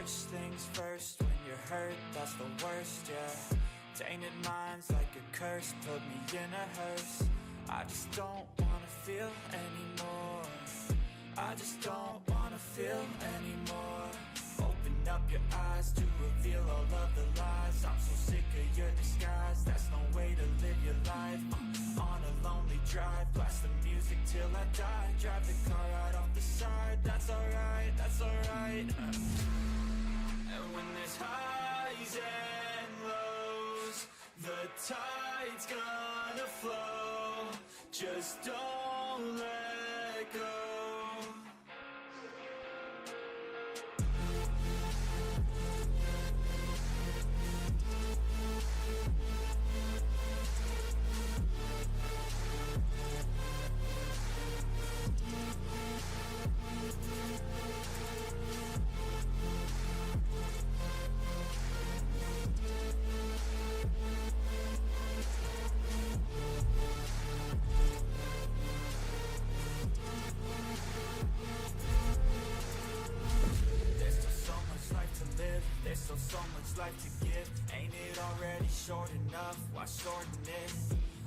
First things first, when you're hurt, that's the worst, yeah. Tainted minds like a curse, put me in a hearse. I just don't wanna feel anymore. I just don't wanna feel anymore. Open up your eyes to reveal all of the lies. I'm so sick of your disguise, that's no way to live your life. On a lonely drive, blast the music till I die. Drive the car right off the side, that's alright, that's alright. And when there's highs and lows, the tide's gonna flow. Just don't let go. There's still so much life to give. Ain't it already short enough? Why shorten it?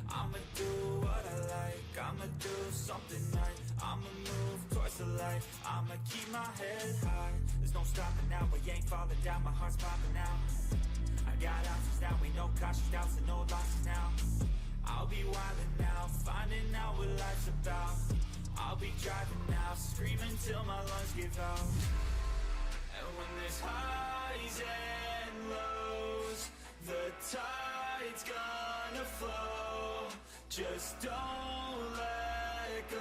I'ma do what I like, I'ma do something right, I'ma move towards the light, I'ma keep my head high. There's no stopping now, we ain't falling down, my heart's popping out. I got options now, ain't no cautious doubts and no losses now. I'll be wildin' now, finding out what life's about. I'll be driving now, screaming till my lungs give out. And when there's highs and lows, the tide's gonna flow. Just don't let go.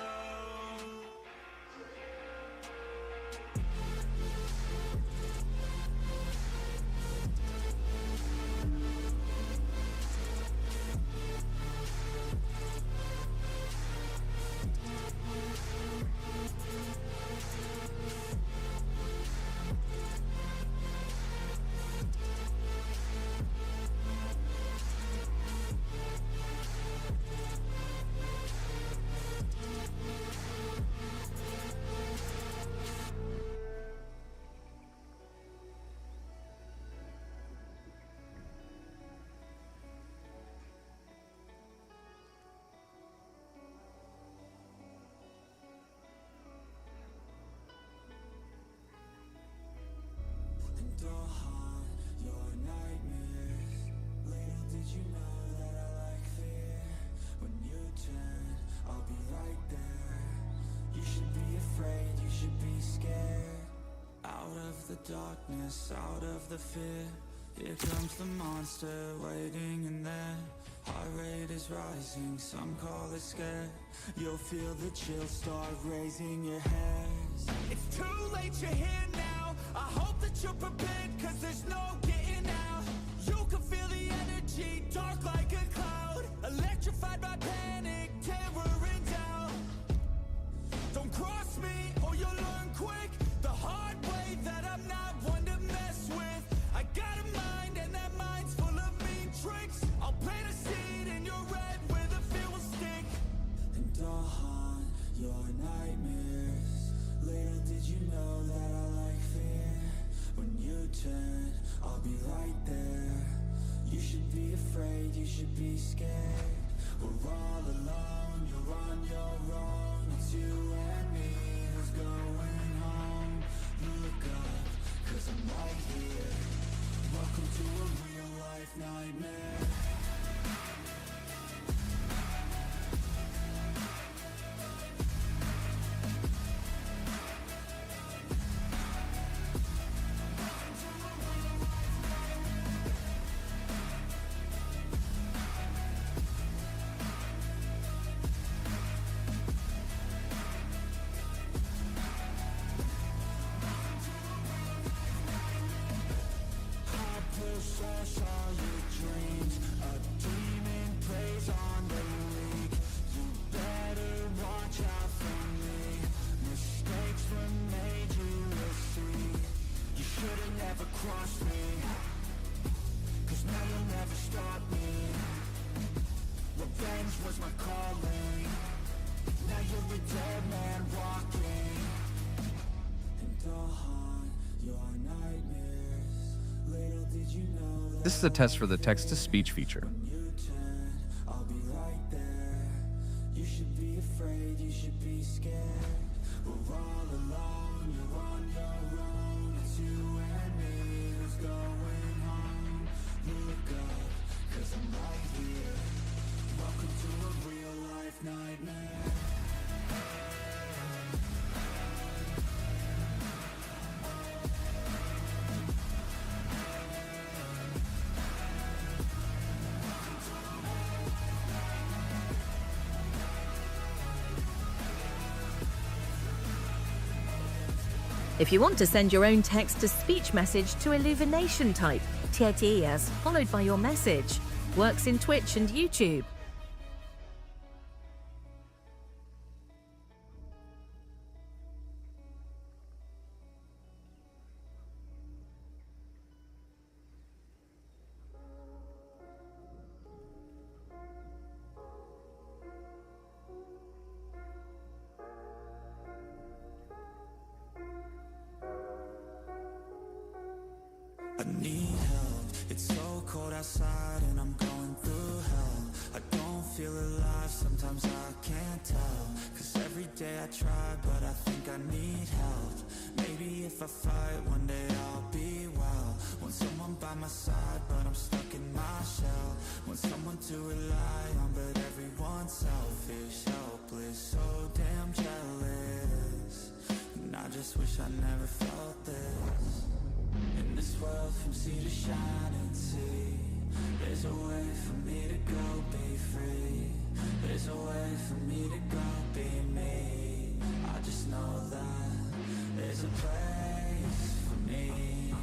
Don't haunt your nightmares. Little did you know that I like fear. When you turn, I'll be right there. You should be afraid, you should be scared. Out of the darkness, out of the fear. Here comes the monster waiting in there. Heart rate is rising, some call it scared. You'll feel the chill start raising your hairs. It's too late, you're here now. I hope that you're prepared, cause there's no getting out. You can feel the energy, dark like a cloud. Electrified by panic, terror and doubt. Don't cross me, or you'll learn quick the hard way that I'm not one to mess with. I got a mind, and that mind's full of mean tricks. I'll plant a seed in your red where the fear will stick. And I'll haunt your nightmares. Little did you know that I like fear. When you turn, I'll be right there. You should be afraid, you should be scared. We're all alone, you're on your own. It's you and me, who's going home? Look up, cause I'm right here. Welcome to a real life nightmare. Sash all your dreams. A demon preys on the weak. You better watch out for me. Mistakes were made, you will see. You should've never crossed me, cause now you'll never stop me. Revenge was my calling. Now you're a dead man walking. And I'll haunt This is a test for the text-to-speech feature. I'll be right there. You should be afraid, you should be scared. We're all alone, you're on your own. It's you and me who's going home. Look up, 'cause I'm right here. Welcome to a real life nightmare. If you want to send your own text-to-speech message to Illumination type, TTS, followed by your message. Works in Twitch and YouTube. I need help, it's so cold outside and I'm going through hell. I don't feel alive, sometimes I can't tell. 'Cause every day I try, but I think I need help. Maybe if I fight, one day I'll be well. Want someone by my side, but I'm stuck in my shell. Want someone to rely on, but everyone's selfish, helpless, so damn jealous. And I just wish I never felt this. In this world from sea to shining sea, there's a way for me to go be free. There's a way for me to go be me. I just know that there's a place for me.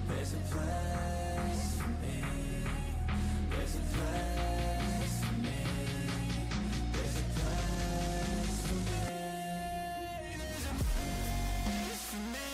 There's a place for me. There's a place for me. There's a place for me. There's a place for me.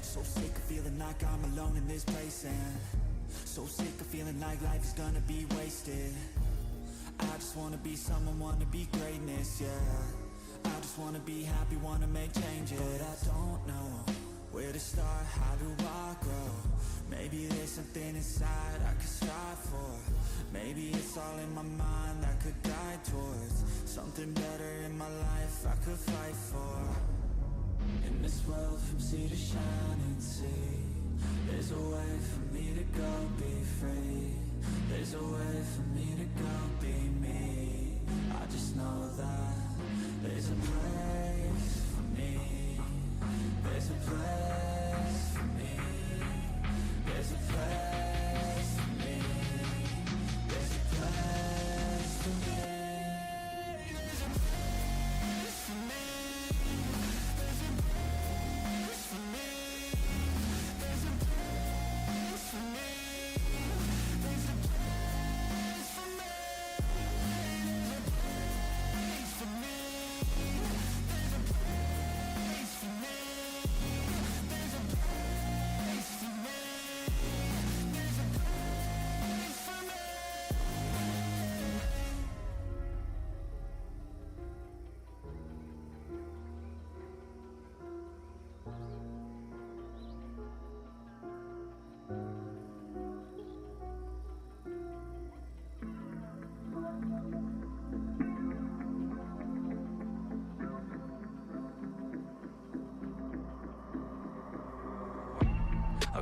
So sick of feeling like I'm alone in this place, and so sick of feeling like life is gonna be wasted. I just wanna be someone, wanna be greatness, yeah. I just wanna be happy, wanna make changes. But I don't know where to start, how do I grow? Maybe there's something inside I could strive for. Maybe it's all in my mind that could guide towards something better in my life I could fight for. In this world from sea to shining sea, there's a way for me to go be free. There's a way for me to go be me. I just know that there's a place for me. There's a place for me. There's a place for me. There's a place for me. There's a place for me.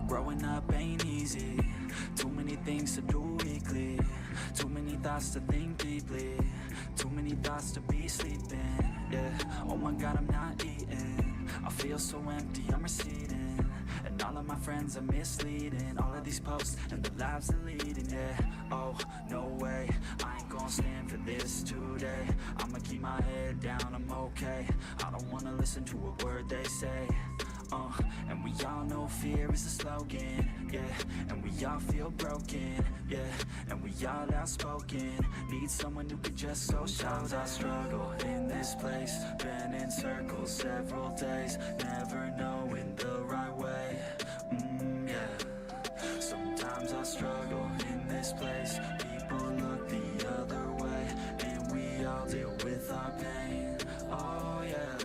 Growing up ain't easy. Too many things to do weekly. Too many thoughts to think deeply. Too many thoughts to be sleeping. Yeah, oh my god, I'm not eating. I feel so empty, I'm receding. And all of my friends are misleading. All of these posts and the lives they're leading. Yeah, oh, no way, I ain't gonna stand for this today. I'ma keep my head down, I'm okay. I don't wanna listen to a word they say. And we all know fear is a slogan, yeah. And we all feel broken, yeah. And we all outspoken, need someone who could just go. Sometimes I struggle in this place, been in circles several days, never knowing the right way, yeah. Sometimes I struggle in this place, people look the other way, and we all deal with our pain, oh yeah.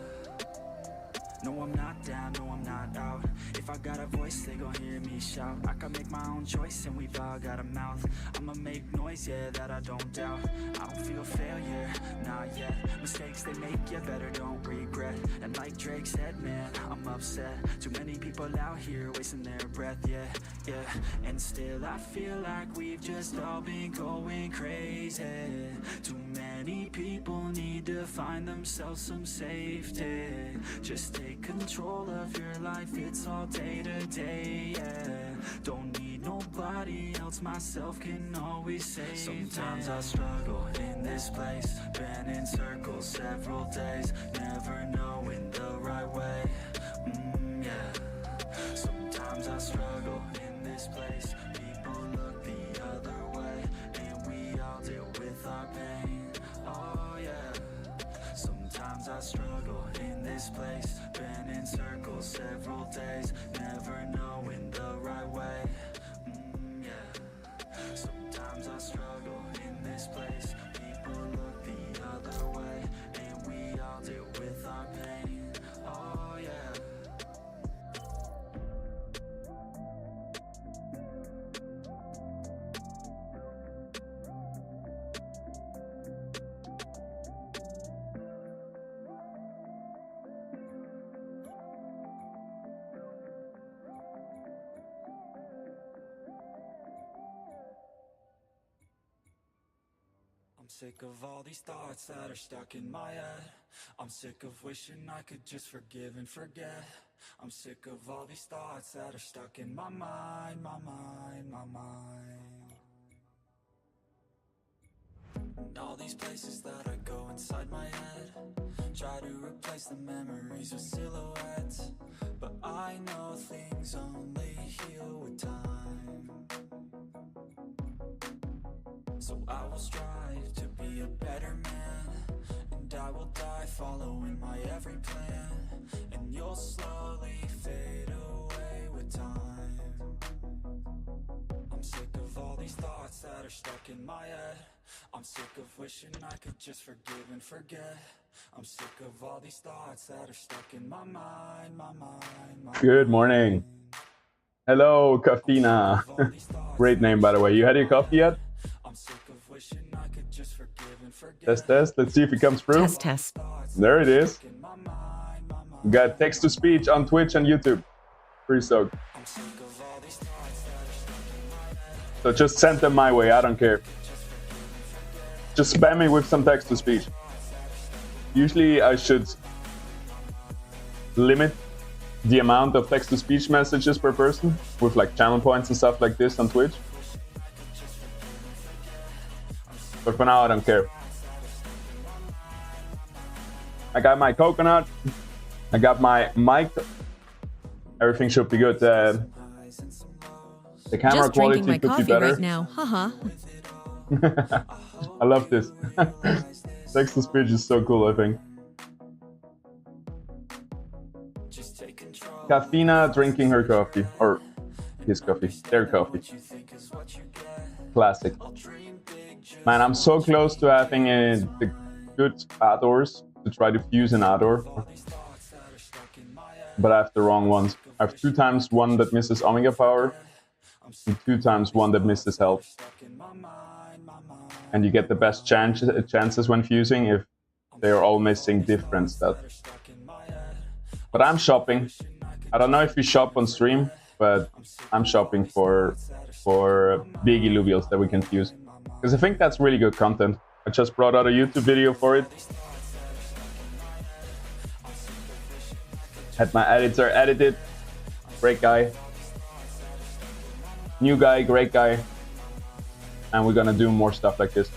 No, I'm not down, no, I'm not out. If I got a voice, they gon' hear me shout. I can make my own choice and we've all got a mouth. I'ma make noise, yeah, that I don't doubt. I don't feel failure, not yet. Mistakes they make, you better don't regret. And like Drake said, man, I'm upset. Too many people out here wasting their breath, yeah, yeah. And still I feel like we've just all been going crazy. Too many people need to find themselves some safety. Just take control of your life, it's all day to day, yeah. Don't need nobody else, myself can always save. Sometimes I struggle in this place, been in circles several days, never knowing the right way, yeah. Sometimes I struggle in this place, people look the other way, and we all deal with our pain, oh yeah. Sometimes I struggle in this place, been in circles several days, never knowing the right way, yeah. Sometimes I struggle in this place, people look the other way, and we all deal with our pain, oh yeah. I'm sick of all these thoughts that are stuck in my head. I'm sick of wishing I could just forgive and forget. I'm sick of all these thoughts that are stuck in my mind, my mind, my mind. And all these places that I go inside my head, try to replace the memories with silhouettes, but I know things only heal with time. So I will strive to be a better man, and I will die following my every plan, and you'll slowly fade away with time. I'm sick of all these thoughts that are stuck in my head. I'm sick of wishing I could just forgive and forget. I'm sick of all these thoughts that are stuck in my mind, my mind, my Good morning. Hello, Kafina. Great name, by the way. You had your coffee yet? Test. Let's see if it comes through. Test. There it is. We got text to speech on Twitch and YouTube. Pretty stoked. So just send them my way. I don't care. Just spam me with some text to speech. Usually I should limit the amount of text to speech messages per person with like channel points and stuff like this on Twitch. But for now, I don't care. I got my coconut. I got my mic. Everything should be good. The camera Just quality drinking my could be coffee better. right now. Haha. I love this. Text to speech is so cool, I think. Kafina drinking her coffee. Or his coffee. Their coffee. Classic. Man, I'm so close to having the good add-ors to try to fuse an add-or. But I have the wrong ones. I have 2 times one that misses Omega power, and 2 times one that misses health. And you get the best chances when fusing if they are all missing different stuff. But I'm shopping. I don't know if you shop on stream, but I'm shopping for big Illuvials that we can fuse. Because I think that's really good content. I just brought out a YouTube video for it. Had my editor edit it. Great guy. New guy, great guy. And we're gonna do more stuff like this.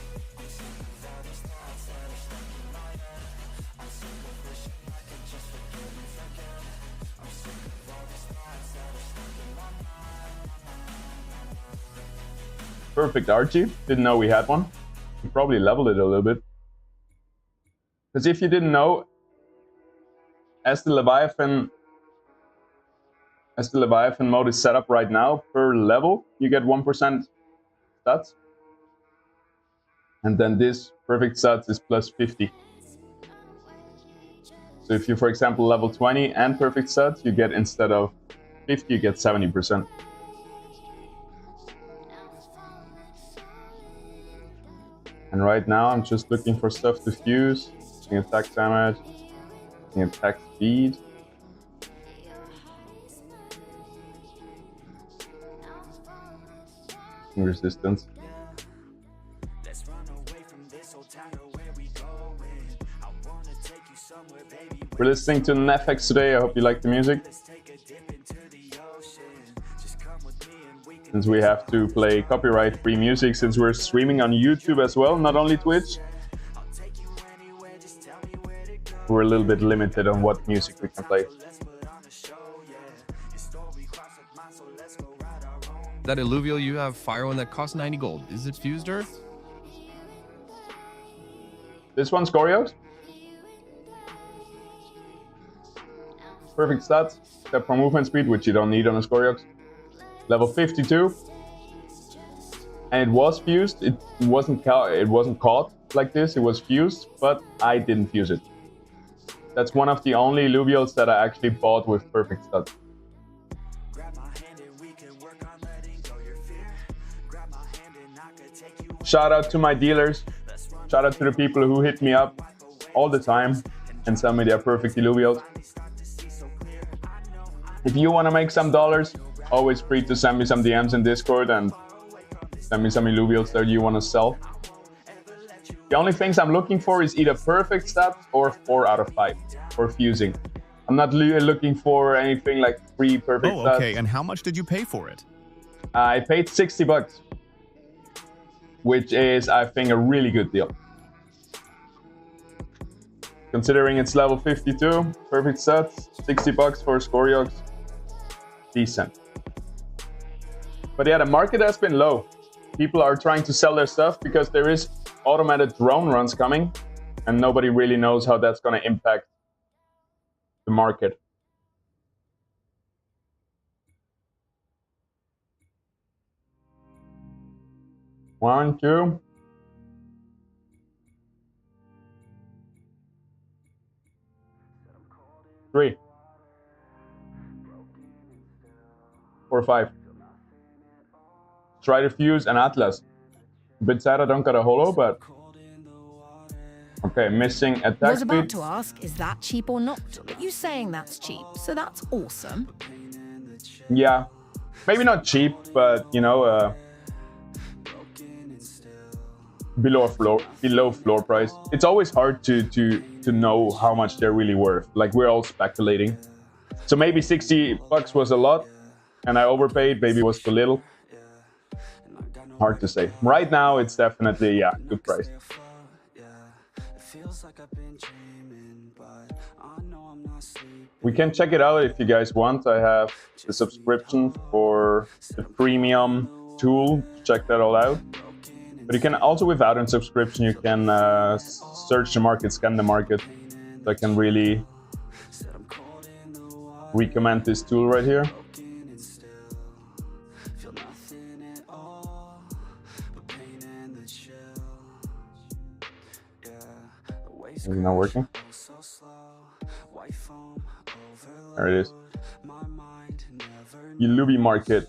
perfect Archie. Didn't know we had one. We probably leveled it a little bit. Because if you didn't know, as the Leviathan mode is set up right now, per level you get 1% stats. And then this perfect stats is plus 50. So if you, for example, level 20 and perfect stats, you get, instead of 50, you get 70%. And right now I'm just looking for stuff to fuse, attack damage, attack speed. Resistance. We're listening to Nefex today. I hope you like the music. Since we have to play copyright-free music, since we're streaming on YouTube as well, not only Twitch, we're a little bit limited on what music we can play. That Illuvio you have fire one that costs 90 gold. Is it fused earth? This one's Scoriox. Perfect stats, except for movement speed, which you don't need on a Scoriox. Level 52. And it was fused. It wasn't caught like this. It was fused, but I didn't fuse it. That's one of the only Illuvials that I actually bought with perfect stats. Shout out to my dealers. Shout out to the people who hit me up all the time and sell me their perfect Illuvials. If you want to make some dollars, always free to send me some DMs in Discord and send me some Illuvials that you want to sell. The only things I'm looking for is either perfect stats or 4 out of 5 for fusing. I'm not looking for anything like free perfect stats. Okay, and how much did you pay for it? I paid $60, which is, I think, a really good deal. Considering it's level 52, perfect stats, $60 for Scoriox, decent. But yeah, the market has been low. People are trying to sell their stuff because there is automated drone runs coming, and nobody really knows how that's going to impact the market. One, two. 3, 4, 5. Try to fuse an Atlas. A bit sad I don't got a holo, but okay, missing attack I was speed. about to ask, is that cheap or not? But you saying that's cheap, so that's awesome. Yeah, maybe not cheap, but you know, below floor price. It's always hard to know how much they're really worth. Like, we're all speculating. So maybe $60 was a lot, and I overpaid. Maybe it was too little. Hard to say. Right now, it's definitely, yeah, good price. We can check it out if you guys want. I have the subscription for the premium tool to check that all out. But you can also, without a subscription, you can search the market, scan the market. So I can really recommend this tool right here. Is it not working? There it is. Illuvium market.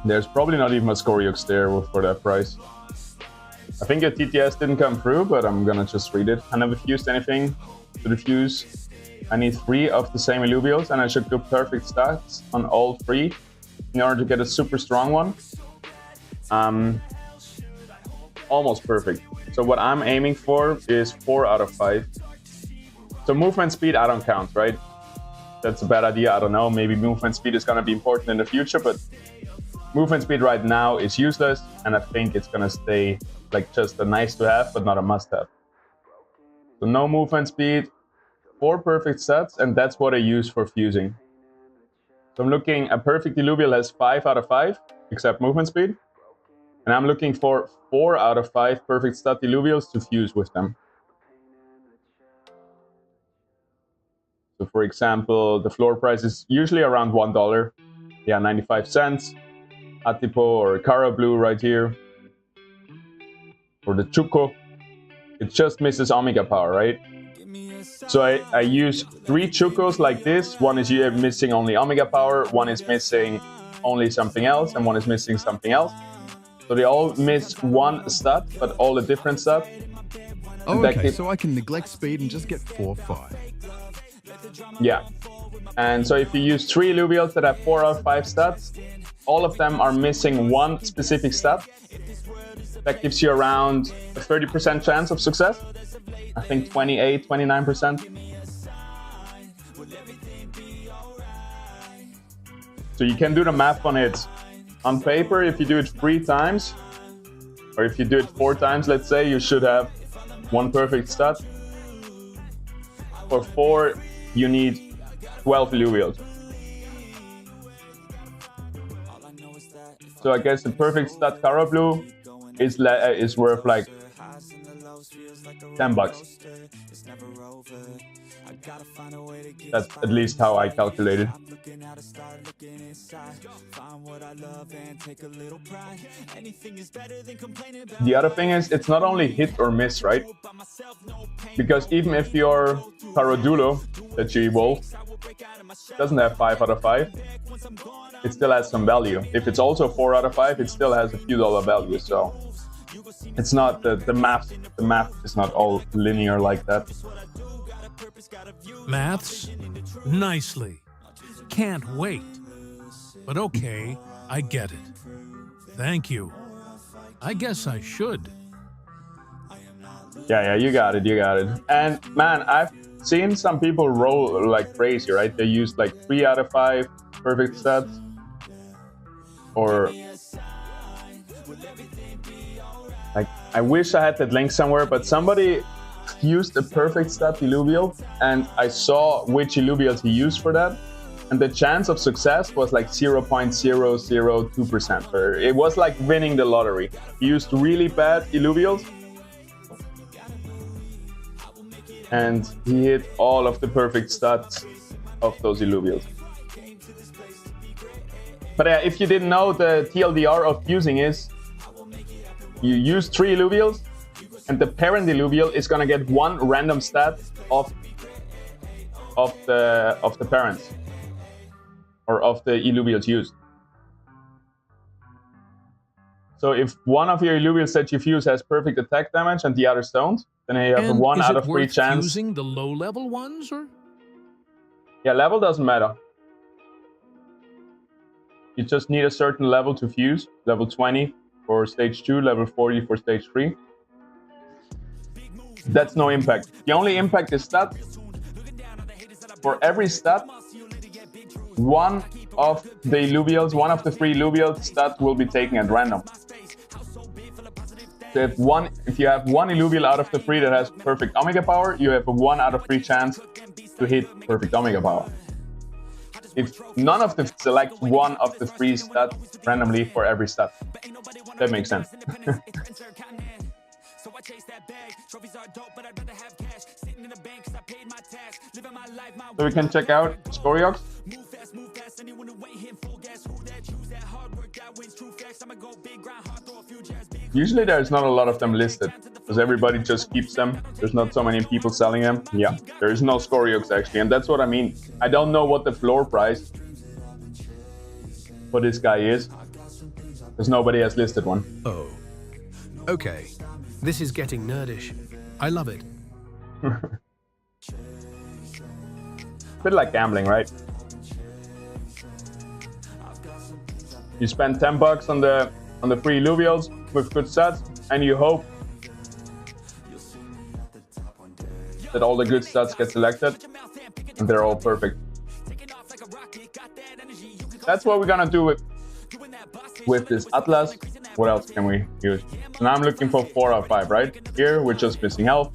There's probably not even a Scoriox there for that price. I think a TTS didn't come through, but I'm gonna just read it. I never fused anything to the fuse. I need 3 of the same Illuvials, and I should do perfect stats on all 3 in order to get a super strong one. Almost perfect. So what I'm aiming for is 4 out of 5. So movement speed, I don't count, right? That's a bad idea. I don't know. Maybe movement speed is gonna be important in the future, but movement speed right now is useless, and I think it's gonna stay like just a nice to have, but not a must have. So no movement speed, 4 perfect stats, and that's what I use for fusing. So I'm looking, a perfect Illuvium has 5 out of 5, except movement speed. And I'm looking for 4 out of 5 perfect stat Illuviums to fuse with them. So for example, the floor price is usually around $1. Yeah, 95 cents. Atipo or Cara Blue right here. Or the Chuko. It just misses Omega Power, right? So I use 3 Chukos like this. One is missing only Omega Power, one is missing only something else, and one is missing something else. So they all miss 1 stat, but all a different stat. Oh, okay, so I can neglect speed and just get 4 5. Yeah. And so if you use 3 Illuviums that have 4 out of 5 stats, all of them are missing 1 specific stat. That gives you around a 30% chance of success. I think 28, 29%. So you can do the math on it. On paper, if you do it 3 times, or if you do it 4 times, let's say, you should have 1 perfect stat. For 4, you need 12 Illuviums. So I guess the perfect stat Cara Blue is worth like $10. That's at least how I calculated. The other thing is, it's not only hit or miss, right? Because even if your Paradulo that you evolve doesn't have 5 out of 5, it still has some value. If it's also 4 out of 5, it still has a few dollar value. So it's not the math is not all linear like that. Maths? Nicely. Can't wait. But okay, I get it. Thank you. I guess I should. Yeah, you got it. And man, I've seen some people roll like crazy, right? They use like 3 out of 5 perfect stats. Or like, I wish I had that link somewhere, but somebody used a perfect stat Illuvium, and I saw which Illuviums he used for that, and the chance of success was like 0.002%. Or it was like winning the lottery. He used really bad Illuviums, and he hit all of the perfect stats of those Illuviums. But if you didn't know, the TLDR of fusing is you use 3 Illuviums, and the parent Illuvium is gonna get 1 random stat of the parents, or of the Illuviums used. So if one of your Illuviums that you fuse has perfect attack damage and the others don't, then you have a 1 out of 3 chance. Using the low level ones, or? Yeah, level doesn't matter. You just need a certain level to fuse. Level 20 for stage 2, level 40 for stage 3. That's no impact. The only impact is stat. For every stat, one of the Illuviums, one of the 3 Illuviums stat will be taken at random. So if you have 1 Illuvium out of the 3 that has perfect Omega Power, you have a 1 out of 3 chance to hit perfect Omega Power. If none of them select 1 of the 3 stats randomly for every stat. That makes sense. So we can check out Scoriox. Usually there's not a lot of them listed, because everybody just keeps them. There's not so many people selling them. Yeah, there is no Scoriox actually, and that's what I mean. I don't know what the floor price for this guy is, because nobody has listed one. Oh, okay. This is getting nerdish. I love it. Bit like gambling, right? You spend $10 on the free Illuviums with good stats, and you hope that all the good stats get selected, and they're all perfect. That's what we're gonna do with with this Atlas, what else can we use? So now I'm looking for 4 out of 5, right? Here, we're just missing health.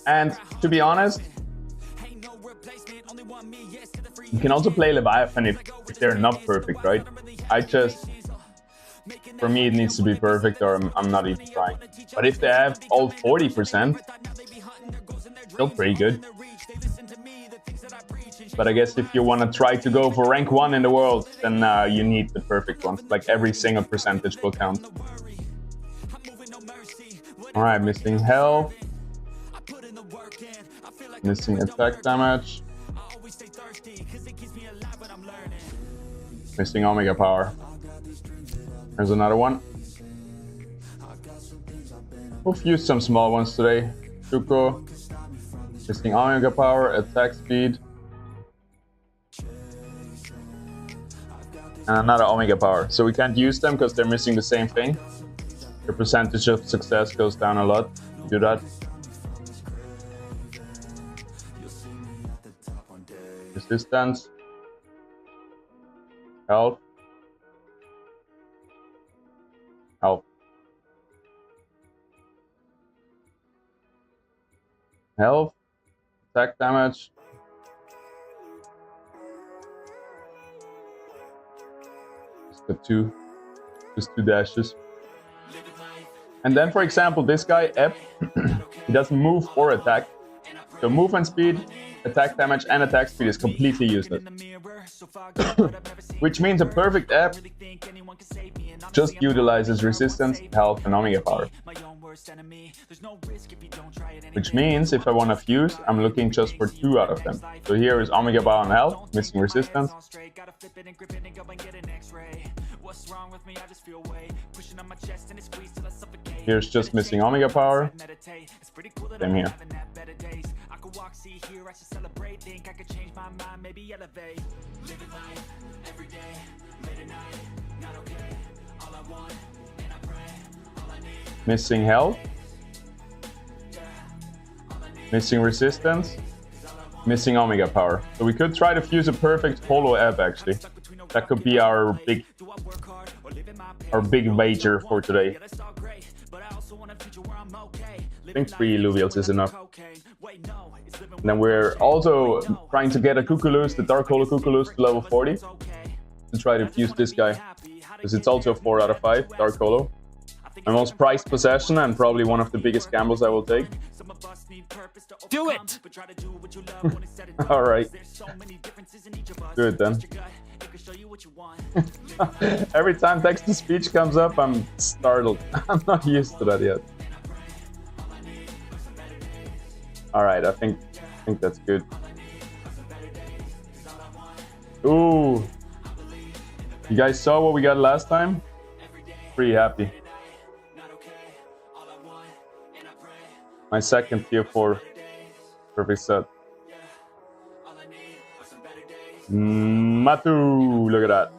And to be honest, you can also play Leviathan if they're not perfect, right? For me, it needs to be perfect or I'm not even trying. But if they have all 40%, still pretty good. But I guess if you want to try to go for rank 1 in the world, then you need the perfect ones. Like every single percentage will count. Alright, missing health. Missing attack damage. Missing Omega power. There's another one. We've used some small ones today. Tuko. Missing Omega power, attack speed. And another Omega power. So we can't use them because they're missing the same thing. The percentage of success goes down a lot. Do that. Resistance. Health. Health. Health. Attack damage. Just got just two dashes. And then, for example, this guy, Ep, he doesn't move or attack. So movement speed, attack damage, and attack speed is completely useless. Which means a perfect Ep just utilizes resistance, health, and Omega power. Which means if I want to fuse, I'm looking just for 2 out of them. So here is Omega power and health, missing resistance. Here's just missing Omega power. Same here. Missing health. Missing resistance. Missing Omega power. So we could try to fuse a perfect holo Ebb actually. That could be our big wager for today. I think 3 Illuvials is enough. And then we're also trying to get a Cuculus, the Dark Holo Cuculus, to level 40. To try to fuse this guy. Because it's also a 4 out of 5, Dark Holo. My most prized possession and probably one of the biggest gambles I will take. Do it! Alright. Do it then. Every time text-to-speech comes up, I'm startled. I'm not used to that yet. Alright, I think that's good. Ooh. You guys saw what we got last time? Pretty happy. My second tier 4 perfect set. Matu, look at that.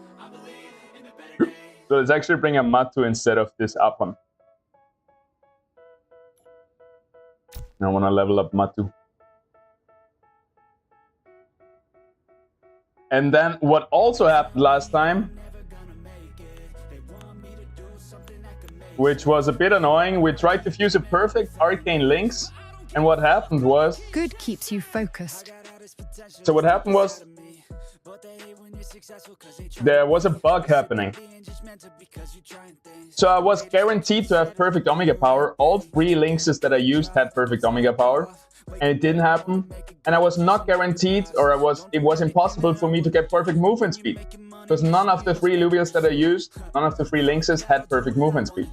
So let's actually bring a Matu instead of this Apan. I want to level up Matu. And then what also happened last time, which was a bit annoying, we tried to fuse a perfect Arcane Lynx, and what happened was... Good keeps you focused. So what happened was... there was a bug happening. So I was guaranteed to have perfect Omega power. All 3 Lynxes that I used had perfect Omega power, and it didn't happen. And I was not guaranteed, or it was impossible for me to get perfect movement speed. Because none of the 3 Illuvials that I used, none of the 3 Lynxes had perfect movement speed.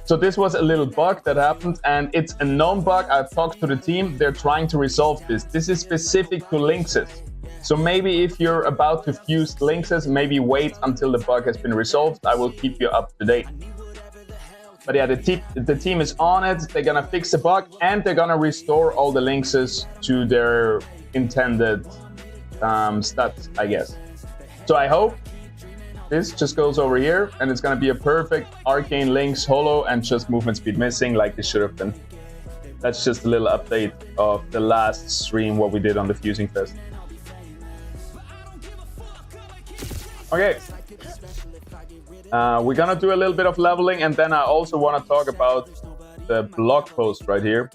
So this was a little bug that happened, and it's a known bug. I've talked to the team, they're trying to resolve this. This is specific to Lynxes. So maybe if you're about to fuse Lynxes, maybe wait until the bug has been resolved. I will keep you up to date. But yeah, the team is on it. They're gonna fix the bug, and they're gonna restore all the Lynxes to their intended stats, I guess. So I hope this just goes over here, and it's gonna be a perfect Arcane Lynx holo and just movement speed missing like it should have been. That's just a little update of the last stream, what we did on the fusing fest. Okay. We're gonna do a little bit of leveling, and then I also want to talk about the blog post right here.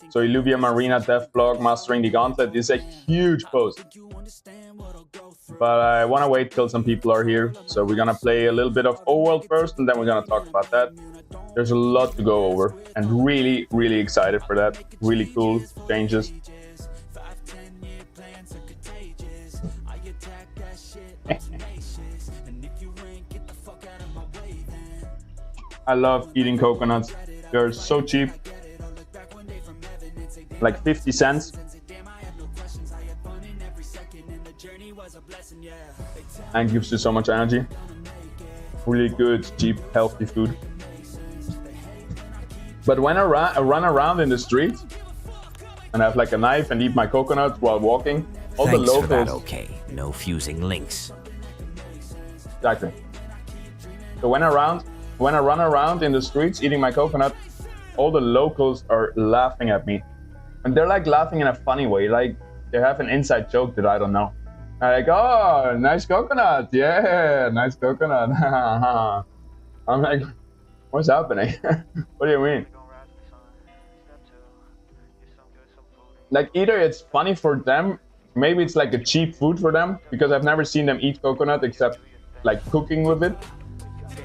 So Illuvium Arena Dev blog, Mastering the Gauntlet, is a huge post. But I want to wait till some people are here. So we're gonna play a little bit of Overworld first, and then we're gonna talk about that. There's a lot to go over, and really, really excited for that. Really cool changes. I love eating coconuts. They're so cheap. Like 50 cents. And gives you so much energy. Really good, cheap, healthy food. But when I run around in the streets and I have like a knife and eat my coconuts while walking, all the locals... for that, okay. No fusing links. Exactly. So when I run around in the streets eating my coconut, all the locals are laughing at me. And they're like laughing in a funny way, like they have an inside joke that I don't know. I'm like, oh, nice coconut. Yeah, nice coconut. I'm like, what's happening? What do you mean? Like either it's funny for them, maybe it's like a cheap food for them, because I've never seen them eat coconut except like cooking with it.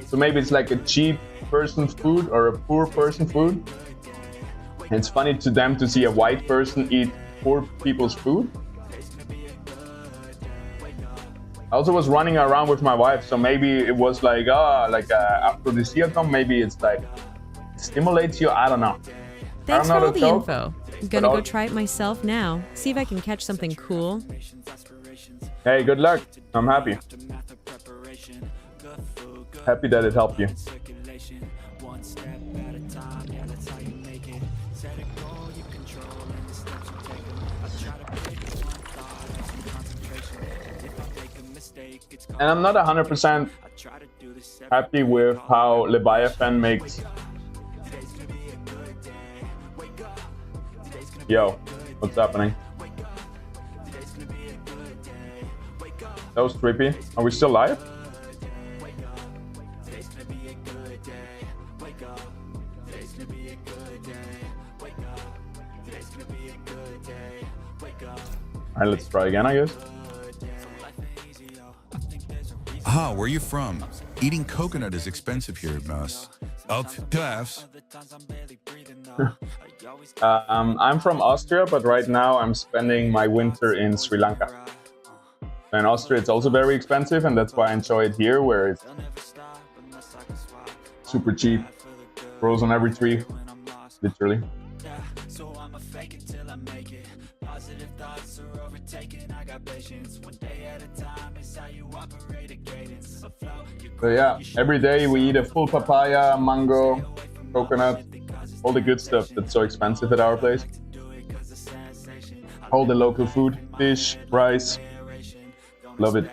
So maybe it's like a cheap person's food or a poor person food. And it's funny to them to see a white person eat poor people's food. I also was running around with my wife, so maybe it was like, aphrodisiac, maybe it's like, stimulates you, I don't know. Thanks for all the info. I'm gonna go try it myself now, see if I can catch something cool. Hey, good luck. I'm happy. Happy that it helped you. And I'm not 100% happy with how Leviathan makes... Yo, what's happening? That was trippy. Are we still live? Alright, let's try again, I guess. Ah, where are you from? Eating coconut is expensive here at Mass. I'm from Austria, but right now I'm spending my winter in Sri Lanka. In Austria, it's also very expensive, and that's why I enjoy it here, where it's super cheap. Grows on every tree, literally. So yeah, every day we eat a full papaya, mango, coconut, all the good stuff that's so expensive at our place. All the local food, fish, rice. Love it.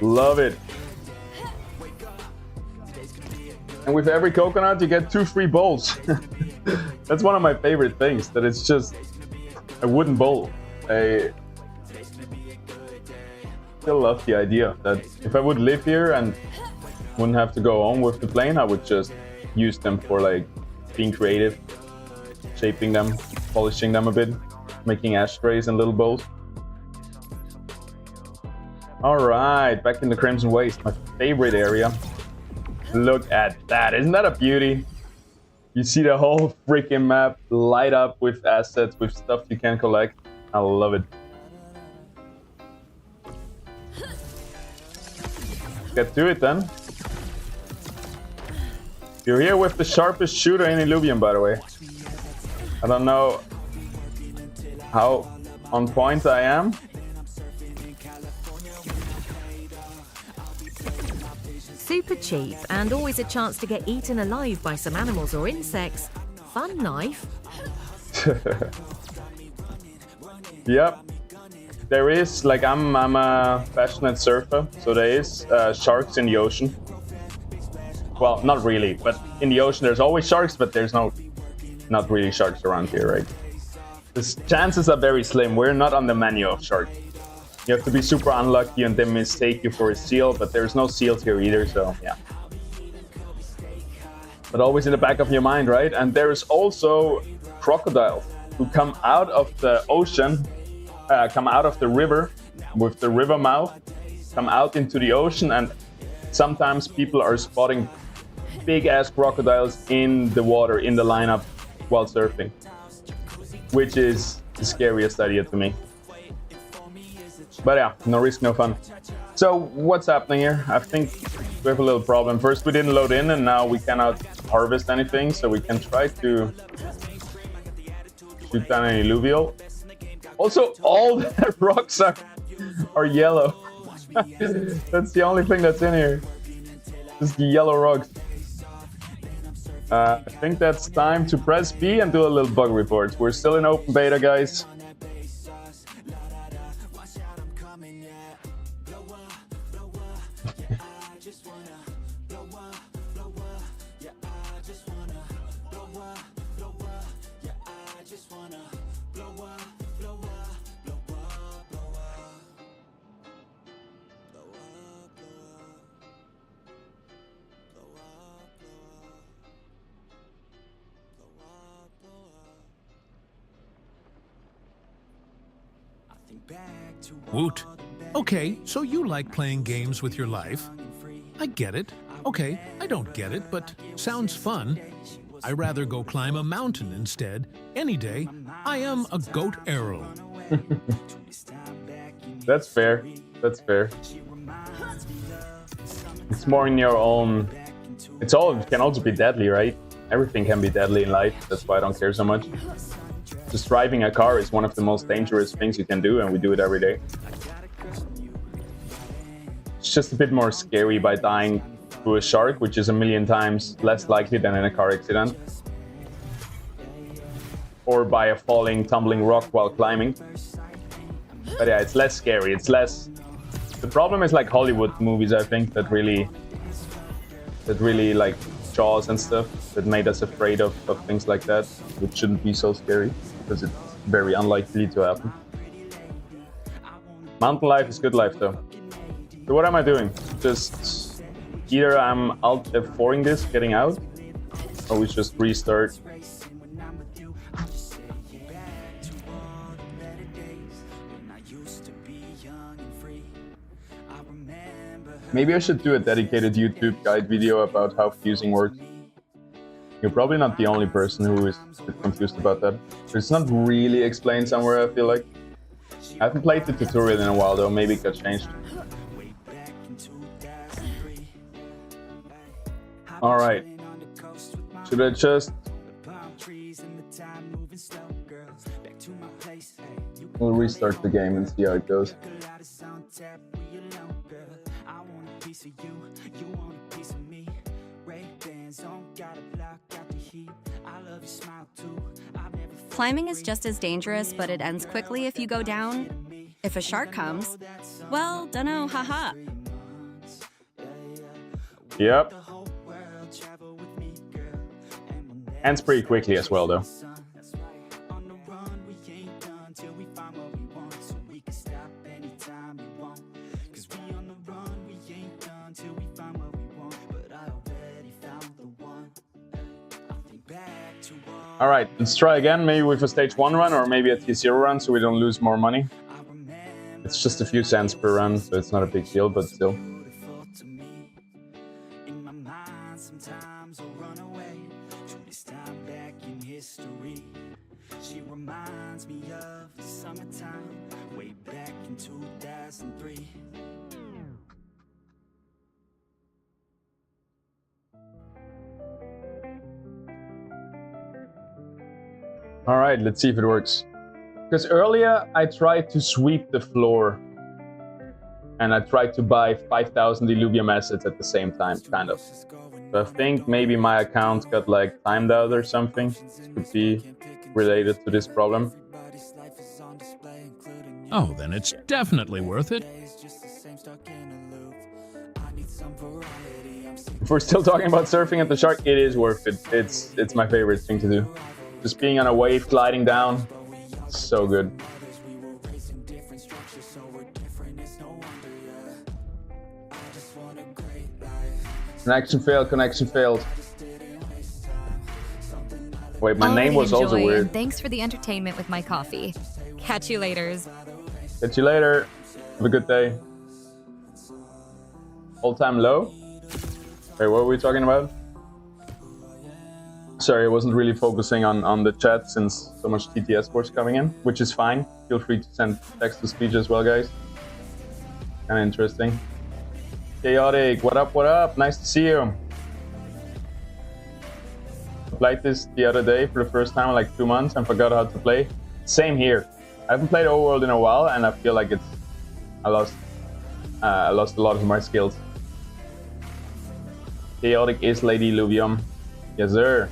Love it. And with every coconut you get 2 free bowls. That's one of my favorite things, that it's just a wooden bowl. I still love the idea that if I would live here and wouldn't have to go home with the plane, I would just use them for like being creative, shaping them, polishing them a bit, making ashtrays and little bowls. Alright, back in the Crimson Waste, my favorite area. Look at that, isn't that a beauty? You see the whole freaking map light up with assets, with stuff you can collect. I love it. Get to it then. You're here with the sharpest shooter in Illuvium, by the way. I don't know how on point I am. Super cheap and always a chance to get eaten alive by some animals or insects. Fun knife. Yep. There is, like, I'm a passionate surfer, so there is sharks in the ocean. Well, not really, but in the ocean there's always sharks, but there's not really sharks around here, right? The chances are very slim. We're not on the menu of sharks. You have to be super unlucky and they mistake you for a seal, but there's no seals here either, so yeah. But always in the back of your mind, right? And there is also crocodiles who come out of the ocean, come out of the river with the river mouth, come out into the ocean, and sometimes people are spotting big ass crocodiles in the water, in the lineup while surfing, which is the scariest idea to me. But yeah, no risk, no fun. So what's happening here? I think we have a little problem. First we didn't load in and now we cannot harvest anything, so we can try to shoot down an illuvial. Also, all the rocks are yellow. That's the only thing that's in here. Just the yellow rocks. I think that's time to press B and do a little bug report. We're still in open beta, guys. Woot. Okay, so you like playing games with your life. I get it. Okay, I don't get it, but sounds fun. I rather go climb a mountain instead, any day. I am a goat arrow. That's fair. That's fair. It's more in your own... It can also be deadly, right? Everything can be deadly in life. That's why I don't care so much. Just driving a car is one of the most dangerous things you can do, and we do it every day. It's just a bit more scary by dying to a shark, which is 1,000,000 times less likely than in a car accident. Or by a falling, tumbling rock while climbing. But yeah, it's less scary, it's less... The problem is like Hollywood movies, I think, that really like Jaws and stuff, that made us afraid of things like that, which shouldn't be so scary, because it's very unlikely to happen. Mountain life is good life, though. So what am I doing? Just either I'm Alt F4ing this, getting out, or we just restart. Maybe I should do a dedicated YouTube guide video about how fusing works. You're probably not the only person who is a bit confused about that. It's not really explained somewhere, I feel like. I haven't played the tutorial in a while though, maybe it got changed. Alright. Should I just... We'll restart the game and see how it goes. Climbing is just as dangerous, but it ends quickly if you go down. If a shark comes, well, dunno, haha. Yep. Ends pretty quickly as well, though. Alright, let's try again, maybe with a stage 1 run or maybe a T0 run so we don't lose more money. It's just a few cents per run, so it's not a big deal, but still. She reminds me of the summertime, way back in 2003. All right, let's see if it works. Because earlier I tried to sweep the floor and I tried to buy 5,000 Illuvium assets at the same time, kind of. So I think maybe my account got like timed out or something. This could be related to this problem. Oh, then it's definitely worth it. If we're still talking about surfing at the shark, it is worth it. It's my favorite thing to do. Just being on a wave, gliding down, so good. Connection failed, connection failed. Wait, my name was also weird. Thanks for the entertainment with my coffee. Catch you later. Catch you later. Have a good day. All-time low? Wait, what were we talking about? Sorry, I wasn't really focusing on the chat since so much TTS was coming in, which is fine. Feel free to send text-to-speech as well, guys. Kind of interesting. Chaotic, what up, what up? Nice to see you. I played this the other day for the first time in like 2 months and forgot how to play. Same here. I haven't played Overworld in a while and I feel like I lost a lot of my skills. Chaotic is Lady Illuvium. Yes, sir.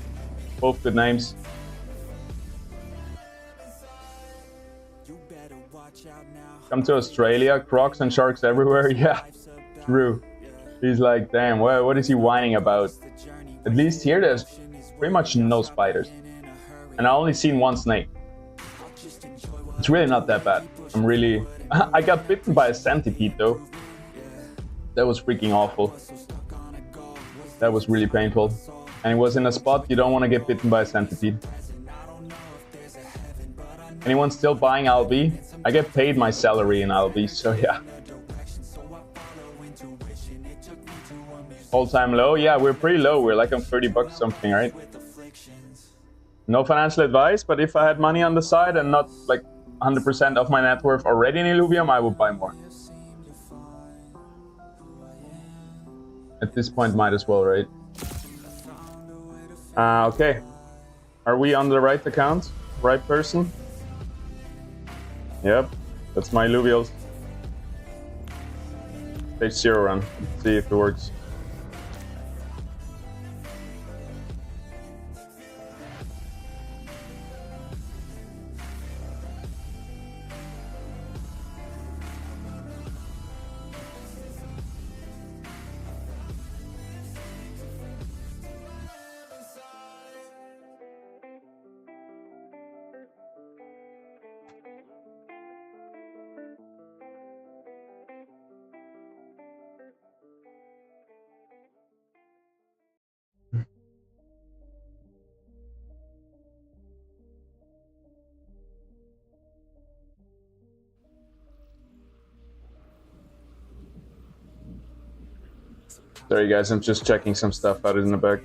Both good names. Come to Australia, crocs and sharks everywhere. Yeah, true. He's like, damn, what is he whining about? At least here there's pretty much no spiders. And I only seen one snake. It's really not that bad. I got bitten by a centipede though. That was freaking awful. That was really painful. And it was in a spot you don't want to get bitten by a centipede. Anyone still buying LB? I get paid my salary in LB, so yeah. All-time low? Yeah, we're pretty low. We're like on 30 bucks something, right? No financial advice, but if I had money on the side and not like 100% of my net worth already in Illuvium, I would buy more. At this point, might as well, right? Okay. Are we on the right account? Right person? Yep, that's my Illuvials. Stage 0 run. Let's see if it works. Sorry guys, I'm just checking some stuff out in the back.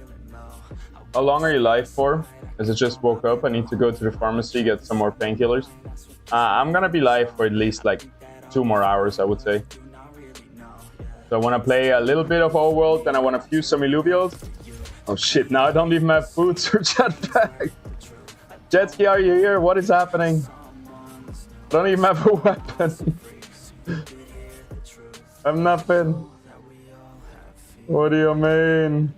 How long are you live for? As I just woke up, I need to go to the pharmacy, get some more painkillers. I'm gonna be live for at least like 2 more hours, I would say. So I wanna play a little bit of Overworld, then I wanna fuse some Illuvials. Oh shit, now I don't even have boots or jetpack. Jetski, are you here? What is happening? I don't even have a weapon. I'm nothing. What do you mean?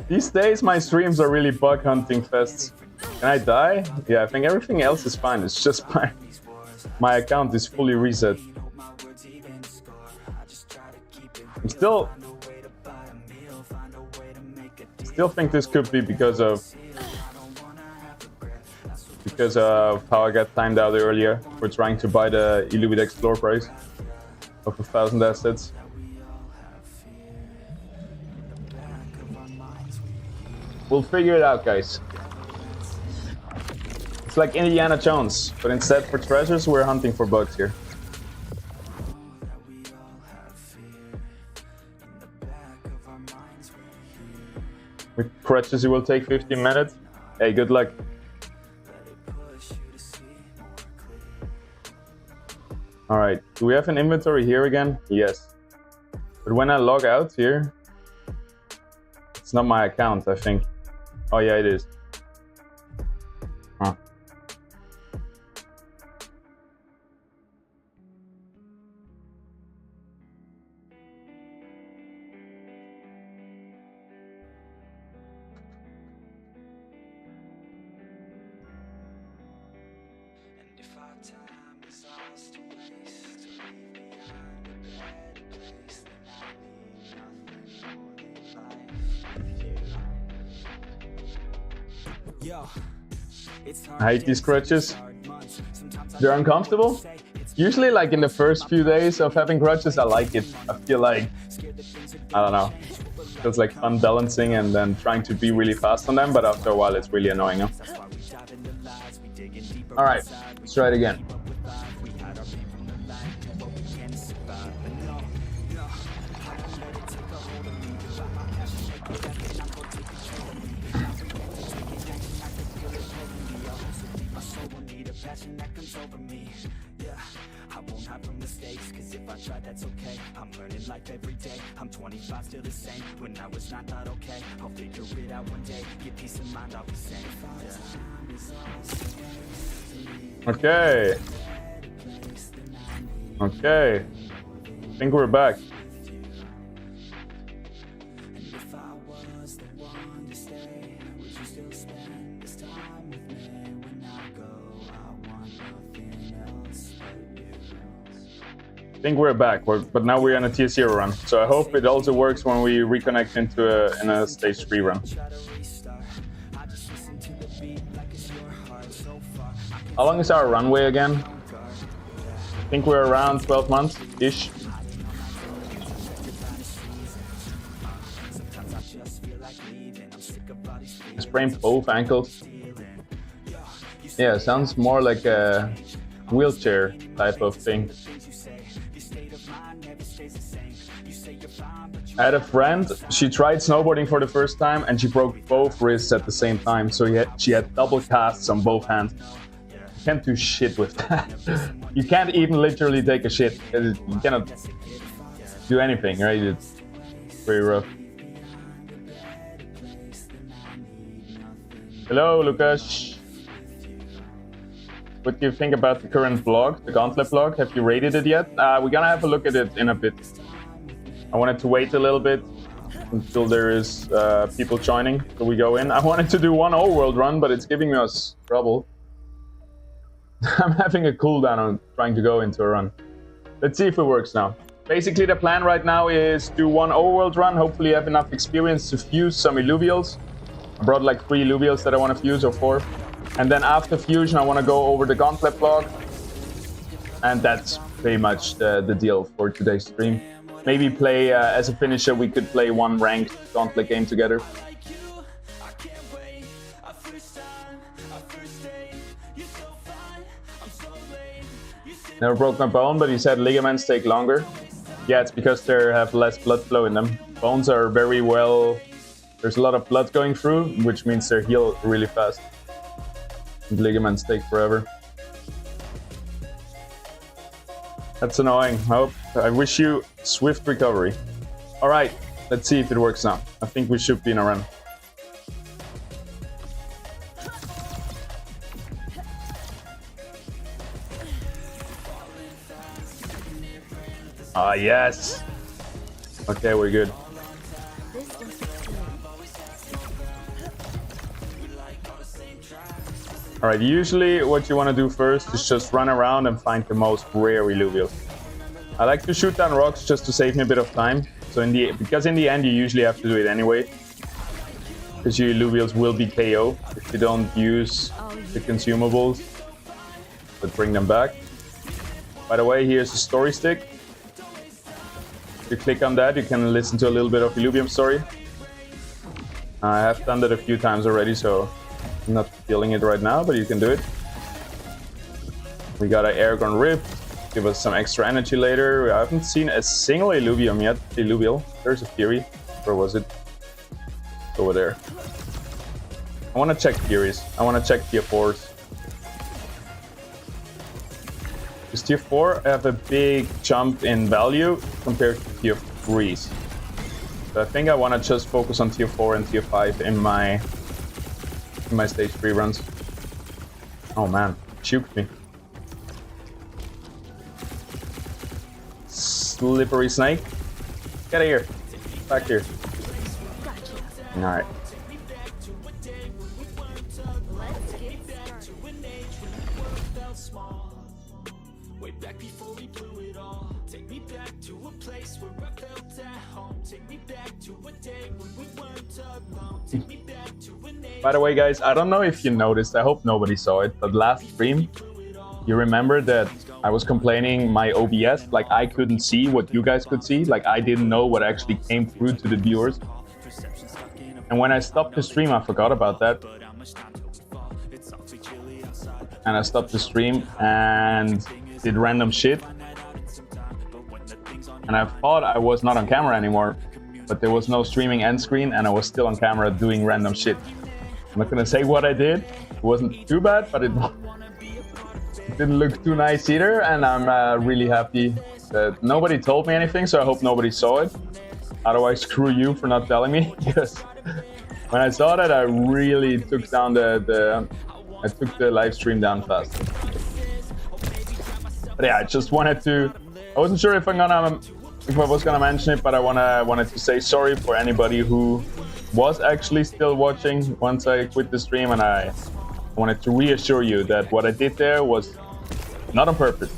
These days my streams are really bug hunting fests. Can I die? Yeah, I think everything else is fine. It's just my account is fully reset. I'm still think this could be because of how I got timed out earlier for trying to buy the Illuvit Explore price of 1,000 assets. We'll figure it out, guys. It's like Indiana Jones, but instead for treasures, we're hunting for bugs here. With crutches, it will take 15 minutes. Hey, good luck. Alright, do we have an inventory here again? Yes. But when I log out here, it's not my account, I think. Oh yeah, it is. Huh. I hate these crutches. They're uncomfortable. Usually, like in the first few days of having crutches, I like it. I feel like, I don't know, it feels like fun balancing and then trying to be really fast on them, but after a while it's really annoying. Huh? All right, let's try it again. That's okay. I'm learning life every day. I'm 25, still the same. When I was 9, thought okay, I'll figure it out one day. Get peace of mind, I'll be safe. Okay. Okay. I think we're back. I think we're back, but now we're on a tier 0 run. So I hope it also works when we reconnect into in a stage 3 run. How long is our runway again? I think we're around 12 months-ish. I sprained both ankles. Yeah, sounds more like a wheelchair type of thing. I had a friend, she tried snowboarding for the first time and she broke both wrists at the same time. So she had double casts on both hands. You can't do shit with that. You can't even literally take a shit. You cannot do anything, right? It's very rough. Hello, Lucas. What do you think about the current blog, the Gauntlet blog? Have you rated it yet? We're gonna have a look at it in a bit. I wanted to wait a little bit until there is people joining, so we go in. I wanted to do one Overworld run, but it's giving us trouble. I'm having a cooldown on trying to go into a run. Let's see if it works now. Basically, the plan right now is do one Overworld run, hopefully have enough experience to fuse some Illuvials. I brought like 3 Illuvials that I want to fuse, or 4. And then after fusion, I want to go over the Gauntlet blog. And that's pretty much the deal for today's stream. Maybe play, as a finisher, we could play one ranked Gauntlet game together. Never broke my bone, but he said ligaments take longer. Yeah, it's because they have less blood flow in them. Bones are very well... There's a lot of blood going through, which means they heal really fast. And ligaments take forever. That's annoying. I wish you swift recovery. All right, let's see if it works now. I think we should be in a run. Ah, yes. Okay, we're good. Alright, usually what you want to do first is just run around and find the most rare Illuvials. I like to shoot down rocks just to save me a bit of time. So because in the end you usually have to do it anyway. Because your Illuvials will be KO if you don't use the consumables that bring them back. By the way, here's a story stick. If you click on that, you can listen to a little bit of Illuvium story. I have done that a few times already, so I'm not feeling it right now, but you can do it. We got an Airgun Rift, give us some extra energy later. I haven't seen a single Illuvium yet. Illuvial. There's a Fury. Where was it? Over there. I want to check Furies. I want to check tier 4s. Because tier 4 have a big jump in value compared to tier 3s. So I think I want to just focus on tier 4 and tier 5 in my stage 3 runs. Oh man, choked me. Slippery snake. Get out of here. Back here. Alright. By the way, guys, I don't know if you noticed, I hope nobody saw it, but last stream, you remember that I was complaining my OBS, like I couldn't see what you guys could see, like I didn't know what actually came through to the viewers. And when I stopped the stream, I forgot about that. And I stopped the stream and did random shit. And I thought I was not on camera anymore, but there was no streaming end screen and I was still on camera doing random shit. I'm not gonna say what I did. It wasn't too bad, but it didn't look too nice either. And I'm really happy that nobody told me anything, so I hope nobody saw it. Otherwise, screw you for not telling me, because when I saw that, I really took down the live stream down fast. But yeah, I just wanted to. I wasn't sure if I was gonna mention it, but I wanted to say sorry for anybody who was actually still watching once I quit the stream, and I wanted to reassure you that what I did there was not on purpose.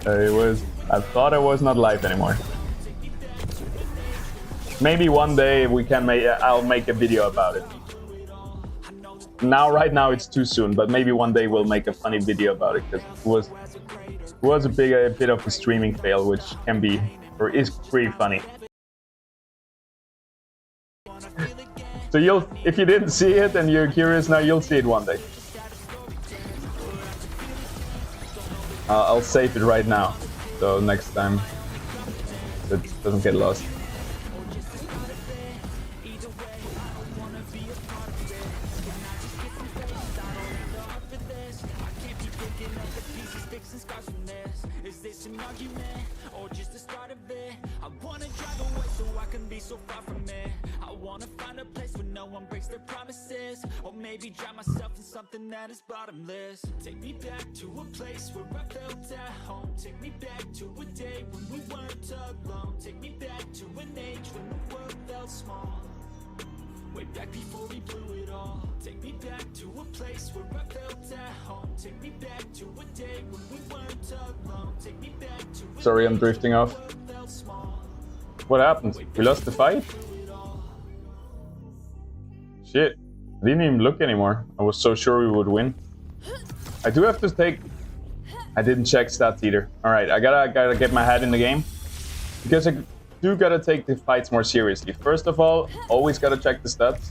I thought I was not live anymore. Maybe one day I'll make a video about it. Right now it's too soon, but maybe one day we'll make a funny video about it, because it was a bit of a streaming fail, which can be, or is pretty funny. So if you didn't see it and you're curious now, you'll see it one day. I'll save it right now, so next time it doesn't get lost. That is bottomless. Take me back to a place where I felt at home. Take me back to a day when we weren't alone. Take me back to an age when the world felt small. Way back before we blew it all. Take me back to a place where I felt at home. Take me back to a day when we weren't alone. Take me back to. Sorry, I'm drifting off. What happened? We lost the fight? Shit. I didn't even look anymore. I was so sure we would win. I do have to take. I didn't check stats either. All right, I gotta get my head in the game, because I do gotta take the fights more seriously. First of all, always gotta check the stats.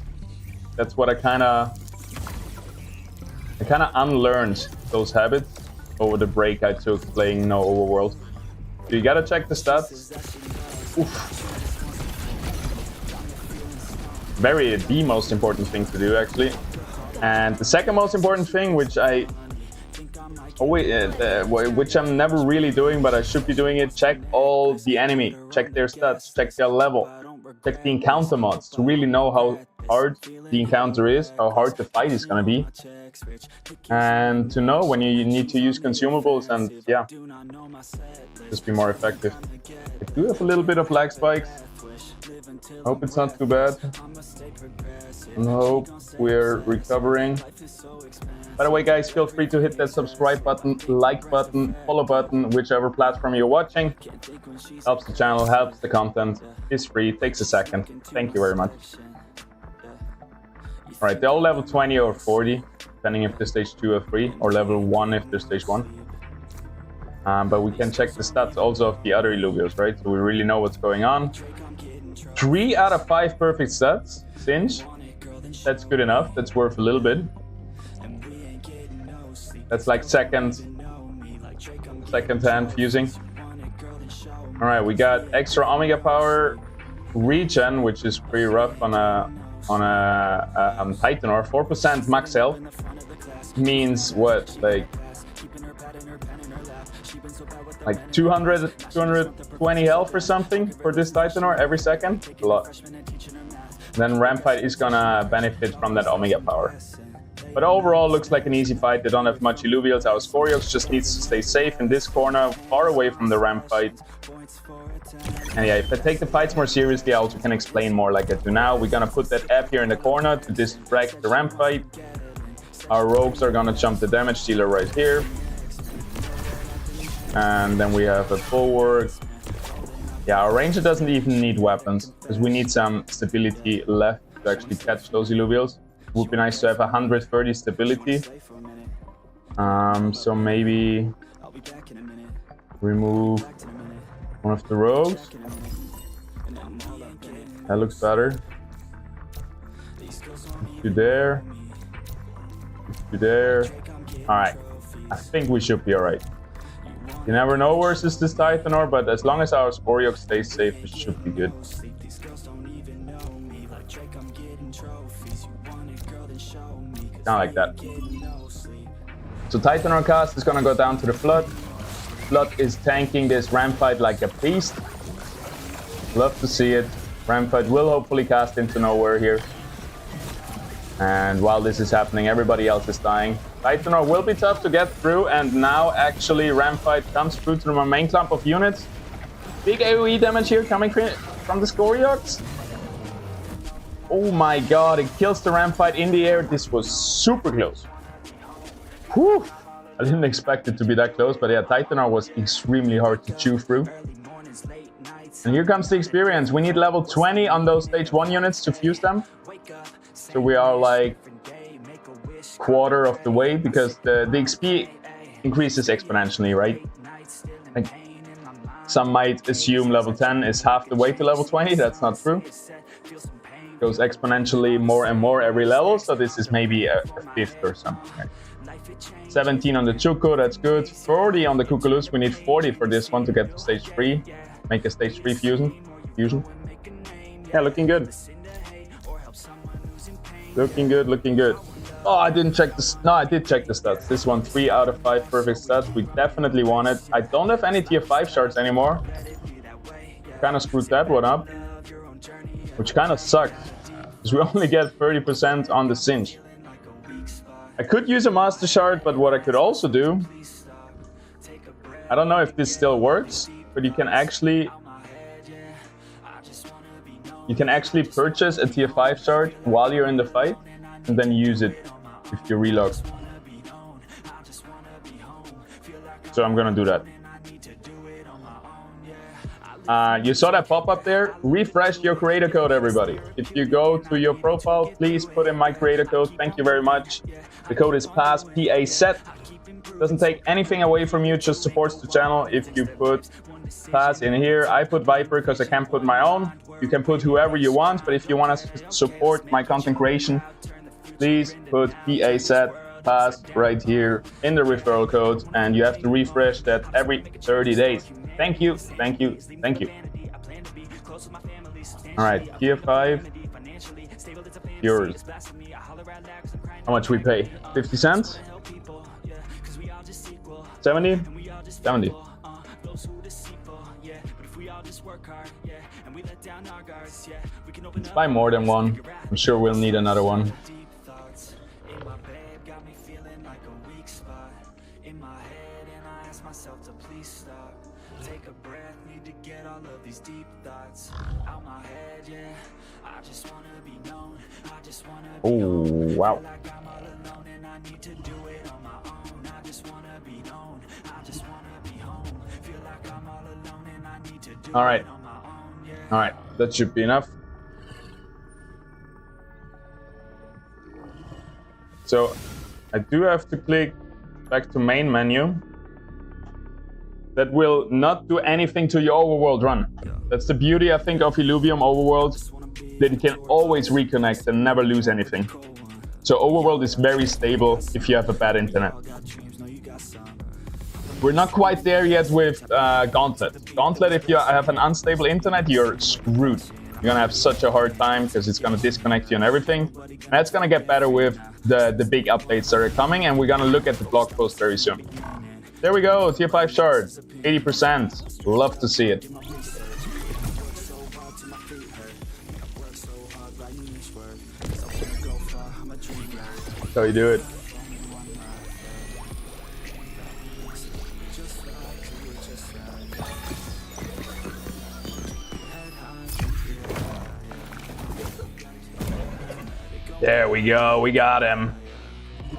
That's what I kind of unlearned those habits over the break I took playing no Overworld. So you gotta check the stats. Oof. The most important thing to do, actually. And the second most important thing, which I always, which I'm never really doing, but I should be doing it, check all the enemy, check their stats, check their level, check the encounter mods to really know how hard the encounter is, how hard the fight is gonna be, and to know when you need to use consumables, and yeah, just be more effective. I do have a little bit of lag spikes. Hope it's not too bad. I hope we're recovering. By the way, guys, feel free to hit that subscribe button, like button, follow button, whichever platform you're watching. Helps the channel, helps the content. It's free, takes a second. Thank you very much. Alright, they're all level 20 or 40, depending if they're stage 2 or 3, or level 1 if they're stage 1. But we can check the stats also of the other Illuviums, right? So we really know what's going on. 3 out of 5 perfect stats, Singe. That's good enough. That's worth a little bit. That's like second hand fusing. All right, we got extra Omega power regen, which is pretty rough on a Titanor. 4% max health means what? Like 220 health or something for this Titanor every second. A lot. Then Rampart is gonna benefit from that Omega power. But overall, looks like an easy fight. They don't have much Illuvials. Our Scoriox just needs to stay safe in this corner, far away from the Rampart. And yeah, if I take the fights more seriously, I also can explain more like I do now. We're gonna put that app here in the corner to distract the Rampart. Our rogues are gonna jump the damage dealer right here. And then we have a bulwark Yeah, our ranger doesn't even need weapons, because we need some stability left to actually catch those Illuvials. It would be nice to have 130 stability. So maybe remove one of the rogues. That looks better. You there. You there. Alright. I think we should be alright. You never know versus this Titanor, but as long as our Scoryok stays safe, it should be good. Kind of like that. So Titanor cast is gonna go down to the Flood. Flood is tanking this Ram fight like a beast. Love to see it. Ram fight will hopefully cast into nowhere here. And while this is happening, everybody else is dying. Titanor will be tough to get through, and now actually Ram fight comes through to the main clump of units. Big AoE damage here coming from the Scoryoks. Oh my god, it kills the Ram fight in the air. This was super close. Whew. I didn't expect it to be that close, but yeah, Titanor was extremely hard to chew through. And here comes the experience. We need level 20 on those stage 1 units to fuse them. So we are like quarter of the way, because the XP increases exponentially, right? Like, some might assume level 10 is half the way to level 20. That's not true. It goes exponentially more and more every level, so this is maybe a fifth or something. Right? 17 on the Chuku, that's good. 40 on the Kukulus. We need 40 for this one to get to stage 3. Make a stage 3 fusion. Yeah, looking good. Looking good, looking good. Oh, I didn't check the... No, I did check the stats. This one, 3 out of 5 perfect stats. We definitely won it. I don't have any tier 5 shards anymore. Kind of screwed that one up. Which kind of sucked. Because we only get 30% on the Singe. I could use a master shard, but what I could also do... I don't know if this still works, but you can actually purchase a tier 5 shard while you're in the fight, and then use it if you relog. So I'm gonna do that. You saw that pop up there? Refresh your creator code, everybody. If you go to your profile, please put in my creator code. Thank you very much. The code is PASS, P-A-S-E-T. Doesn't take anything away from you, just supports the channel. If you put PASS in here, I put Viper because I can't put my own. You can put whoever you want, but if you want to support my content creation, please put PASS, PASS right here in the referral code, and you have to refresh that every 30 days. Thank you, thank you, thank you. All right, tier 5, yours. How much we pay? 50 cents? 70? 70. Let's buy more than one. I'm sure we'll need another one. Oh, wow. All right. All right, that should be enough. So I do have to click back to main menu. That will not do anything to your Overworld run. That's the beauty, I think, of Illuvium Overworld, that you can always reconnect and never lose anything. So Overworld is very stable if you have a bad internet. We're not quite there yet with Gauntlet. Gauntlet, if you have an unstable internet, you're screwed. You're gonna have such a hard time because it's gonna disconnect you and everything. And that's gonna get better with the big updates that are coming, and we're gonna look at the blog post very soon. There we go, tier 5 shard, 80%. Love to see it. That's how you do it. There we go, we got him.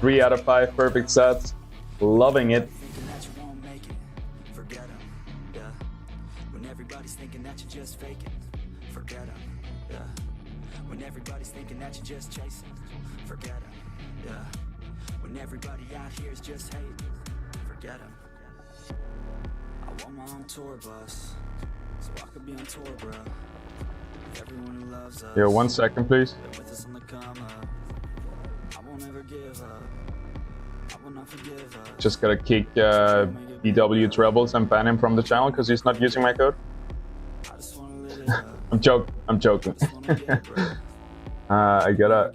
3 out of 5 perfect sets. Loving it. When everybody's thinking that you're just faking, forget them, yeah. When everybody's thinking that you're just chasing, forget them, yeah. When everybody out here is just hating, forget them. I want my own tour bus, so I could be on tour, bro. Everyone who loves us. Yo, 1 second, please. With us on the come up. I won't ever give up. I will not forgive us. Just gotta kick DW Trebles and ban him from the channel because he's not using my code. I'm joking. I gotta...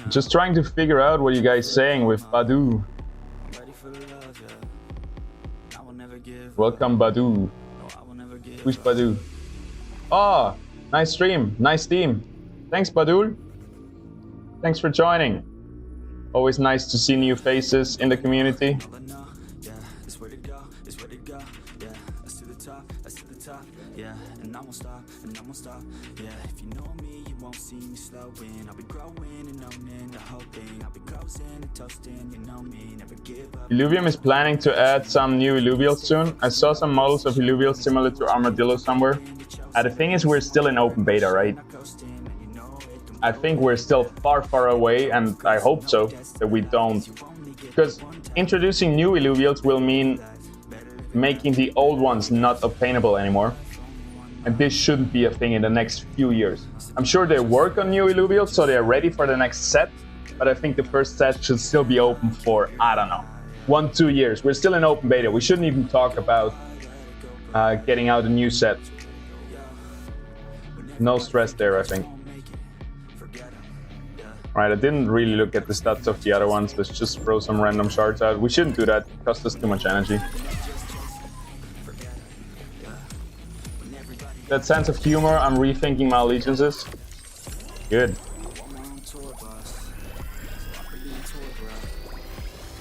Just trying to figure out what you guys saying with Badu. Welcome, Badu. Who's Badu? Oh, nice stream, nice team. Thanks, Badul. Thanks for joining. Always nice to see new faces in the community. Yeah, and I won't stop, and I won't stop. Yeah, if you know me, you won't see me slowing. I'll be growing and owning the whole thing. I'll be closing and toasting, you know me, never give up. Illuvium is planning to add some new Illuvials soon. I saw some models of Illuvials similar to Armadillo somewhere. The thing is, we're still in open beta, right? I think we're still far away, and I hope so, that we don't. Because introducing new Illuvials will mean making the old ones not obtainable anymore. And this shouldn't be a thing in the next few years. I'm sure they work on new Illuvials, so they're ready for the next set. But I think the first set should still be open for, I don't know, 1-2 years. We're still in open beta. We shouldn't even talk about getting out a new set. No stress there, I think. Alright, I didn't really look at the stats of the other ones. Let's just throw some random shards out. We shouldn't do that. It costs us too much energy. That sense of humor, I'm rethinking my allegiances. Good.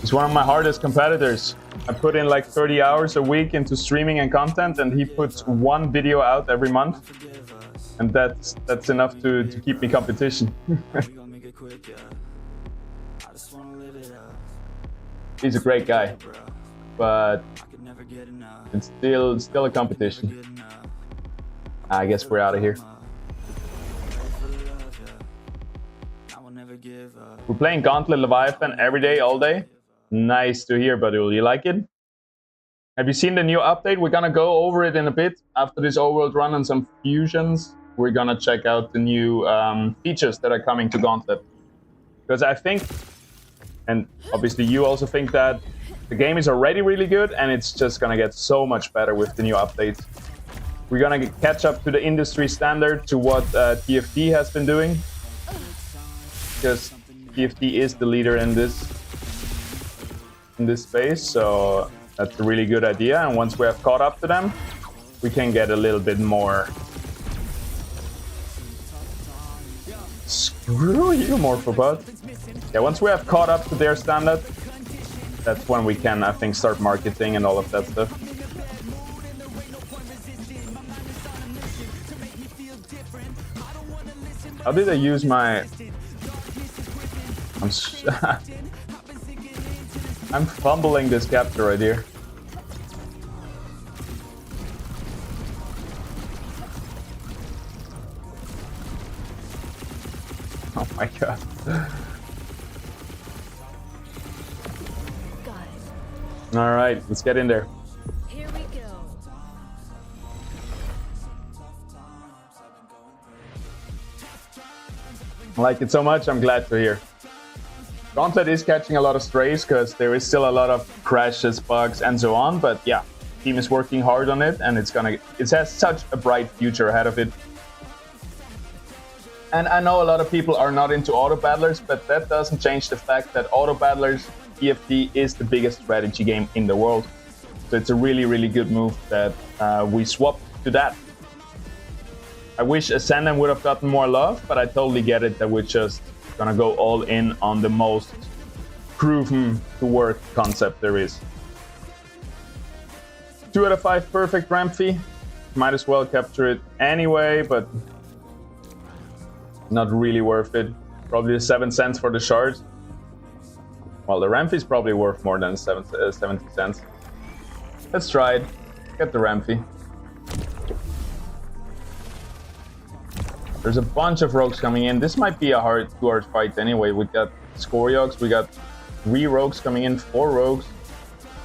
He's one of my hardest competitors. I put in like 30 hours a week into streaming and content, and he puts 1 video out every month. And that's enough to keep me competition. He's a great guy, but it's still a competition. I guess we're out of here. We're playing Gauntlet Leviathan every day, all day. Nice to hear, Badul. You like it? Have you seen the new update? We're gonna go over it in a bit. After this Overworld run and some fusions, we're gonna check out the new features that are coming to Gauntlet. Because I think, and obviously you also think, that the game is already really good and it's just gonna get so much better with the new updates. We're gonna catch up to the industry standard, to what TFT has been doing. Because TFT is the leader in this space, so that's a really good idea. And once we have caught up to them, we can get a little bit more... Screw you, Morphobot. Yeah, once we have caught up to their standard, that's when we can, I think, start marketing and all of that stuff. How did I use my... I'm fumbling this capture right here. Oh my god. Alright, let's get in there. Here we go. I like it so much, I'm glad to hear. Gauntlet is catching a lot of strays because there is still a lot of crashes, bugs, and so on. But yeah, team is working hard on it, and it has such a bright future ahead of it. And I know a lot of people are not into auto battlers, but that doesn't change the fact that auto battlers, TFT, is the biggest strategy game in the world. So it's a really, really good move that we swapped to that. I wish Ascendant would have gotten more love, but I totally get it that we're just gonna go all in on the most proven to work concept there is. 2 out of 5 perfect ramp fee. Might as well capture it anyway, but not really worth it. Probably 7 cents for the shard. Well, the ramp fee is probably worth more than 70 cents. Let's try it. Get the Rampy. There's a bunch of rogues coming in. This might be a 2-hour fight anyway. We got Scoriox, we got 3 rogues coming in, 4 rogues,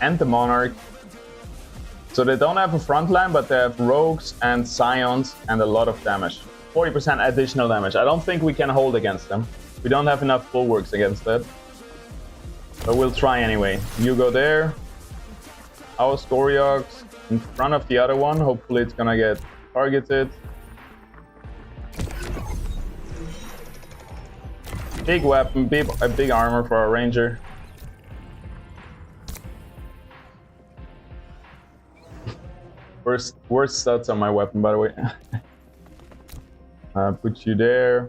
and the Monarch. So they don't have a front line, but they have rogues and scions and a lot of damage. 40% additional damage. I don't think we can hold against them. We don't have enough bulwarks against that. But we'll try anyway. You go there. Our Scoriox in front of the other one. Hopefully it's gonna get targeted. Big weapon, big armor for our ranger. Worst stats on my weapon, by the way. Put you there.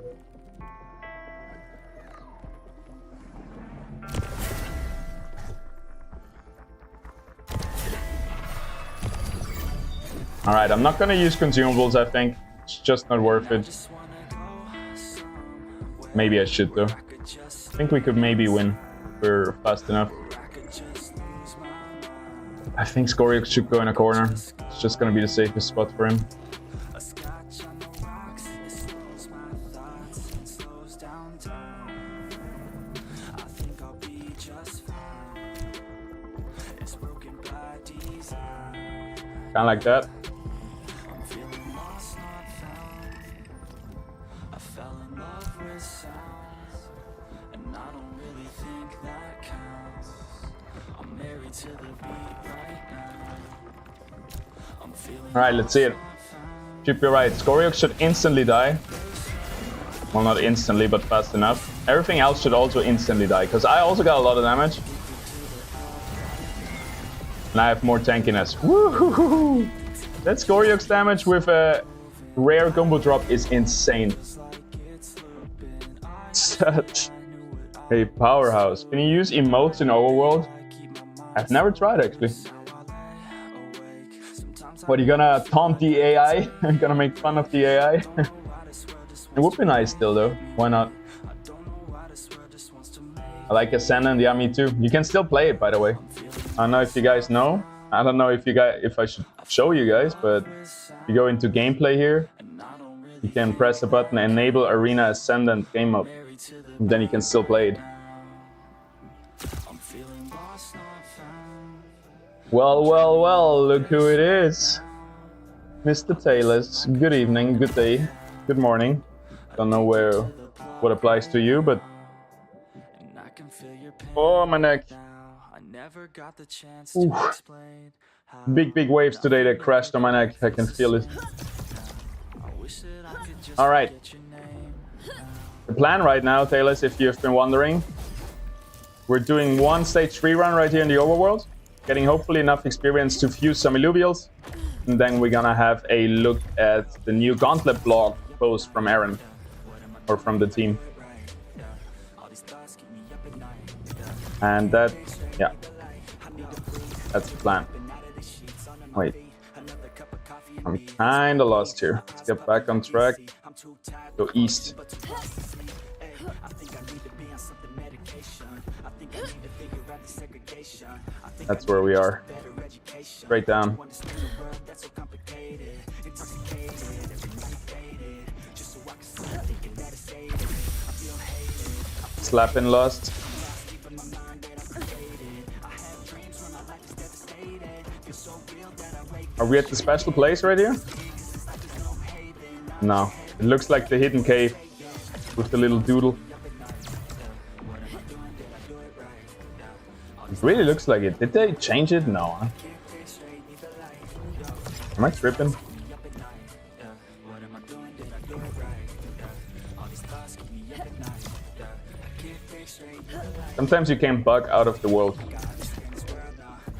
Alright, I'm not gonna use consumables, I think. It's just not worth it. Maybe I should though. I think we could maybe win if we're fast enough. I think Scoriox should go in a corner. It's just gonna be the safest spot for him. Kinda like that. Alright, let's see it. Should be right. Scoriox should instantly die. Well, not instantly, but fast enough. Everything else should also instantly die, because I also got a lot of damage. And I have more tankiness. Woohoo! That Scoriox damage with a rare combo drop is insane. Such a powerhouse. Can you use emotes in Overworld? I've never tried, actually. What, are you gonna taunt the AI? Are you gonna make fun of the AI? It would be nice still, though. Why not? I like Ascendant, yeah, me too. You can still play it, by the way. I don't know if you guys know. I don't know if I should show you guys, but you go into gameplay here. You can press the button, enable Arena Ascendant game mode. And then you can still play it. Well, well, well, look who it is. Mr. Taylors. Good evening, good day, good morning. Don't know what applies to you, but... Oh, my neck. Oof. Big waves today that crashed on my neck. I can feel it. Alright. The plan right now, Taylors, if you've been wondering, we're doing one stage 3 run right here in the Overworld. Getting hopefully enough experience to fuse some Illuvials. And then we're gonna have a look at the new Gauntlet blog post from Aaron. Or from the team. And that, yeah. That's the plan. Wait. I'm kinda lost here. Let's get back on track. Go east. That's where we are. Straight down. Slap in Lust. Are we at the special place right here? No. It looks like the hidden cave with the little doodle. It really looks like it. Did they change it? No. Huh? Am I tripping? Sometimes you can bug out of the world.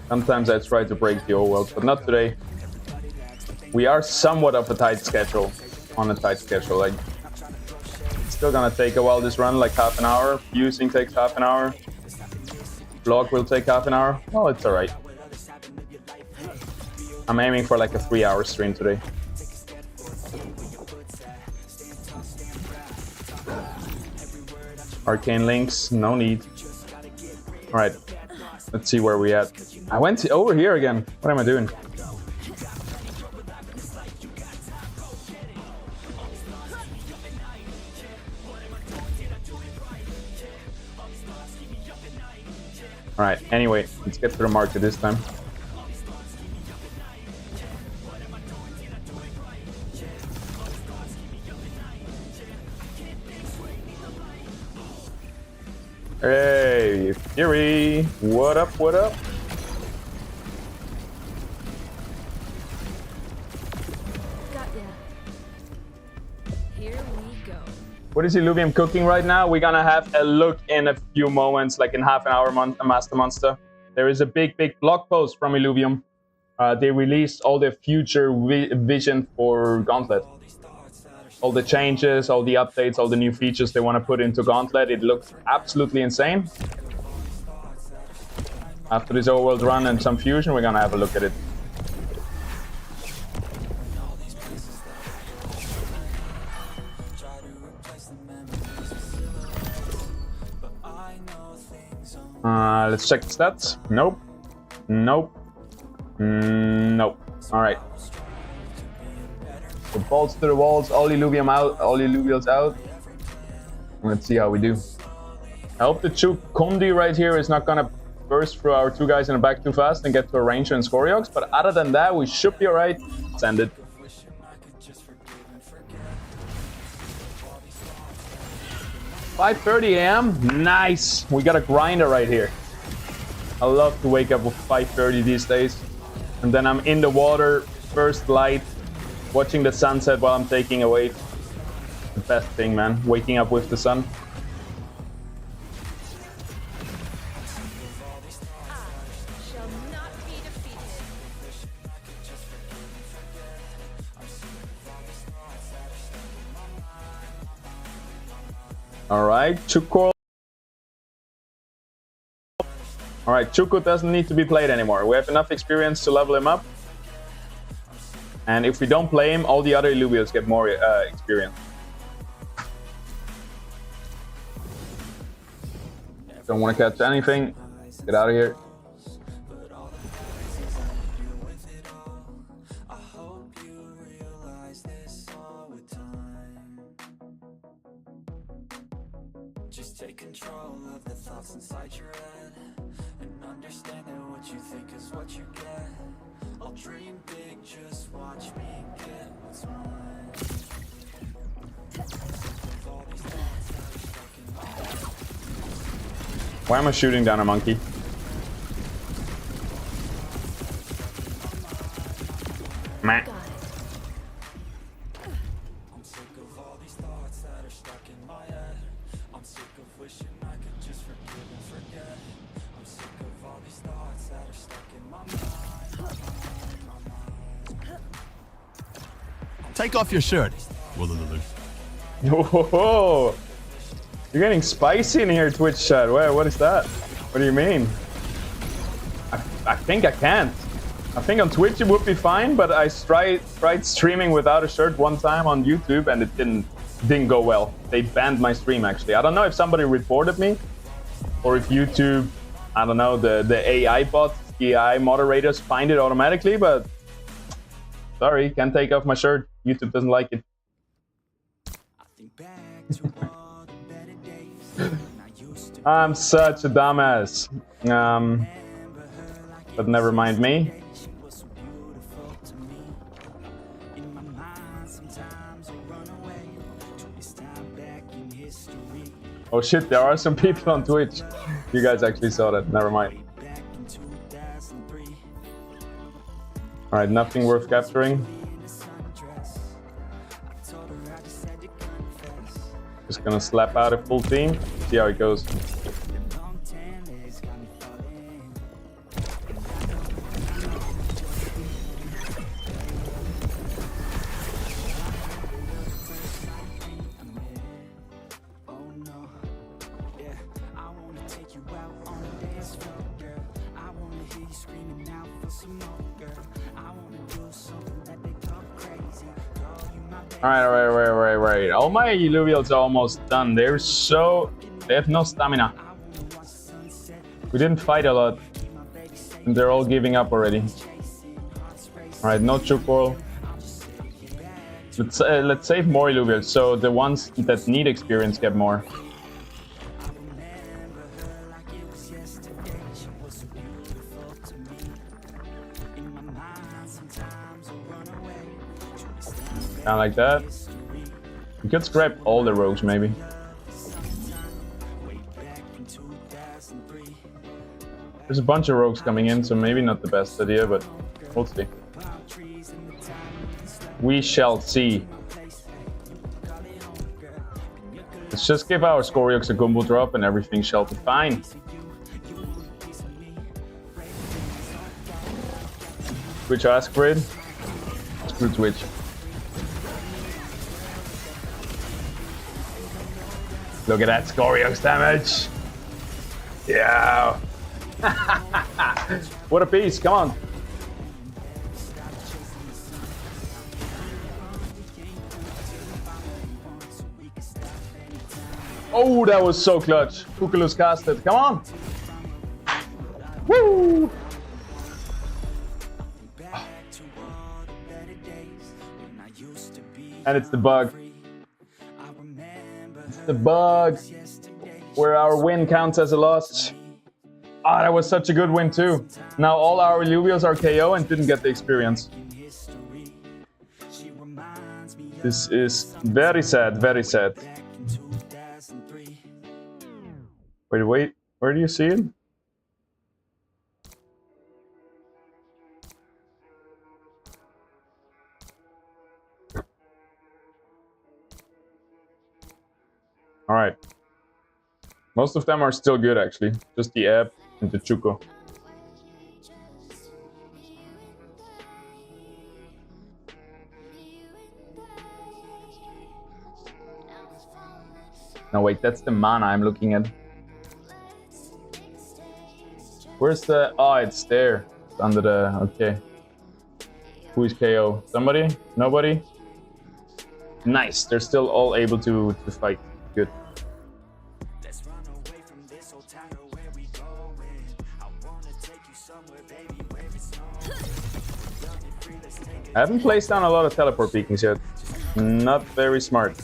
Sometimes I try to break the old world, but not today. We are somewhat of a tight schedule. On a tight schedule. Like, it's still gonna take a while this run, like half an hour. Fusing takes half an hour. Vlog will take half an hour. Well, it's alright. I'm aiming for like a 3-hour stream today. Arcane links, no need. Alright, let's see where we at. I went over here again. What am I doing? Alright, anyway, let's get to the market this time. Hey, Fury! What up, what up? What is Illuvium cooking right now? We're gonna have a look in a few moments, like in half an hour, Master Monster. There is a big blog post from Illuvium. They released all the future vision for Gauntlet. All the changes, all the updates, all the new features they want to put into Gauntlet. It looks absolutely insane. After this Overworld run and some fusion, we're gonna have a look at it. Let's check the stats. Nope. Nope. Nope. Alright. So bolts to the walls, all Illuvium out, all Illuvials out. Let's see how we do. I hope the Chukundi right here is not gonna burst through our two guys in the back too fast and get to a Ranger and Scoriox, but other than that, we should be alright. Send it. 5:30 a.m. Nice. We got a grinder right here. I love to wake up with 5:30 these days. And then I'm in the water, first light, watching the sunset while I'm taking a wave. The best thing, man. Waking up with the sun. Alright, Chuko. Alright, Chuko doesn't need to be played anymore. We have enough experience to level him up. And if we don't play him, all the other Illuvials get more experience. Don't want to catch anything. Get out of here. Just take control of the thoughts inside your head and understand that what you think is what you get. I'll dream big, just watch me get what's mine. Why am I shooting down a monkey? Meh. Take off your shirt. Whoa! You're getting spicy in here, Twitch chat. What is that? What do you mean? I think I can't. I think on Twitch it would be fine, but I tried streaming without a shirt one time on YouTube and it didn't go well. They banned my stream actually. I don't know if somebody reported me or if YouTube, I don't know, the AI bot, the AI moderators find it automatically, but sorry, can't take off my shirt. YouTube doesn't like it. I'm such a dumbass. But never mind me. Oh shit, there are some people on Twitch. You guys actually saw that. Never mind. Alright, nothing worth capturing. Just gonna slap out a full team, see how it goes. Alright. All my Illuvials are almost done. They have no stamina. We didn't fight a lot. And they're all giving up already. Alright, no Chukor. Let's save more Illuvials, so the ones that need experience get more. Kind of like that. We could scrap all the rogues, maybe. There's a bunch of rogues coming in, so maybe not the best idea, but we'll see. We shall see. Let's just give our Scoriox a Gumbo drop and everything shall be fine. Twitch ask for it. Screw Twitch. Look at that Scoriox damage. Yeah. What a piece, come on. Oh, that was so clutch. Kukulus casted, come on. Woo! And it's the bug. It's the bug where our win counts as a loss. Ah, that was such a good win too. Now all our Illuvios are KO and didn't get the experience. This is very sad, very sad. Wait, where do you see it? All right. Most of them are still good, actually. Just the app and the Chuko. No, wait, that's the mana I'm looking at. Where's the... Oh, it's there. It's under the... Okay. Who is KO? Somebody? Nobody? Nice. They're still all able to fight. Good. I haven't placed down a lot of teleport beacons yet. Not very smart.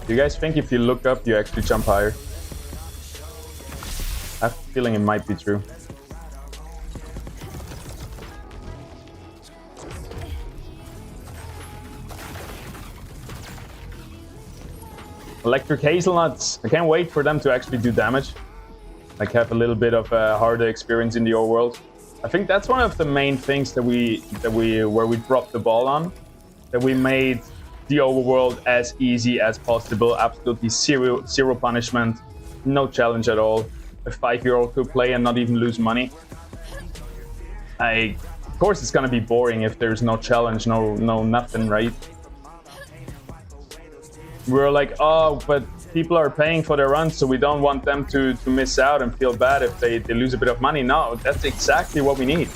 Do you guys think if you look up, you actually jump higher? I have a feeling it might be true. Electric hazelnuts. I can't wait for them to actually do damage. Like have a little bit of a harder experience in the overworld. I think that's one of the main things that we dropped the ball on. That we made the overworld as easy as possible. Absolutely zero punishment, no challenge at all. A 5-year-old could play and not even lose money. Of course, it's gonna be boring if there's no challenge, no nothing, right? We're like, oh, but people are paying for their runs, so we don't want them to miss out and feel bad if they lose a bit of money. No, that's exactly what we need.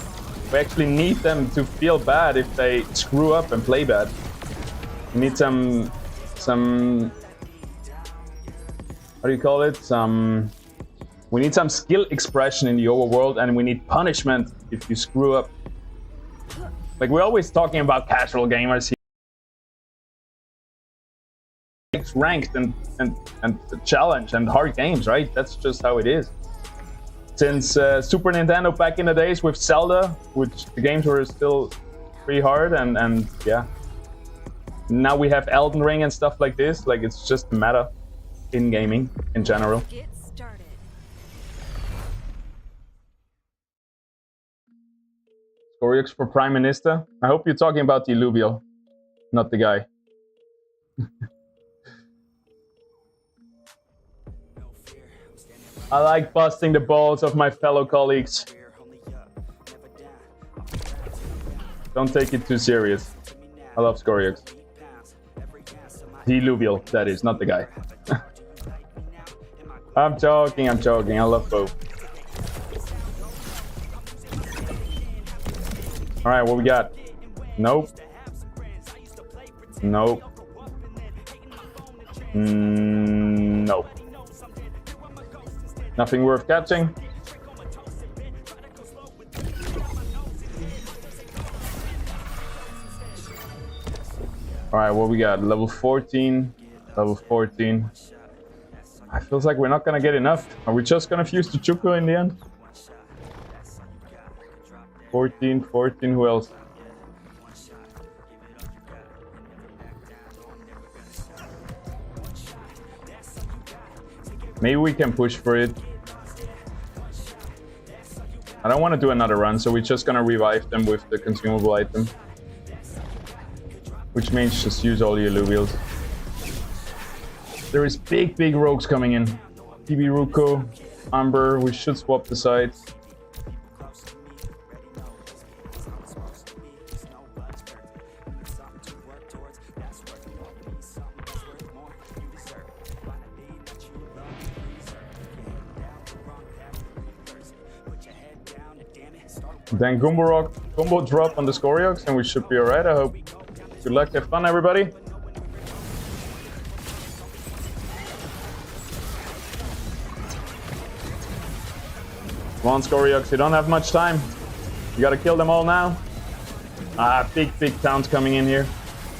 We actually need them to feel bad if they screw up and play bad. We need some how do you call it? We need some skill expression in the overworld, and we need punishment if you screw up. Like, we're always talking about casual gamers here. Ranked and challenge and hard games, right? That's just how it is. Since Super Nintendo back in the days with Zelda, which the games were still pretty hard, and yeah. Now we have Elden Ring and stuff like this. Like, it's just meta in gaming in general. Get started. Scoriox for Prime Minister. I hope you're talking about the Illuvio, not the guy. I like busting the balls of my fellow colleagues. Don't take it too serious. I love Scoriox. The Illuvial, that is, not the guy. I'm joking. I love both. Alright, what we got? Nope. Nope. Nope. Nothing worth catching. Alright, what we got? Level 14. Level 14. It feels like we're not gonna get enough. Are we just gonna fuse the Chuko in the end? 14, who else? Maybe we can push for it. I don't want to do another run, so we're just gonna revive them with the consumable item. Which means just use all the Illuvials. There is big rogues coming in. TB Ruko, Amber, we should swap the sides. Then Gumbo drop on the Scoriox and we should be alright, I hope. Good luck, have fun everybody. Come on Scoriox, you don't have much time. You gotta kill them all now. Big towns coming in here.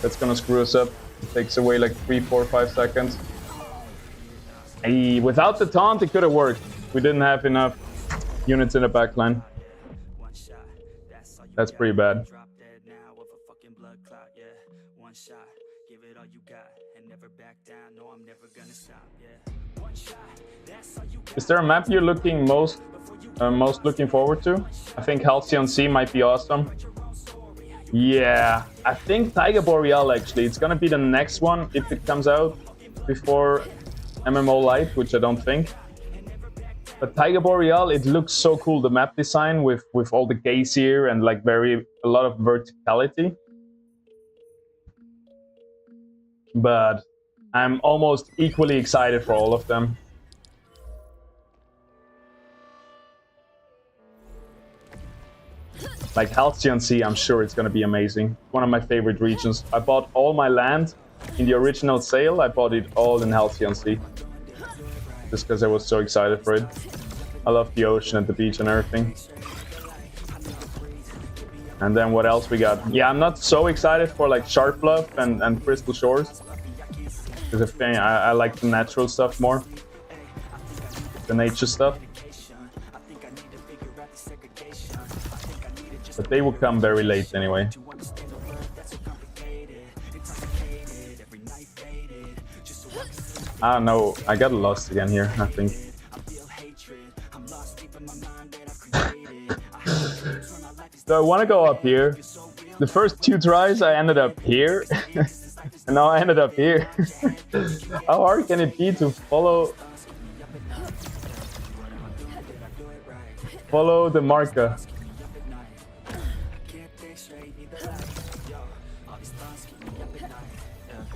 That's gonna screw us up. It takes away like 3, 4, 5 seconds. Hey, without the taunt it could have worked. We didn't have enough units in the backline. That's pretty bad. Is there a map you're looking most looking forward to? I think Halcyon Sea might be awesome. Yeah, I think Tiger Boreal actually. It's gonna be the next one if it comes out before MMO Lite, which I don't think. But Tiger Boreal, it looks so cool, the map design with all the geysir and like a lot of verticality. But I'm almost equally excited for all of them. Like Halcyon Sea, I'm sure it's gonna be amazing. One of my favorite regions. I bought all my land in the original sale. I bought it all in Halcyon Sea. Just because I was so excited for it. I love the ocean and the beach and everything. And then what else we got? Yeah, I'm not so excited for like Sharp Bluff and Crystal Shores. Because I like the natural stuff more. The nature stuff. But they will come very late anyway. I don't know, I got lost again here, I think. So I want to go up here. The first 2 tries I ended up here. And now I ended up here. How hard can it be to follow the marker?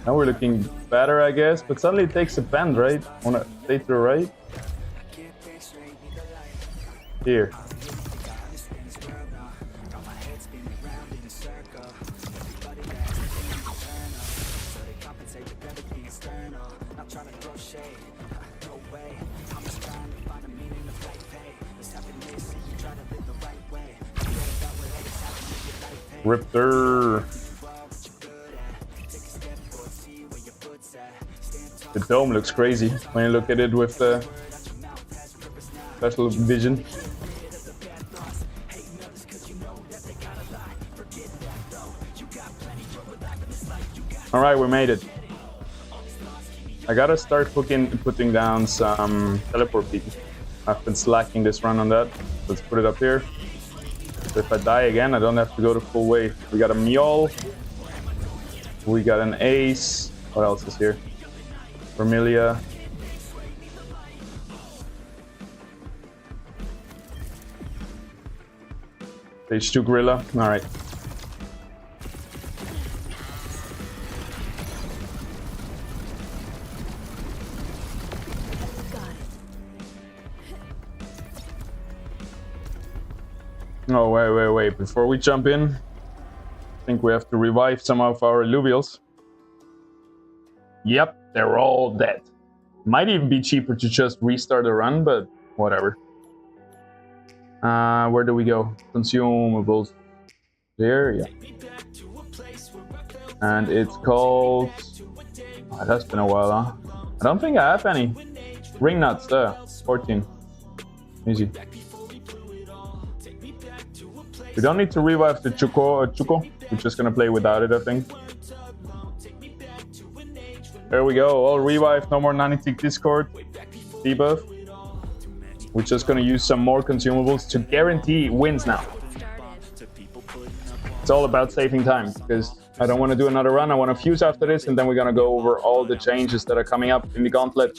Now we're looking better, I guess, but suddenly it takes a bend, right? Wanna stay to the right? Here. Ripter. The dome looks crazy when you look at it with the special vision. All right, we made it. I gotta start putting down some teleport people. I've been slacking this run on that. Let's put it up here. So if I die again, I don't have to go the full way. We got a Mule. We got an Ace. What else is here? Vermilia. Stage 2 Gorilla. All right. Oh, wait. Before we jump in, I think we have to revive some of our Illuvials. Yep, they're all dead. Might even be cheaper to just restart a run, but whatever. Where do we go? Consumables. There, yeah. And it's called... Oh, that's been a while, huh? I don't think I have any. Ring nuts, 14. Easy. We don't need to revive the Chuko. We're just gonna play without it, I think. There we go, all revived, no more 90-tick Discord debuff. We're just gonna use some more consumables to guarantee wins now. It's all about saving time, because I don't want to do another run. I want to fuse after this, and then we're gonna go over all the changes that are coming up in the gauntlet.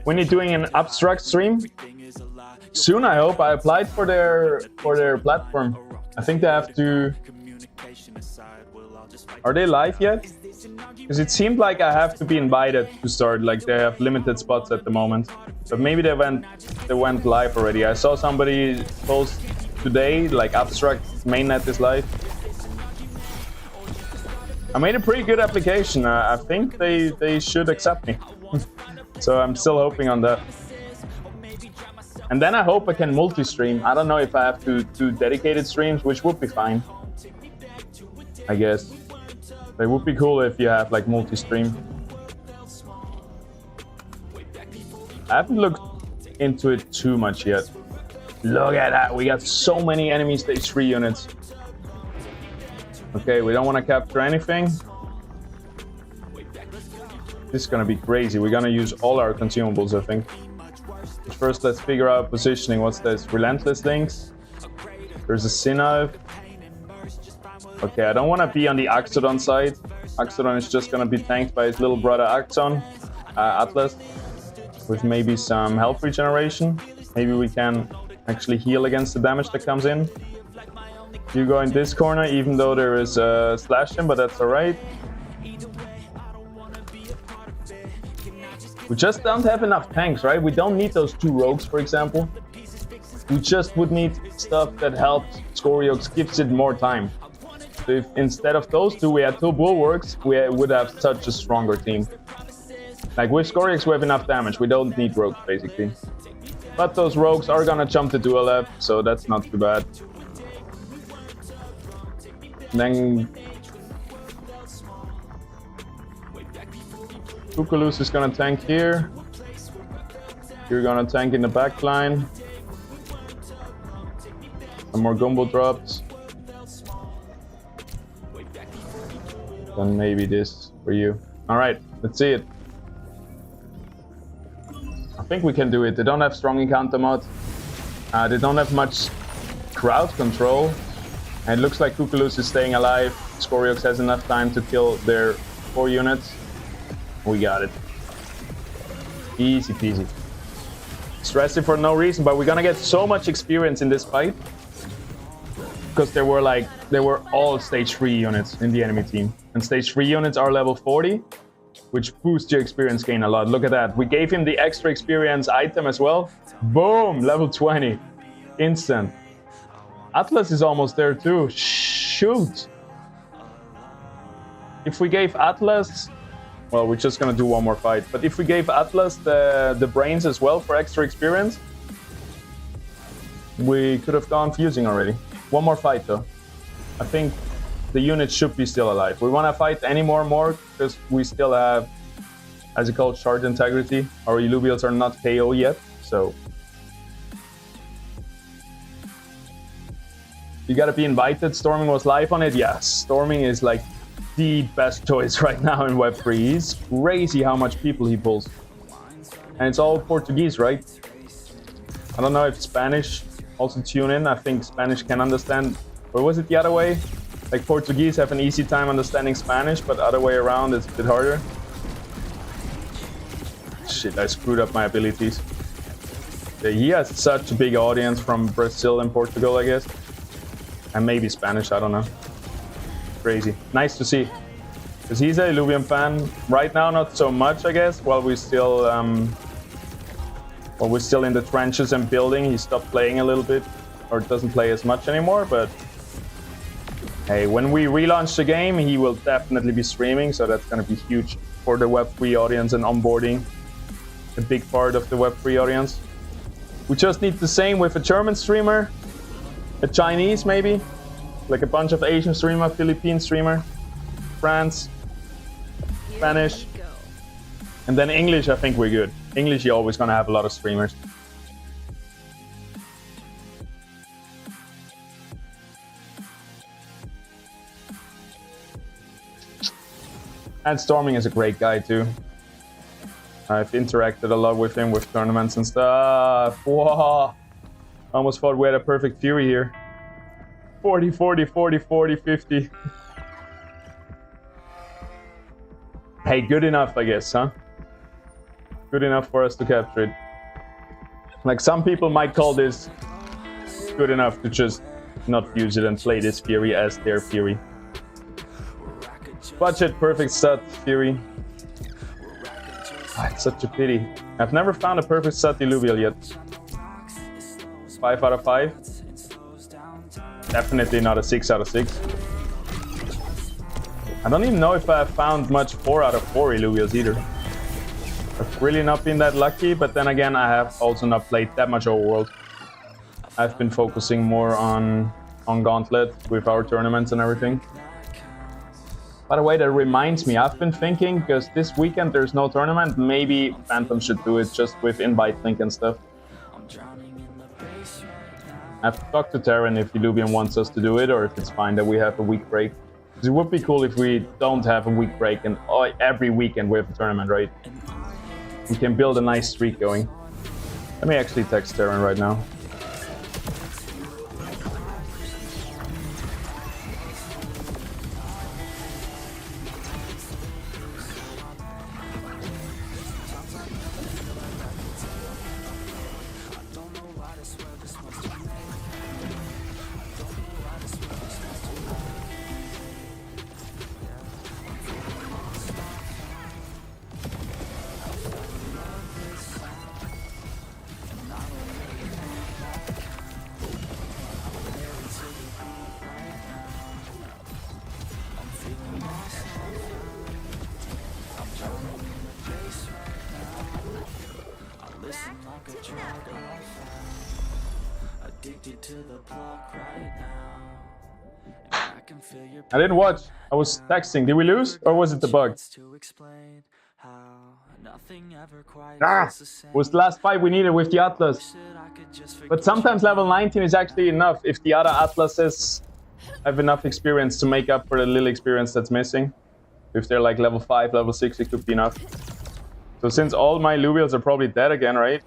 When you're doing an abstract stream, soon I hope. I applied for their platform. I think they have to... Are they live yet? Because it seemed like I have to be invited to start. Like they have limited spots at the moment, but maybe they went live already. I saw somebody post today like abstract mainnet is live. I made a pretty good application. I think they should accept me. So I'm still hoping on that. And then I hope I can multi-stream. I don't know if I have to do dedicated streams, which would be fine, I guess. It would be cool if you have like multi-stream. I haven't looked into it too much yet. Look at that, we got so many enemy stage 3 units. Okay, we don't want to capture anything. This is gonna be crazy. We're gonna use all our consumables, I think. But first, let's figure out positioning. What's this? Relentless links. There's a Synalf. Okay, I don't want to be on the Axodon side. Axodon is just going to be tanked by his little brother Axon, Atlas, with maybe some health regeneration. Maybe we can actually heal against the damage that comes in. You go in this corner, even though there is a slash in, but that's alright. We just don't have enough tanks, right? We don't need those 2 rogues, for example. We just would need stuff that helps Scoriox, gives it more time. So if instead of those 2 we had 2 bulwarks, we would have such a stronger team. Like with Scoriox we have enough damage, we don't need rogues basically. But those rogues are gonna jump the dual left, so that's not too bad. Then Kukulus is gonna tank here. You're gonna tank in the back line. Some more gumbo drops. Then maybe this for you. Alright, let's see it. I think we can do it. They don't have strong encounter mod. They don't have much crowd control. And it looks like Kukulus is staying alive. Scoriox has enough time to kill their 4 units. We got it. Easy peasy. Stressing for no reason, but we're gonna get so much experience in this fight. Because they were all stage 3 units in the enemy team. And stage 3 units are level 40, which boosts your experience gain a lot. Look at that. We gave him the extra experience item as well. Boom! Level 20. Instant. Atlas is almost there too. Shoot! If we gave Atlas... Well, we're just gonna do one more fight. But if we gave Atlas the brains as well for extra experience, we could have gone fusing already. One more fight though. I think the unit should be still alive. We want to fight any more because we still have, as it called, shard integrity. Our Illuvials are not KO yet, so you gotta be invited. Storming was live on it. Yes, Storming is like the best choice right now in Web3. He's crazy how much people he pulls. And it's all Portuguese, right? I don't know if Spanish also tune in. I think Spanish can understand. Or was it the other way? Like Portuguese have an easy time understanding Spanish, but other way around it's a bit harder. Shit, I screwed up my abilities. Yeah, he has such a big audience from Brazil and Portugal, I guess. And maybe Spanish, I don't know. Crazy. Nice to see. Because he's a Illuvium fan. Right now, not so much, I guess. While we're still in the trenches and building, he stopped playing a little bit. Or doesn't play as much anymore, but... Hey, when we relaunch the game, he will definitely be streaming, so that's going to be huge for the Web3 audience and onboarding a big part of the Web3 audience. We just need the same with a German streamer, a Chinese maybe, like a bunch of Asian streamer, Philippine streamer, France, Spanish. And then English, I think we're good. English, you're always gonna have a lot of streamers. And Storming is a great guy too. I've interacted a lot with him with tournaments and stuff. Whoa! Almost thought we had a perfect Fury here. 40, 40, 40, 40, 50. Hey, good enough, I guess, huh? Good enough for us to capture it. Like, some people might call this good enough to just not use it and play this Fury as their Fury. Budget, perfect stat, Fury. Oh, it's such a pity. I've never found a perfect stat Illuvium yet. 5 out of 5. Definitely not a 6 out of 6. I don't even know if I've found much 4 out of 4 Illuviums either. I've really not been that lucky, but then again, I have also not played that much Overworld. I've been focusing more on Gauntlet with our tournaments and everything. By the way, that reminds me, I've been thinking, because this weekend there's no tournament, maybe Phantom should do it just with invite link and stuff. I've talked to Terran if Illuvium wants us to do it, or if it's fine that we have a week break. Because it would be cool if we don't have a week break and every weekend we have a tournament, right? We can build a nice streak going. Let me actually text Terran right now. I didn't watch. I was texting. Did we lose? Or was it the bug? Ah! Was the last fight we needed with the Atlas. But sometimes level 19 is actually enough if the other Atlases have enough experience to make up for the little experience that's missing. If they're like level 5, level 6, it could be enough. So since all my Illuviums are probably dead again, right?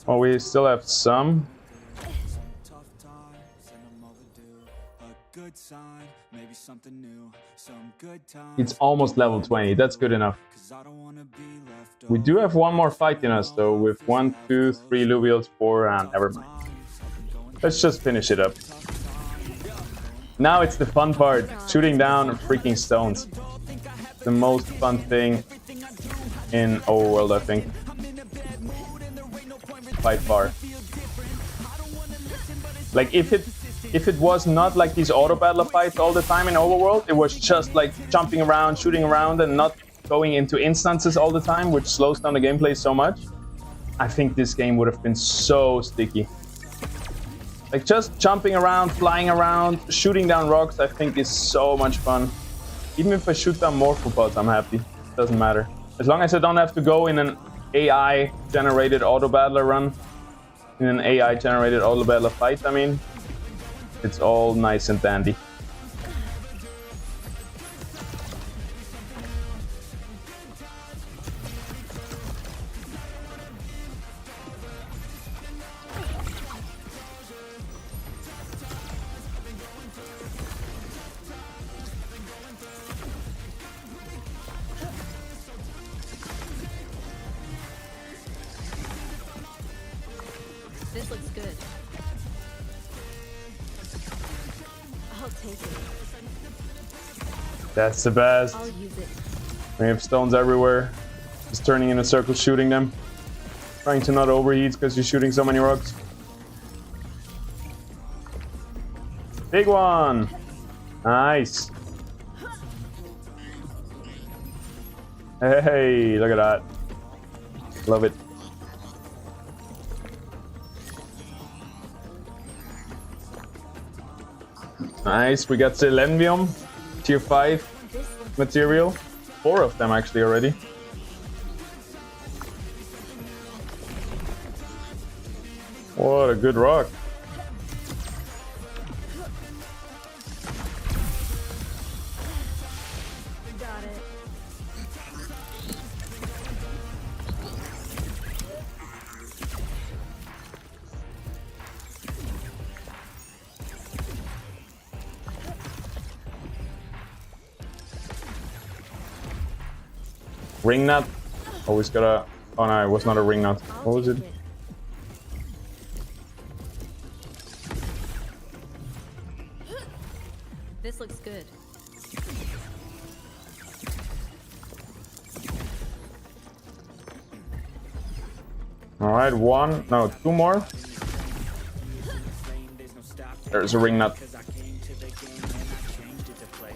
Well, we still have some. It's almost level 20. That's good enough. We do have one more fight in us, though, with 1, 2, 3 Illuviums, 4, never mind. Let's just finish it up. Now it's the fun part, shooting down freaking stones. The most fun thing in Overworld, I think. By far. Like, if it was not like these auto battler fights all the time in Overworld, it was just like jumping around, shooting around, and not going into instances all the time, which slows down the gameplay so much, I think this game would have been so sticky. Like, just jumping around, flying around, shooting down rocks, I think is so much fun. Even if I shoot down morphopods, I'm happy. Doesn't matter. As long as I don't have to go in an AI-generated auto battler run, in an AI-generated auto battler fight, I mean, it's all nice and dandy. This looks good. I'll take it. That's the best. I'll use it. We have stones everywhere. Just turning in a circle, shooting them. Trying to not overheat because you're shooting so many rocks. Big one! Nice! Hey, look at that. Love it. Nice, we got the Illuvium tier 5 material. 4 of them actually already. What a good rock. Got it. Ring nut. Always gotta. Oh no, it was not a ring nut. What was it? This looks good. Alright, one. No, two more. There's a ring nut.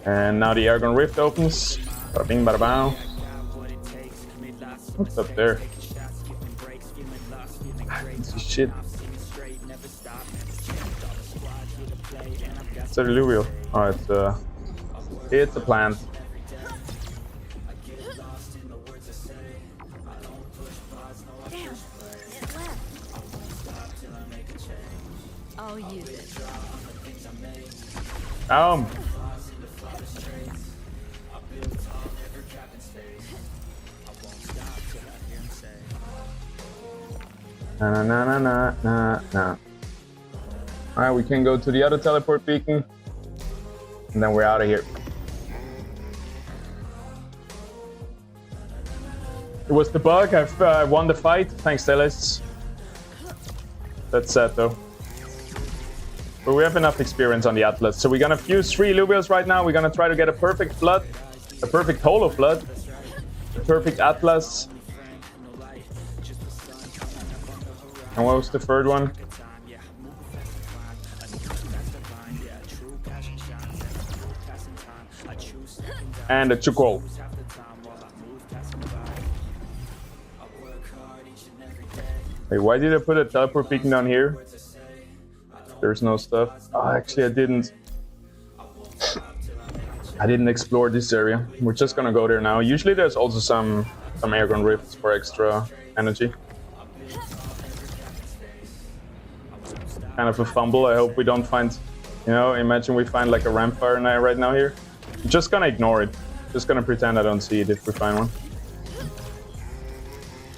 And now the Airgun Rift opens. Bada bing, bada bow. What's up there? This is shit. It's a Illuvium. Oh, it's a plant. I'll use it. Na na na na na na. Alright, we can go to the other teleport beacon. And then we're out of here. It was the bug. I've won the fight. Thanks, Teles. That's sad though. But we have enough experience on the Atlas. So we're gonna fuse 3 Illuviums right now. We're gonna try to get a perfect flood, a perfect holo flood, a perfect Atlas. And what was the third one? And a Chukol. Wait, why did I put a teleport beacon down here? There's no stuff. Oh, actually, I didn't explore this area. We're just gonna go there now. Usually there's also some airgun rifts for extra energy. Kind of a fumble. I hope we don't find, you know, imagine we find like a rampfire right now here. I'm just gonna ignore it. Just gonna pretend I don't see it if we find one.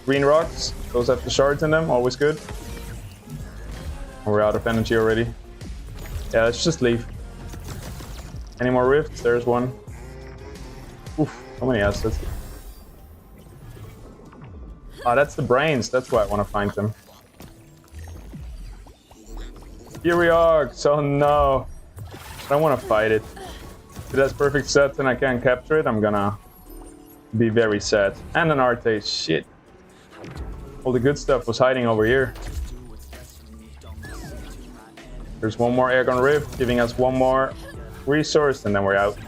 Green rocks. Those have the shards in them. Always good. We're out of energy already. Yeah, let's just leave. Any more rifts? There's one. Oof, so many assets. Ah, that's the brains. That's why I want to find them. Here we are. So no. I don't want to fight it. If it has perfect set and I can't capture it, I'm gonna be very sad. And an Arte. Shit. All the good stuff was hiding over here. There's one more airgun rift, giving us one more resource, and then we're out.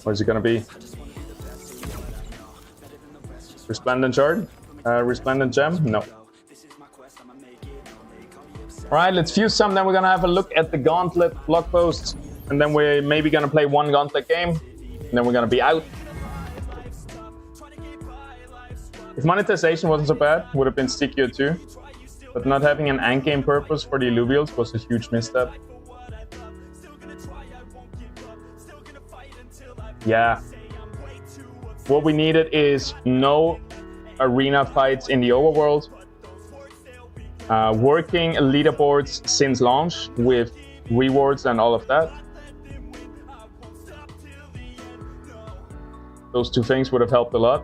What is it gonna be? Resplendent shard? Resplendent gem? No. Alright, let's fuse some, then we're gonna have a look at the gauntlet blog post, and then we're maybe gonna play one gauntlet game, and then we're gonna be out. If monetization wasn't so bad, would have been stickier too. But not having an endgame purpose for the Illuvials was a huge misstep. Yeah. What we needed is no arena fights in the overworld. Working leaderboards since launch with rewards and all of that. Those two things would have helped a lot.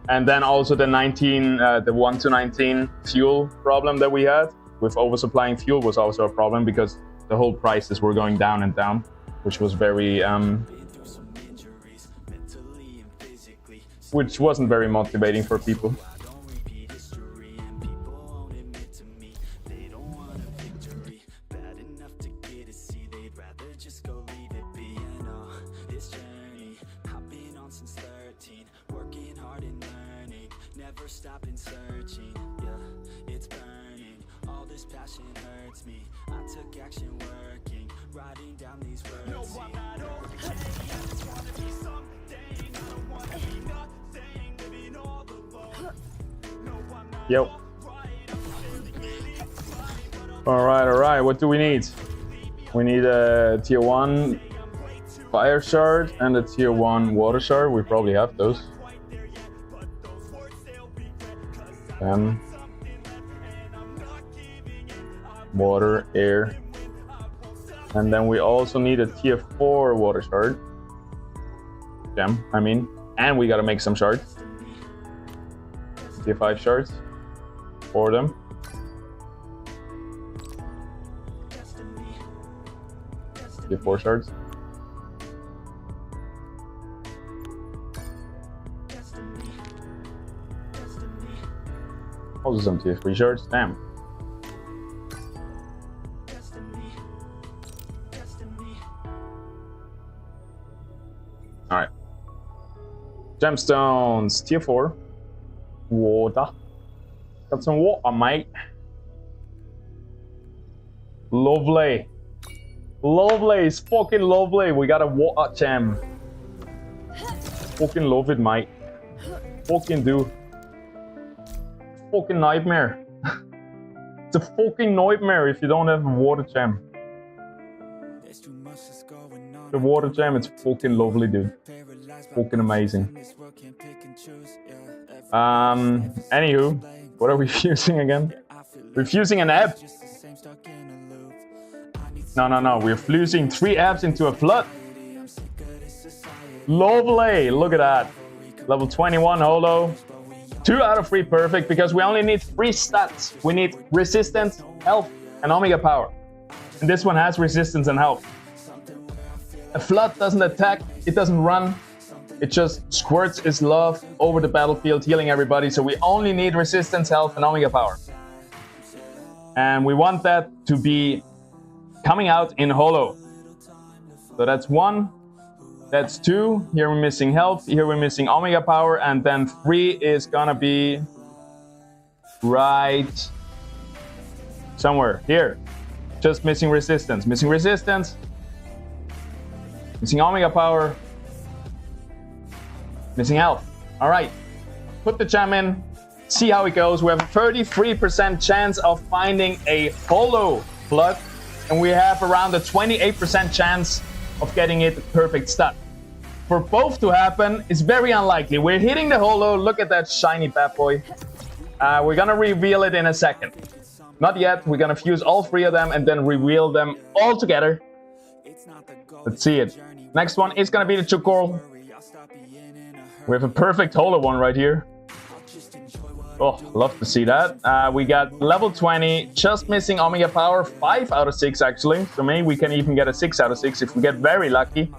And then also the 1 to 19 fuel problem that we had with oversupplying fuel was also a problem because the whole prices were going down and down, which was very, which wasn't very motivating for people. Stopping searching, yeah, it's burning. All this passion hurts me. I took action working, writing down these words. No, I'm not okay. I just wanna be something. I don't wanna be nothing. Maybe Yo. Alright. What do we need? We need a tier 1 fire shard and a tier 1 water shard. We probably have those. Water, air. And then we also need a tier 4 water shard. Gem, I mean. And we gotta make some shards. Tier 5 shards. 4 of them. Tier 4 shards. Also some tier 3 shards. Damn. Alright. Gemstones, tier 4. Water. Got some water, mate. Lovely. Lovely, it's fucking lovely. We got a water gem. Fucking love it, mate. Fucking do. Fucking nightmare. It's a fucking nightmare if you don't have a water gem. The water gem, it's fucking lovely, dude. Fucking amazing. Anywho, what are we fusing again? We're fusing an app. No. We're fusing 3 apps into a flood. Lovely. Look at that. Level 21 holo. 2 out of 3 perfect because we only need 3 stats. We need resistance, health, and omega power. And this one has resistance and health. A flood doesn't attack. It doesn't run. It just squirts its love over the battlefield, healing everybody. So we only need resistance, health, and omega power. And we want that to be coming out in holo. So that's 1. That's 2. Here we're missing health. Here we're missing omega power. And then 3 is gonna be right somewhere here. Just missing resistance. Missing resistance. Missing omega power. Missing health. Alright. Put the gem in. See how it goes. We have a 33% chance of finding a holo flood. And we have around a 28% chance of getting it perfect stat. For both to happen, it's very unlikely. We're hitting the holo. Look at that shiny bad boy. We're gonna reveal it in a second. Not yet. We're gonna fuse all 3 of them and then reveal them all together. Let's see it. Next one is gonna be the Chukor. We have a perfect holo one right here. Oh, love to see that. We got level 20, just missing omega power, 5 out of 6 actually. So maybe we can even get a 6 out of 6 if we get very lucky.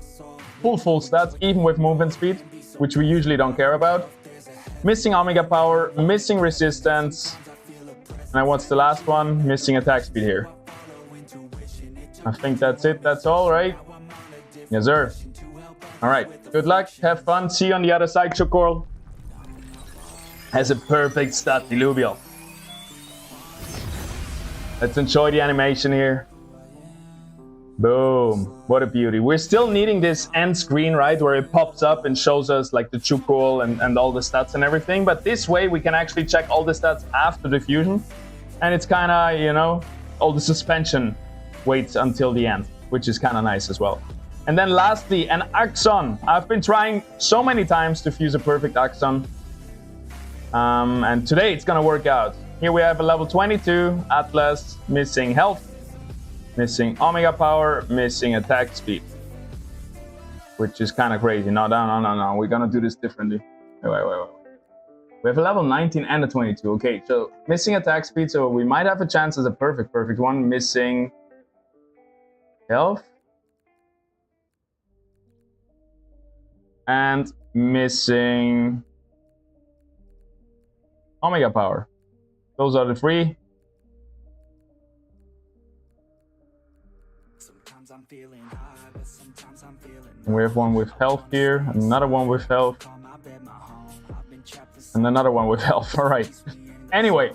Full stats, even with movement speed, which we usually don't care about. Missing omega power, missing resistance. And what's the last one? Missing attack speed here. I think that's it. That's all, right? Yes, sir. All right. Good luck. Have fun. See you on the other side, Chokor. Has a perfect stat, Illuvium. Let's enjoy the animation here. Boom. What a beauty. We're still needing this end screen, right? Where it pops up and shows us like the Chukol and all the stats and everything. But this way we can actually check all the stats after the fusion. And it's kind of, you know, all the suspension waits until the end, which is kind of nice as well. And then lastly, an Axon. I've been trying so many times to fuse a perfect Axon. And today it's gonna work out. Here we have a level 22 Atlas, missing health, missing omega power, missing attack speed, which is kind of crazy. No, we're gonna do this differently. Wait. We have a level 19 and a 22. Okay, so missing attack speed, so we might have a chance as a perfect one. Missing health and missing omega power. Those are the 3. And we have one with health here, another one with health, and another one with health. All right. Anyway,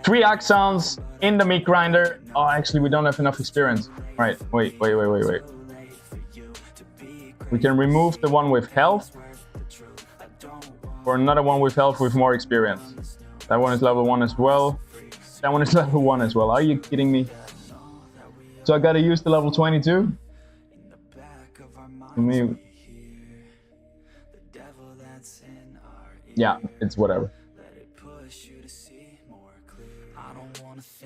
3 Axons in the meat grinder. Oh, actually, we don't have enough experience. All right, wait. We can remove the one with health for another one with health with more experience. That one is level 1 as well. That one is level 1 as well. Are you kidding me? So I gotta use the level 22? I mean, yeah, it's whatever.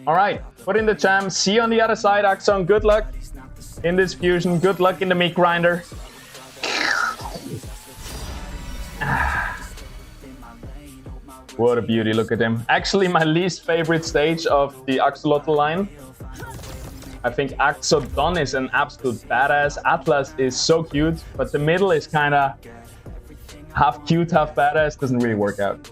Alright, put in the jam. See you on the other side, Axon. Good luck in this fusion. Good luck in the meat grinder. What a beauty, look at him. Actually, my least favorite stage of the Axolotl line. I think Axodon is an absolute badass. Atlas is so cute, but the middle is kind of half cute, half badass. Doesn't really work out.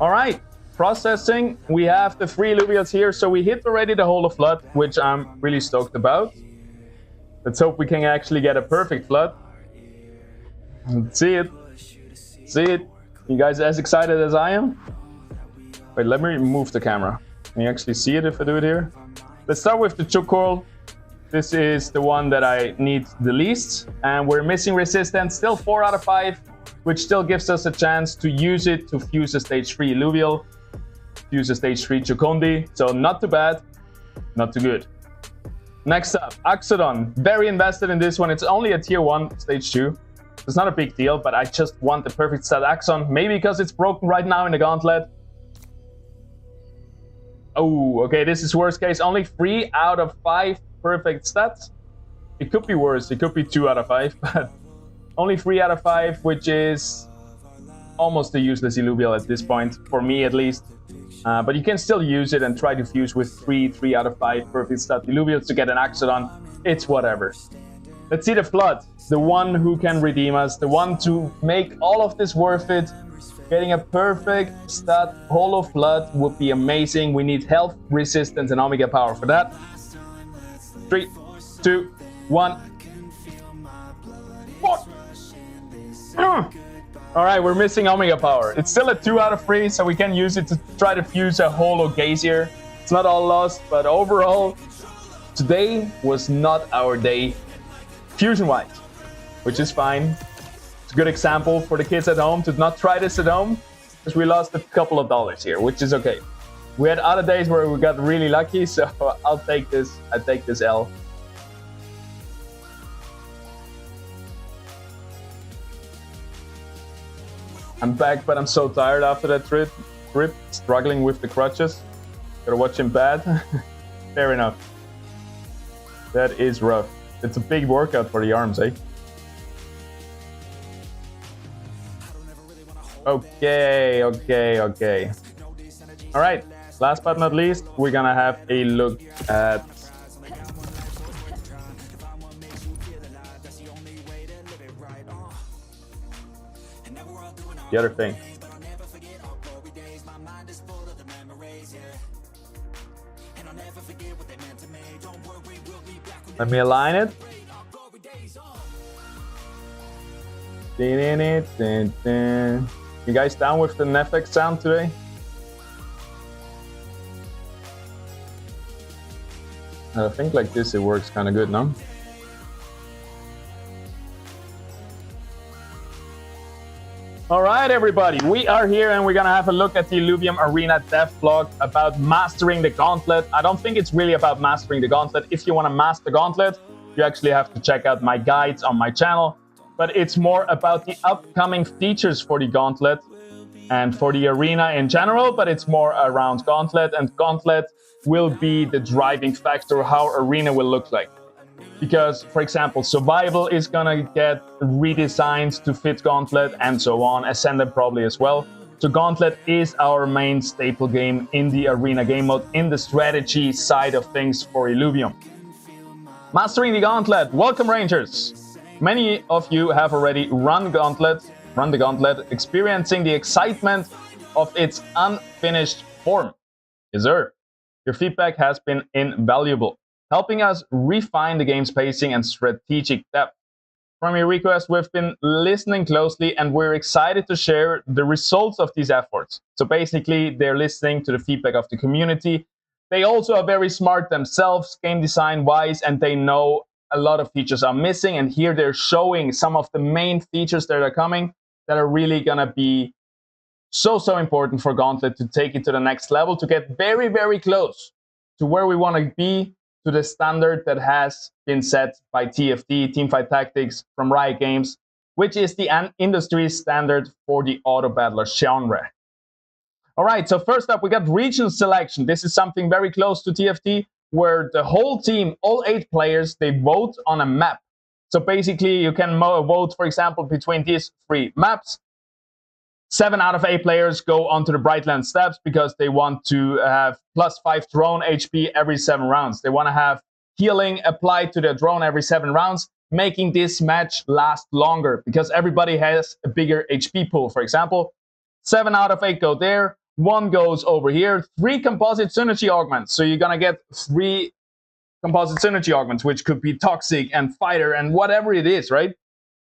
All right, processing. We have the 3 Illuvials here, so we hit already the Hole of Flood, which I'm really stoked about. Let's hope we can actually get a perfect flood. Let's see it. See it. You guys as excited as I am? Wait, let me move the camera. Can you actually see it if I do it here? Let's start with the choke coil. This is the one that I need the least. And we're missing resistance, still 4 out of 5, which still gives us a chance to use it to fuse a stage 3 Illuvial, fuse a stage 3 Chocondi. So not too bad, not too good. Next up, Axodon. Very invested in this one. It's only a tier 1, stage 2. It's not a big deal, but I just want the perfect stat Axon. Maybe because it's broken right now in the gauntlet. Oh, okay, this is worst case. Only 3 out of 5 perfect stats. It could be worse. It could be 2 out of 5, but only 3 out of 5, which is almost a useless Illuvial at this point, for me at least. But you can still use it and try to fuse with 3 out of 5 perfect stat Illuvials to get an Axodon. It's whatever. Let's see the Flood, the one who can redeem us, the one to make all of this worth it. Getting a perfect stat Hole of Flood would be amazing. We need health, resistance, and Omega power for that. 3, 2, 1. All right, we're missing Omega power. It's still a 2 out of 3, so we can use it to try to fuse a Holo Gazier. It's not all lost, but overall, today was not our day. Fusion-wise, which is fine. It's a good example for the kids at home to not try this at home, because we lost a couple of dollars here, which is okay. We had other days where we got really lucky, so I'll take this. I take this L. I'm back, but I'm so tired after that trip, struggling with the crutches. Gotta watch him bad. Fair enough. That is rough. It's a big workout for the arms, eh? Okay. All right, last but not least, we're gonna have a look at the other thing. Let me align it. You guys down with the Netflix sound today? I think like this it works kind of good, no? All right, everybody, we are here and we're gonna have a look at the Illuvium Arena dev blog about mastering the gauntlet. I don't think it's really about mastering the gauntlet. If you wanna master the gauntlet, you actually have to check out my guides on my channel. But it's more about the upcoming features for the gauntlet and for the arena in general, but it's more around gauntlet, and gauntlet will be the driving factor how arena will look like. Because, for example, survival is gonna get redesigned to fit gauntlet and so on, Ascendant probably as well. So gauntlet is our main staple game in the arena game mode, in the strategy side of things for Illuvium. Mastering the gauntlet. Welcome, Rangers. Many of you have already run the gauntlet, experiencing the excitement of its unfinished form. Yes, sir. Your feedback has been invaluable, helping us refine the game's pacing and strategic depth. From your request, we've been listening closely and we're excited to share the results of these efforts. So basically, they're listening to the feedback of the community. They also are very smart themselves, game design-wise, and they know a lot of features are missing. And here they're showing some of the main features that are coming that are really going to be so important for Gauntlet to take it to the next level, to get very, very close to where we want to be, to the standard that has been set by TFT, Teamfight Tactics, from Riot Games, which is the industry standard for the auto battler genre. All right, so first up, we got region selection. This is something very close to TFT, where the whole team, all 8 players, they vote on a map. So basically, you can vote, for example, between these 3 maps. 7 out of 8 players go onto the Brightland Steppes because they want to have +5 drone HP every 7 rounds. They want to have healing applied to their drone every 7 rounds, making this match last longer because everybody has a bigger HP pool. For example, 7 out of 8 go there, 1 goes over here, 3 composite synergy augments. So you're going to get 3 composite synergy augments, which could be Toxic and Fighter and whatever it is, right?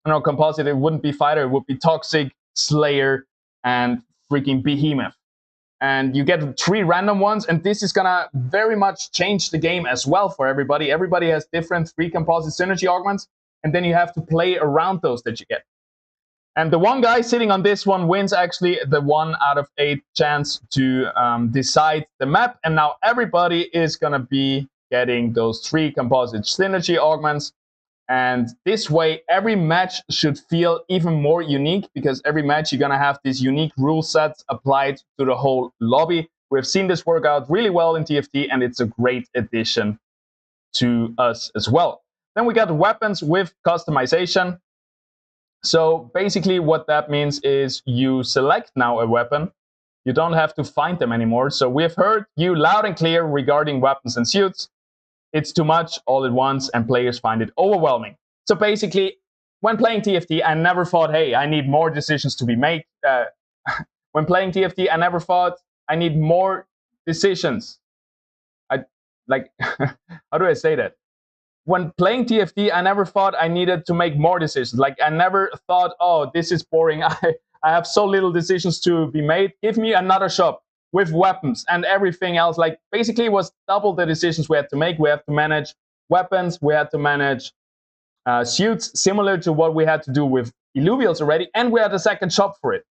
No, composite, it wouldn't be Fighter, it would be Toxic, Slayer, and freaking Behemoth. And you get 3 random ones, and this is gonna very much change the game as well for everybody. Everybody has different 3 composite synergy augments, and then you have to play around those that you get. And the one guy sitting on this one wins actually the 1 out of 8 chance to decide the map, and now everybody is gonna be getting those 3 composite synergy augments. And this way, every match should feel even more unique because every match you're going to have these unique rule sets applied to the whole lobby. We've seen this work out really well in TFT, and it's a great addition to us as well. Then we got weapons with customization. So basically what that means is you select now a weapon. You don't have to find them anymore. So we've heard you loud and clear regarding weapons and suits. It's too much all at once, and players find it overwhelming. So basically, when playing TFT, I never thought, hey, I need more decisions to be made. When playing TFT, I never thought I need more decisions. How do I say that? When playing TFT, I never thought I needed to make more decisions. Like, I never thought, oh, this is boring. I have so little decisions to be made. Give me another shop with weapons and everything else. Like, basically it was double the decisions we had to make. We had to manage weapons, we had to manage suits, similar to what we had to do with Illuvials already, and we had a second shop for it.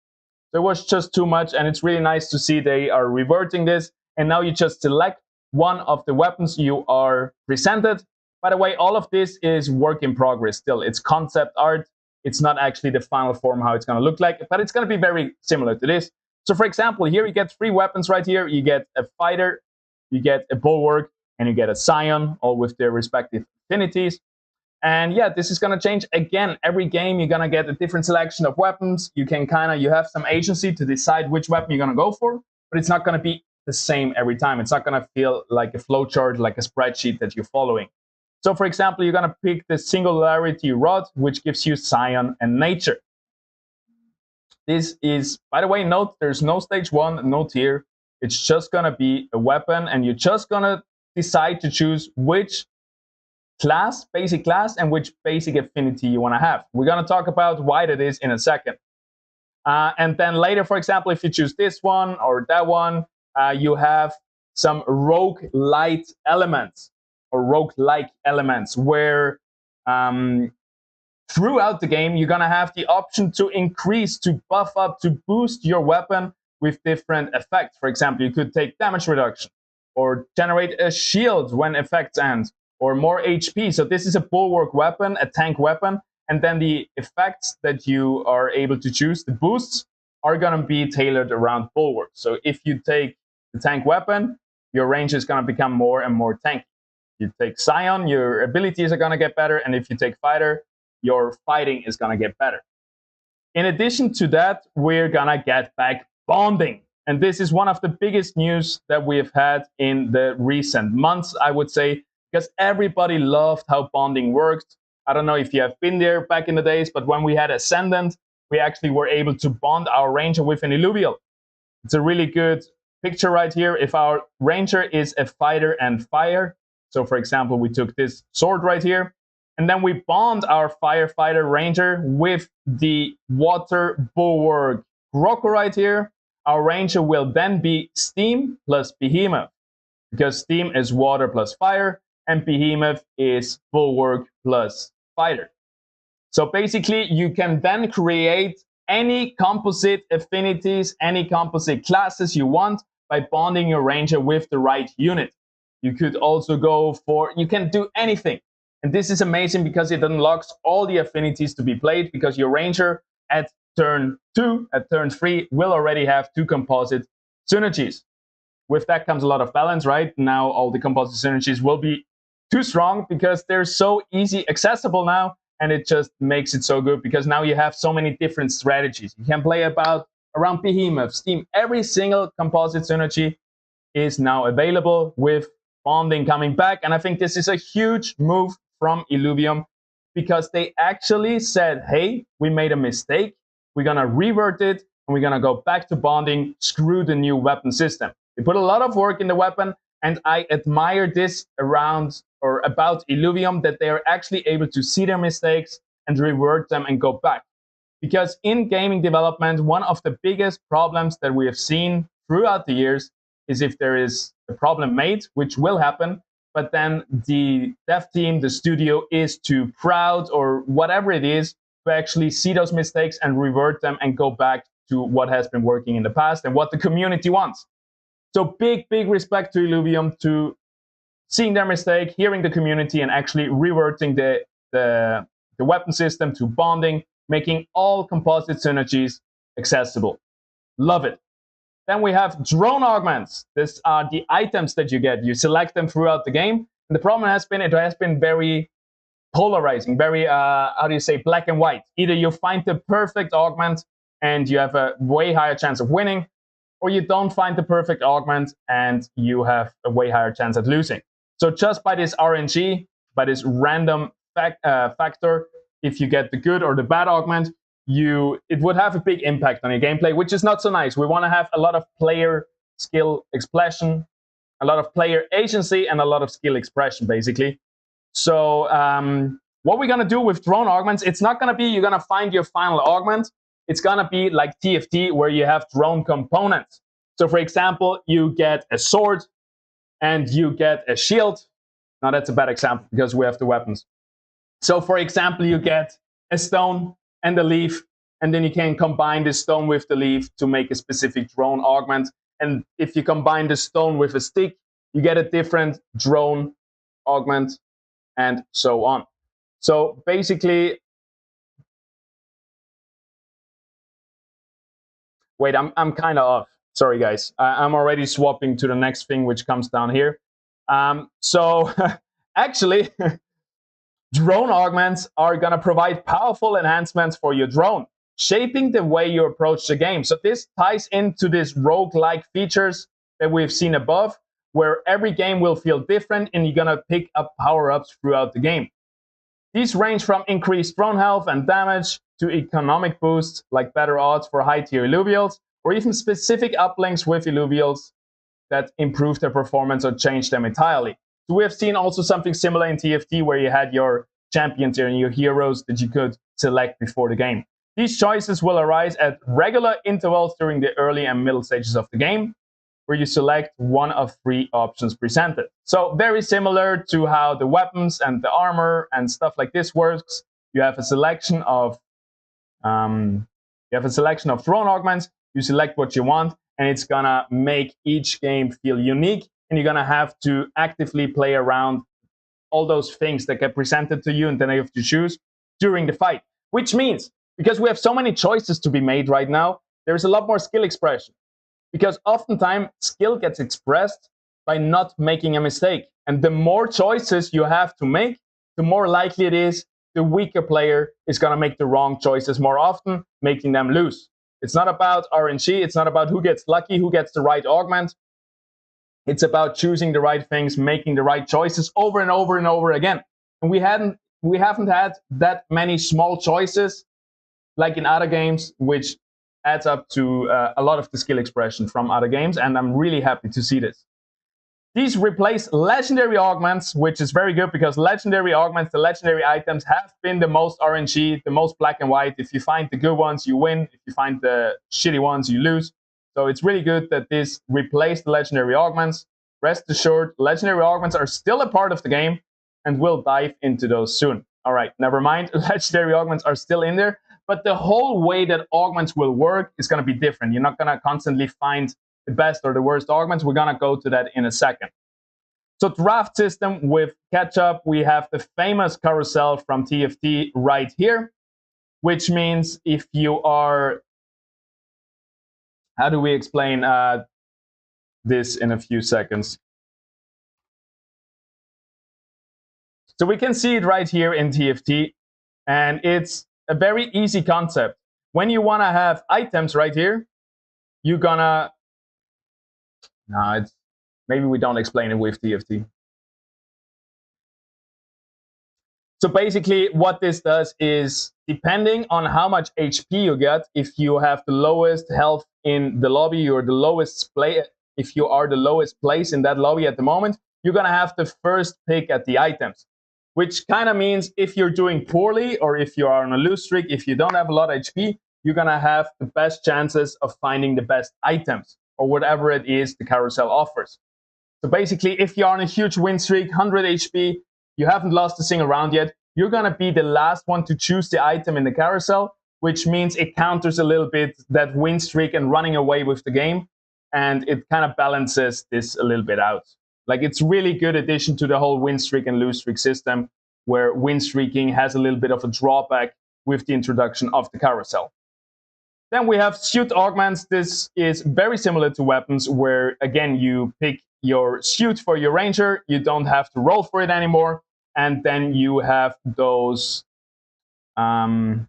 So it was just too much, and it's really nice to see they are reverting this, and now you just select one of the weapons you are presented. By the way, all of this is work in progress still. It's concept art. It's not actually the final form how it's going to look like, but it's going to be very similar to this. So for example, here you get 3 weapons right here. You get a Fighter, you get a Bulwark, and you get a Scion, all with their respective affinities. And yeah, this is going to change again. Every game, you're going to get a different selection of weapons. You can you have some agency to decide which weapon you're going to go for, but it's not going to be the same every time. It's not going to feel like a flowchart, like a spreadsheet that you're following. So for example, you're going to pick the Singularity Rod, which gives you Scion and Nature. This is, by the way, note, there's no stage 1, no tier. It's just going to be a weapon, and you're just going to decide to choose which class, basic class, and which basic affinity you want to have. We're going to talk about why that is in a second. And then later, for example, if you choose this one or that one, you have some roguelite elements or roguelike elements where throughout the game, you're going to have the option to increase, to buff up, to boost your weapon with different effects. For example, you could take damage reduction or generate a shield when effects end, or more HP. So this is a bulwark weapon, a tank weapon. And then the effects that you are able to choose, the boosts, are going to be tailored around bulwark. So if you take the tank weapon, your range is going to become more and more tanky. You take Scion, your abilities are going to get better. And if you take Fighter, your fighting is going to get better. In addition to that, we're going to get back bonding. And this is one of the biggest news that we have had in the recent months, I would say, because everybody loved how bonding worked. I don't know if you have been there back in the days, but when we had Ascendant, we actually were able to bond our Ranger with an Illuvial. It's a really good picture right here. If our Ranger is a fighter and fire, so for example, we took this sword right here, and then we bond our firefighter Ranger with the water bulwark Groko right here. Our Ranger will then be Steam plus Behemoth, because Steam is water plus fire, and Behemoth is bulwark plus fighter. So basically, you can then create any composite affinities, any composite classes you want by bonding your ranger with the right unit. You could also go for, you can do anything. And this is amazing because it unlocks all the affinities to be played, because your ranger at turn 2, at turn 3, will already have 2 composite synergies. With that comes a lot of balance, right? Now all the composite synergies will be too strong because they're so easy accessible now, and it just makes it so good because now you have so many different strategies. You can play around Behemoth, Steam. Every single composite synergy is now available with bonding coming back, and I think this is a huge move from Illuvium because they actually said, hey, we made a mistake, we're gonna revert it, and we're gonna go back to bonding, screw the new weapon system. They put a lot of work in the weapon, and I admire this about Illuvium, that they are actually able to see their mistakes and revert them and go back. Because in gaming development, one of the biggest problems that we have seen throughout the years is if there is a problem made, which will happen, but then the dev team, the studio, is too proud or whatever it is to actually see those mistakes and revert them and go back to what has been working in the past and what the community wants. So big respect to Illuvium, to seeing their mistake, hearing the community, and actually reverting the weapon system to bonding, making all composite synergies accessible. Love it. Then we have drone augments. These are the items that you get. You select them throughout the game. And the problem has been, it has been very polarizing, very, black and white. Either you find the perfect augment and you have a way higher chance of winning, or you don't find the perfect augment and you have a way higher chance at losing. So just by this RNG, by this random factor, if you get the good or the bad augment, it would have a big impact on your gameplay, which is not so nice. We want to have a lot of player skill expression, a lot of player agency, and a lot of skill expression, basically. So what we're going to do with drone augments, it's not going to be you're going to find your final augment. It's going to be like TFT, where you have drone components. So, for example, you get a sword and you get a shield. Now, that's a bad example because we have the weapons. So, for example, you get a stone and a leaf, and then you can combine the stone with the leaf to make a specific drone augment. And if you combine the stone with a stick, you get a different drone augment, and so on. So basically, wait, I'm kind of off. Sorry, guys. I'm already swapping to the next thing, which comes down here. So actually, drone augments are going to provide powerful enhancements for your drone, shaping the way you approach the game. So this ties into these roguelike features that we've seen above, where every game will feel different and you're going to pick up power-ups throughout the game. These range from increased drone health and damage to economic boosts like better odds for high-tier Illuvials, or even specific uplinks with Illuvials that improve their performance or change them entirely. So we have seen also something similar in TFT, where you had your champions and your heroes that you could select before the game. These choices will arise at regular intervals during the early and middle stages of the game, where you select one of 3 options presented. So very similar to how the weapons and the armor and stuff like this works. You have a selection of drone augments. You select what you want, and it's gonna make each game feel unique. And you're gonna have to actively play around all those things that get presented to you, and then you have to choose during the fight. Which means, because we have so many choices to be made right now, there's a lot more skill expression. Because oftentimes, skill gets expressed by not making a mistake. And the more choices you have to make, the more likely it is the weaker player is going to make the wrong choices more often, making them lose. It's not about RNG. It's not about who gets lucky, who gets the right augment. It's about choosing the right things, making the right choices over and over and over again. And we haven't had that many small choices like in other games, which adds up to a lot of the skill expression from other games, and I'm really happy to see this. These replace legendary augments, which is very good because legendary augments, the legendary items, have been the most RNG, the most black and white. If you find the good ones, you win. If you find the shitty ones, you lose. So it's really good that this replaced the legendary augments. Rest assured, legendary augments are still a part of the game, and we'll dive into those soon. All right, never mind, legendary augments are still in there, but the whole way that augments will work is going to be different. You're not going to constantly find the best or the worst augments. We're going to go to that in a second. So draft system with catch-up, we have the famous carousel from TFT right here, which means if you are, how do we explain this in a few seconds? So we can see it right here in TFT, and it's a very easy concept. When you want to have items right here, you're gonna, no, it's, maybe we don't explain it with TFT. So basically what this does is, depending on how much HP you get, if you have the lowest health in the lobby or the lowest play, if you are the lowest place in that lobby at the moment, you're gonna have the first pick at the items. Which kind of means if you're doing poorly or if you are on a lose streak, if you don't have a lot of HP, you're going to have the best chances of finding the best items or whatever it is the carousel offers. So basically, if you're on a huge win streak, 100 HP, you haven't lost a single round yet, you're going to be the last one to choose the item in the carousel, which means it counters a little bit that win streak and running away with the game. And it kind of balances this a little bit out. Like, it's really good addition to the whole win streak and lose streak system, where win streaking has a little bit of a drawback with the introduction of the carousel. Then we have suit augments. This is very similar to weapons, where again you pick your suit for your ranger, you don't have to roll for it anymore, and then you have those. So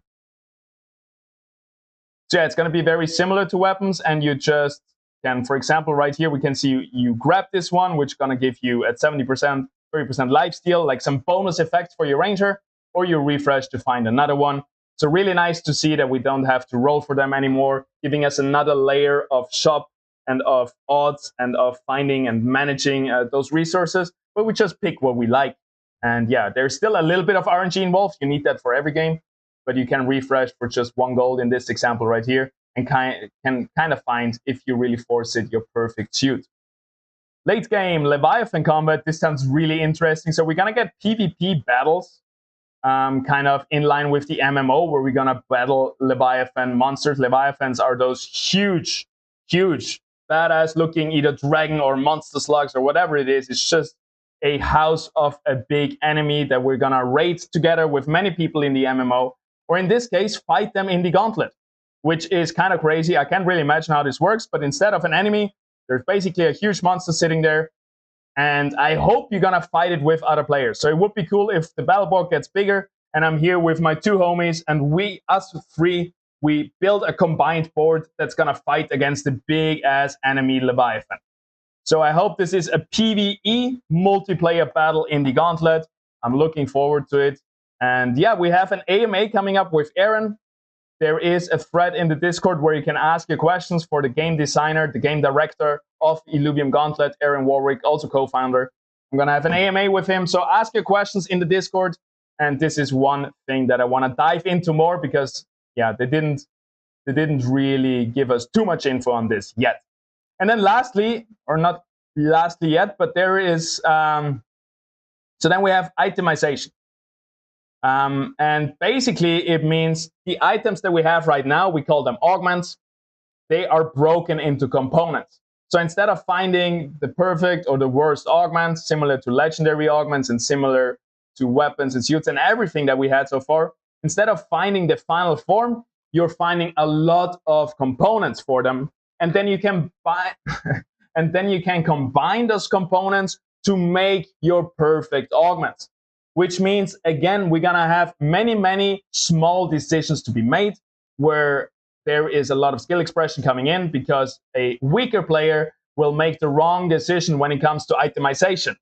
yeah, it's going to be very similar to weapons, and you just can, for example, right here, we can see you grab this one, which is going to give you at 70%, 30% lifesteal, like some bonus effects for your ranger, or you refresh to find another one. So really nice to see that we don't have to roll for them anymore, giving us another layer of shop and of odds and of finding and managing those resources, but we just pick what we like. And yeah, there's still a little bit of RNG involved. You need that for every game, but you can refresh for just 1 gold in this example right here, and can kind of find, if you really force it, your perfect suit. Late game, Leviathan combat. This sounds really interesting. So we're going to get PvP battles, kind of in line with the MMO, where we're going to battle Leviathan monsters. Leviathans are those huge, badass looking either dragon or monster slugs or whatever it is. It's just a house of a big enemy that we're going to raid together with many people in the MMO, or in this case, fight them in the gauntlet, which is kind of crazy. I can't really imagine how this works, but instead of an enemy, there's basically a huge monster sitting there, and I hope you're going to fight it with other players. So it would be cool if the battle board gets bigger, and I'm here with my 2 homies, and us 3, we build a combined board that's going to fight against the big-ass enemy Leviathan. So I hope this is a PvE multiplayer battle in the gauntlet. I'm looking forward to it. And yeah, we have an AMA coming up with Aaron. There is a thread in the Discord where you can ask your questions for the game designer, the game director of Illuvium Gauntlet, Aaron Warwick, also co-founder. I'm going to have an AMA with him. So ask your questions in the Discord. And this is one thing that I want to dive into more, because yeah, they didn't really give us too much info on this yet. And then lastly, or not lastly yet, but there is, so then we have itemization. And basically it means the items that we have right now, we call them augments. They are broken into components. So instead of finding the perfect or the worst augments, similar to legendary augments and similar to weapons and suits and everything that we had so far, instead of finding the final form, you're finding a lot of components for them. And then you can buy, and then you can combine those components to make your perfect augments. Which means, again, we're going to have many small decisions to be made, where there is a lot of skill expression coming in, because a weaker player will make the wrong decision when it comes to itemization.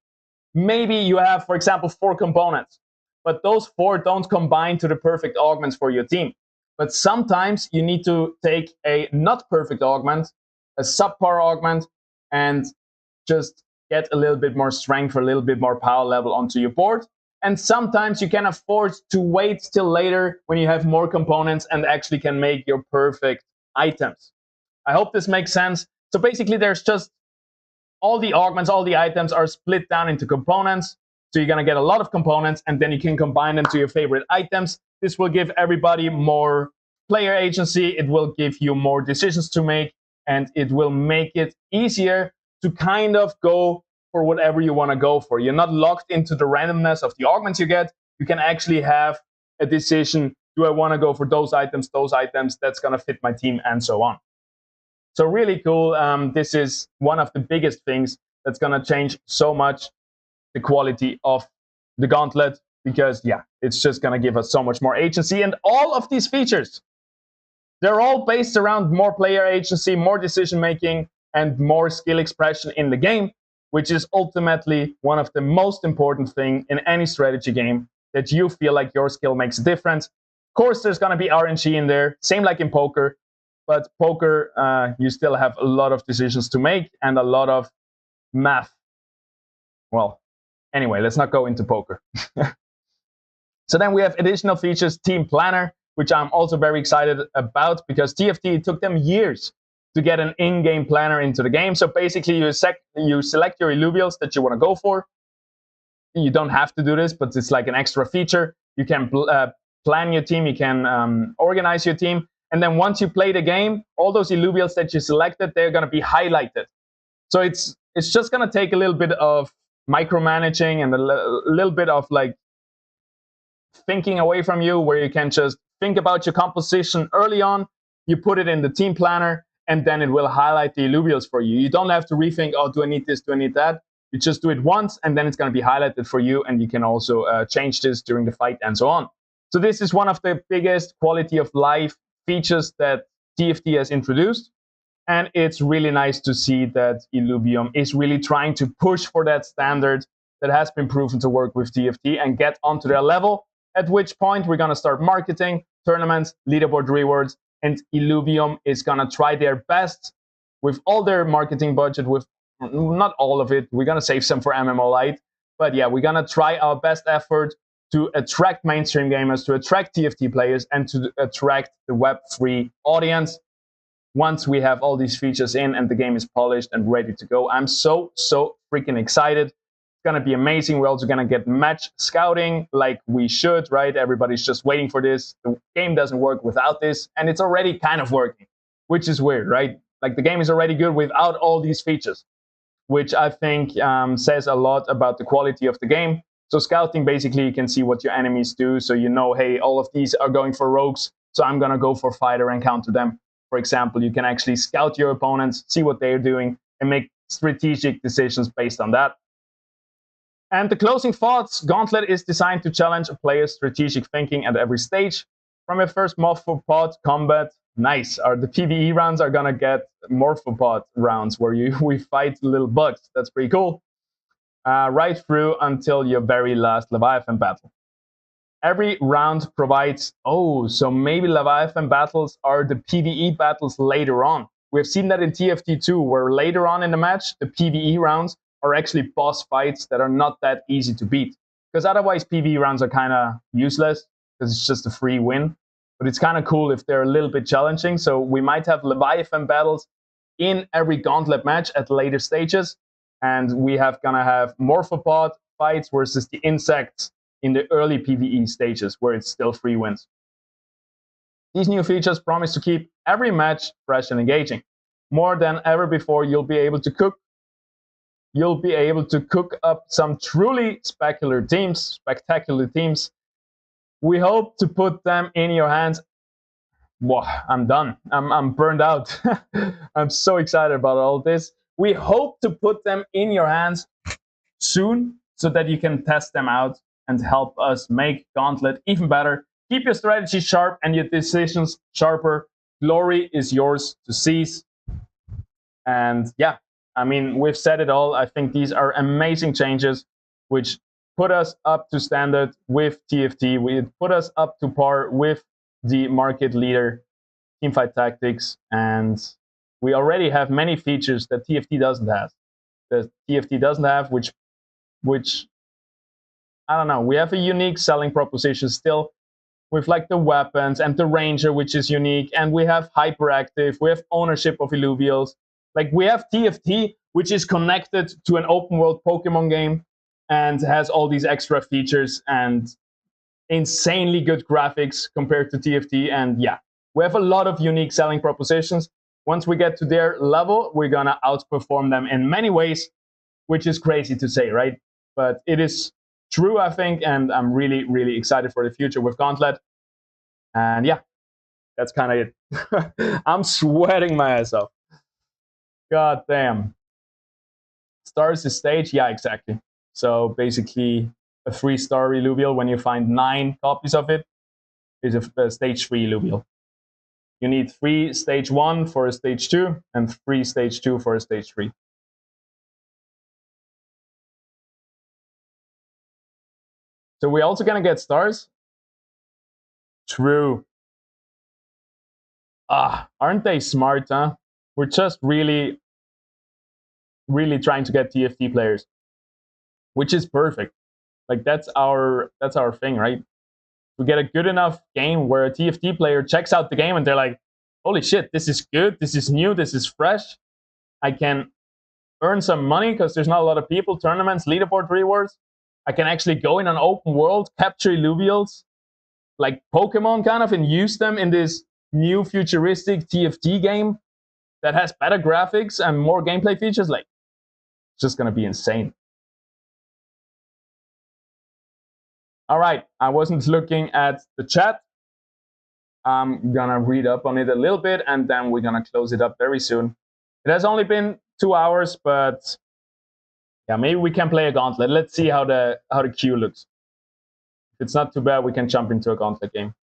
Maybe you have, for example, 4 components, but those 4 don't combine to the perfect augments for your team. But sometimes you need to take a not perfect augment, a subpar augment, and just get a little bit more strength or a little bit more power level onto your board. And sometimes you can afford to wait till later when you have more components and actually can make your perfect items. I hope this makes sense. So basically there's just all the augments, all the items are split down into components. So you're going to get a lot of components, and then you can combine them to your favorite items. This will give everybody more player agency, it will give you more decisions to make, and it will make it easier to kind of go for whatever you want to go for. You're not locked into the randomness of the augments you get. You can actually have a decision. Do I want to go for those items, that's going to fit my team, and so on. So really cool. This is one of the biggest things that's going to change so much the quality of the gauntlet, because yeah, it's just going to give us so much more agency. And all of these features, they're all based around more player agency, more decision making, and more skill expression in the game, which is ultimately one of the most important things in any strategy game, that you feel like your skill makes a difference. Of course, there's going to be RNG in there, same like in poker, but poker, you still have a lot of decisions to make and a lot of math. Well, anyway, let's not go into poker. So then we have additional features, Team Planner, which I'm also very excited about, because TFT took them years to get an in-game planner into the game. So basically, you select your Illuvials that you want to go for. You don't have to do this, but it's like an extra feature. You can plan your team, you can organize your team, and then once you play the game, all those Illuvials that you selected, they're going to be highlighted. So it's just going to take a little bit of micromanaging and a little bit of like thinking away from you, where you can just think about your composition early on, you put it in the team planner, and then it will highlight the Illuvials for you. You don't have to rethink, oh, do I need this, do I need that? You just do it once, and then it's going to be highlighted for you, and you can also change this during the fight and so on. So this is one of the biggest quality of life features that TFT has introduced, and it's really nice to see that Illuvium is really trying to push for that standard that has been proven to work with TFT and get onto their level, at which point we're going to start marketing, tournaments, leaderboard rewards, and Illuvium is going to try their best with all their marketing budget, with not all of it. We're going to save some for MMO Lite. But yeah, we're going to try our best effort to attract mainstream gamers, to attract TFT players, and to attract the Web3 audience once we have all these features in and the game is polished and ready to go. I'm so freaking excited. It's going to be amazing. We're also going to get match scouting like we should, right? Everybody's just waiting for this. The game doesn't work without this, and it's already kind of working, which is weird, right? Like the game is already good without all these features, which I think says a lot about the quality of the game. So scouting, basically, you can see what your enemies do. So you know, hey, all of these are going for rogues, so I'm going to go for fighter and counter them. For example, you can actually scout your opponents, see what they're doing, and make strategic decisions based on that. And the closing thoughts, Gauntlet is designed to challenge a player's strategic thinking at every stage. From your first Morphopod combat, nice. The PvE rounds are going to get Morphopod rounds where we fight little bugs. That's pretty cool. Right through until your very last Leviathan battle. Every round provides, so maybe Leviathan battles are the PvE battles later on. We've seen that in TFT2, where later on in the match, the PvE rounds are actually boss fights that are not that easy to beat. Because otherwise, PvE rounds are kind of useless, because it's just a free win. But it's kind of cool if they're a little bit challenging. So we might have Leviathan battles in every Gauntlet match at later stages. And we gonna have Morphopod fights versus the insects in the early PvE stages, where it's still free wins. These new features promise to keep every match fresh and engaging. More than ever before, you'll be able to cook up some truly spectacular teams. We hope to put them in your hands. Whoa, I'm done. I'm burned out. I'm so excited about all this. We hope to put them in your hands soon so that you can test them out and help us make Gauntlet even better. Keep your strategy sharp and your decisions sharper. Glory is yours to seize. And yeah, I mean, we've said it all. I think these are amazing changes, which put us up to standard with TFT. We put us up to par with the market leader, Teamfight Tactics, and we already have many features that TFT doesn't have. Which I don't know. We have a unique selling proposition still, with like the weapons and the Ranger, which is unique, and we have Hyperactive. We have ownership of Illuvials. Like we have TFT, which is connected to an open world Pokemon game and has all these extra features and insanely good graphics compared to TFT. And yeah, We have a lot of unique selling propositions. Once we get to their level, we're going to outperform them in many ways, which is crazy to say, right? But it is true, I think, and I'm really, really excited for the future with Gauntlet. And yeah, that's kind of it. I'm sweating my ass off. God damn. Stars is stage? Yeah, exactly. So basically, a 3-star Illuvial, when you find 9 copies of it, is a stage 3 Illuvial. You need 3 stage 1 for a stage 2 and 3 stage 2 for a stage 3. So we're also going to get stars? True. Aren't they smart, huh? We're just really, really trying to get TFT players, which is perfect. Like that's our thing, right? We get a good enough game where a TFT player checks out the game and they're like, holy shit, this is good, this is new, this is fresh. I can earn some money because there's not a lot of people, tournaments, leaderboard rewards. I can actually go in an open world, capture Illuvials, like Pokemon kind of, and use them in this new futuristic TFT game that has better graphics and more gameplay features. Like, it's just going to be insane. All right, I wasn't looking at the chat. I'm going to read up on it a little bit, and then we're going to close it up very soon. It has only been 2 hours, but yeah, maybe we can play a Gauntlet. Let's see how the queue looks. If it's not too bad, we can jump into a Gauntlet game.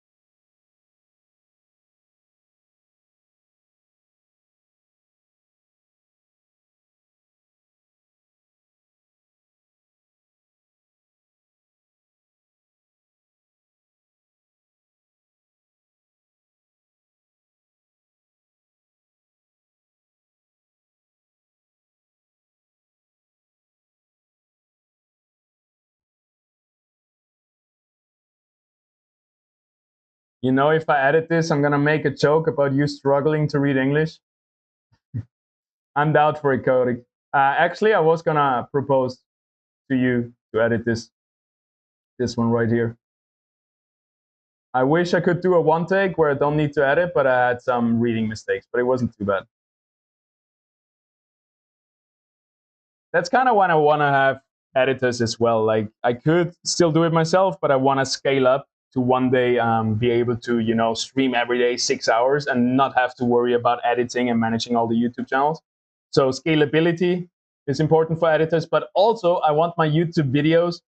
You know, if I edit this, I'm going to make a joke about you struggling to read English. I'm down for it, Cody. Actually, I was going to propose to you to edit this one right here. I wish I could do a one take where I don't need to edit, but I had some reading mistakes, but it wasn't too bad. That's kind of when I want to have editors as well. Like, I could still do it myself, but I want to scale up to one day be able to, you know, stream every day 6 hours and not have to worry about editing and managing all the YouTube channels. So scalability is important for editors, but also I want my YouTube videos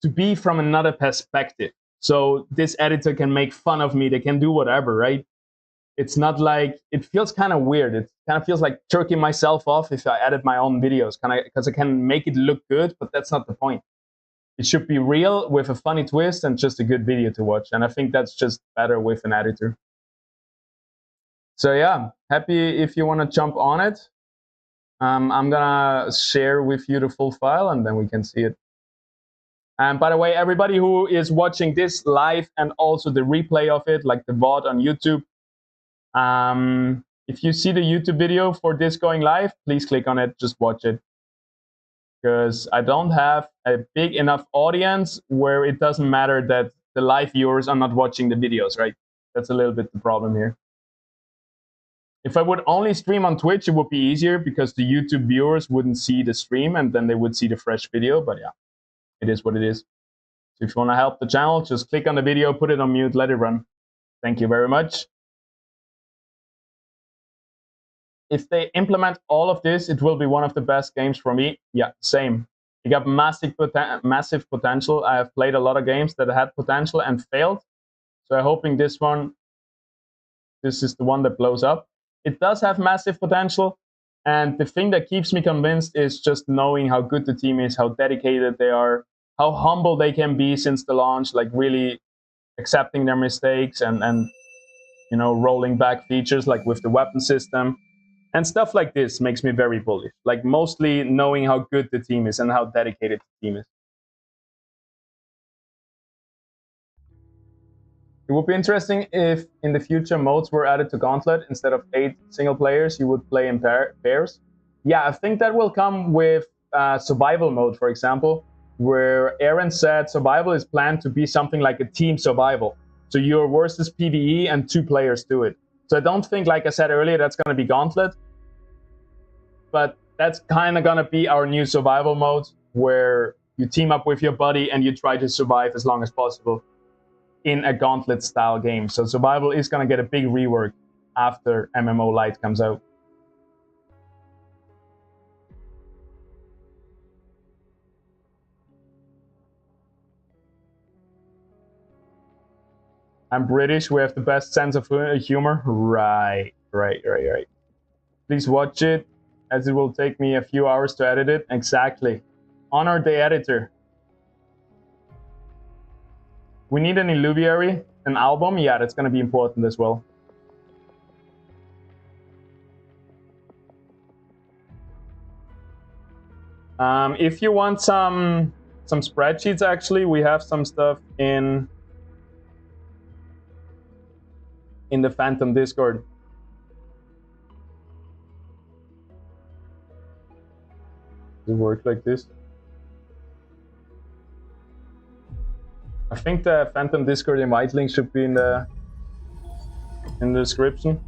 to be from another perspective. So this editor can make fun of me, they can do whatever, right? It's not like, it feels kind of weird. It kind of feels like jerking myself off if I edit my own videos, because I can make it look good, but that's not the point. It should be real with a funny twist and just a good video to watch. And I think that's just better with an editor. So yeah, happy if you want to jump on it. I'm gonna share with you the full file and then we can see it. And by the way, everybody who is watching this live and also the replay of it, like the VOD on YouTube, if you see the YouTube video for this going live, please click on it, just watch it. Because I don't have a big enough audience where it doesn't matter that the live viewers are not watching the videos, right? That's a little bit the problem here. If I would only stream on Twitch, it would be easier because the YouTube viewers wouldn't see the stream and then they would see the fresh video, but yeah, it is what it is. So if you want to help the channel, just click on the video, put it on mute, let it run. Thank you very much. If they implement all of this, it will be one of the best games for me. Yeah, same. You got massive potential. I have played a lot of games that had potential and failed. So I'm hoping this is the one that blows up. It does have massive potential. And the thing that keeps me convinced is just knowing how good the team is, how dedicated they are, how humble they can be since the launch, like really accepting their mistakes and you know, rolling back features like with the weapon system. And stuff like this makes me very bullish. Like mostly knowing how good the team is and how dedicated the team is. It would be interesting if in the future modes were added to Gauntlet. Instead of 8 single players, you would play in pairs. Yeah, I think that will come with survival mode, for example, where Aaron said survival is planned to be something like a team survival. So your versus PvE and 2 players do it. So I don't think, like I said earlier, that's going to be Gauntlet. But that's kind of going to be our new survival mode, where you team up with your buddy and you try to survive as long as possible in a Gauntlet style game. So survival is going to get a big rework after MMO Lite comes out. I'm British, we have the best sense of humor. Right. Please watch it, as it will take me a few hours to edit it. Exactly. Honor the editor. We need an Illuviary, an album. Yeah, that's going to be important as well. If you want some spreadsheets, actually, we have some stuff in the Phantom Discord. Does it work like this? I think the Phantom Discord invite link should be in the description.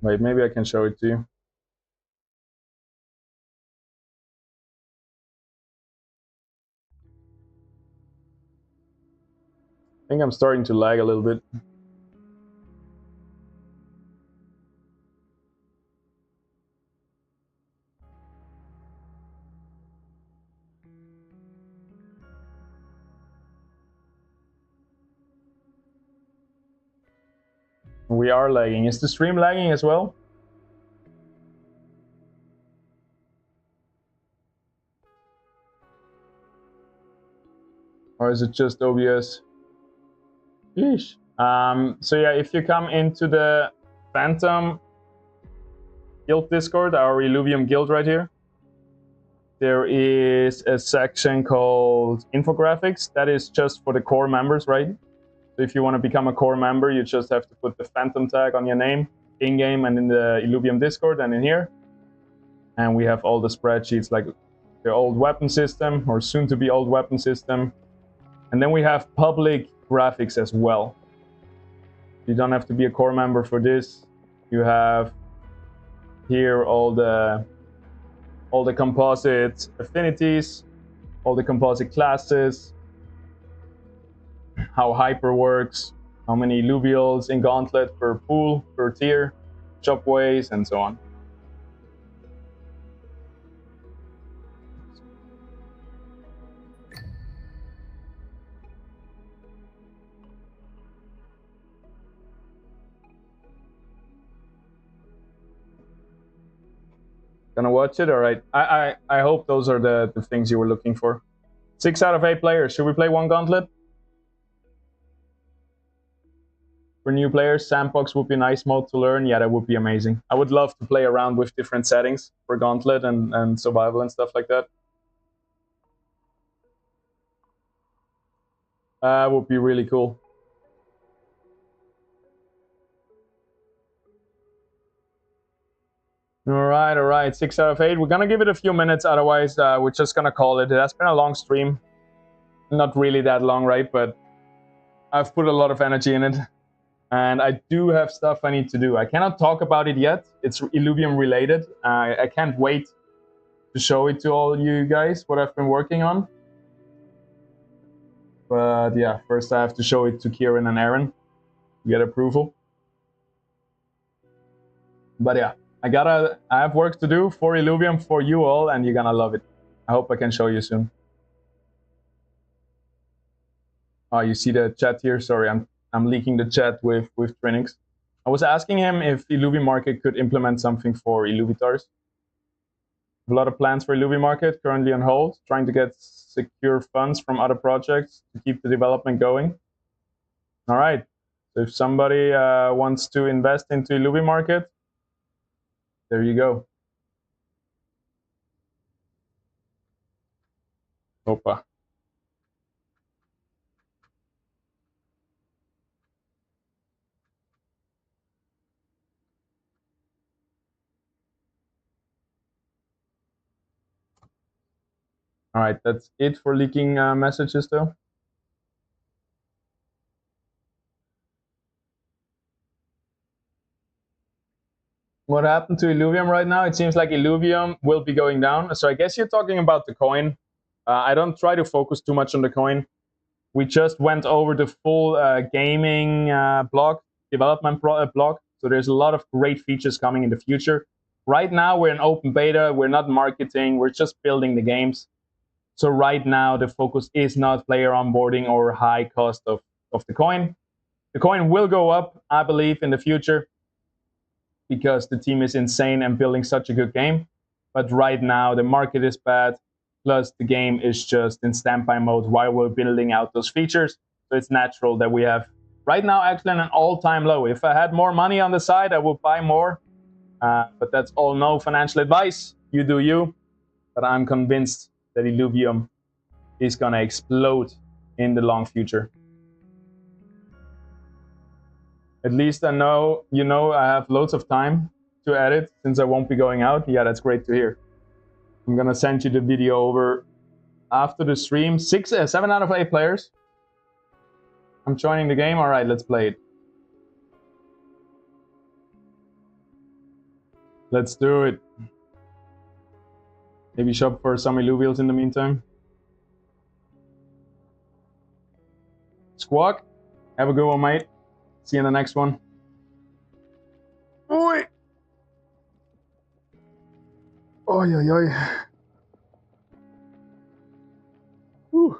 Wait, maybe I can show it to you. I think I'm starting to lag a little bit. We are lagging. Is the stream lagging as well? Or is it just OBS? Yeesh. So yeah, if you come into the Phantom Guild Discord, our Illuvium Guild right here, there is a section called Infographics. That is just for the core members, right? So if you want to become a core member, you just have to put the Phantom tag on your name, in-game and in the Illuvium Discord and in here. And we have all the spreadsheets, like the old weapon system, or soon to be old weapon system. And then we have public graphics as well. You don't have to be a core member for this. You have here all the composite affinities, all the composite classes, how hyper works, how many illuvials in Gauntlet per pool, per tier, chop ways, and so on. Gonna watch it? All right. I hope those are the things you were looking for. 6 out of 8 players. Should we play one Gauntlet? For new players, Sandbox would be a nice mode to learn. Yeah, that would be amazing. I would love to play around with different settings for Gauntlet and survival and stuff like that. Would be really cool. All right. 6 out of 8. We're gonna give it a few minutes, otherwise we're just gonna call it. It has been a long stream. Not really that long, right? But I've put a lot of energy in it. And I do have stuff I need to do. I cannot talk about it yet. It's Illuvium related. I can't wait to show it to all you guys, what I've been working on. But yeah, first I have to show it to Kieran and Aaron to get approval. But yeah, I have work to do for Illuvium for you all, and you're gonna love it. I hope I can show you soon. Oh, you see the chat here? Sorry, I'm leaking the chat with Trinix. I was asking him if Illuvium Market could implement something for Illuvitars. A lot of plans for Illuvium Market, currently on hold, trying to get secure funds from other projects to keep the development going. All right, so if somebody wants to invest into Illuvium Market, there you go. Opa. All right, that's it for leaking messages, though. What happened to Illuvium right now? It seems like Illuvium will be going down. So I guess you're talking about the coin. I don't try to focus too much on the coin. We just went over the full gaming blog, development blog. So there's a lot of great features coming in the future. Right now, we're in open beta. We're not marketing. We're just building the games. So right now, the focus is not player onboarding or high cost of the coin. The coin will go up, I believe, in the future because the team is insane and building such a good game. But right now, the market is bad. Plus, the game is just in standby mode while we're building out those features. So it's natural that we have, right now, actually an all-time low. If I had more money on the side, I would buy more. But that's all no financial advice. You do you. But I'm convinced that Illuvium is going to explode in the long future. At least I know, I have loads of time to edit since I won't be going out. Yeah, that's great to hear. I'm going to send you the video over after the stream. 7 out of 8 players. I'm joining the game. All right, let's play it. Let's do it. Maybe shop for some Illuvials in the meantime. Squawk, have a good one, mate. See you in the next one. Oi! Oi, oi, oi. Whew.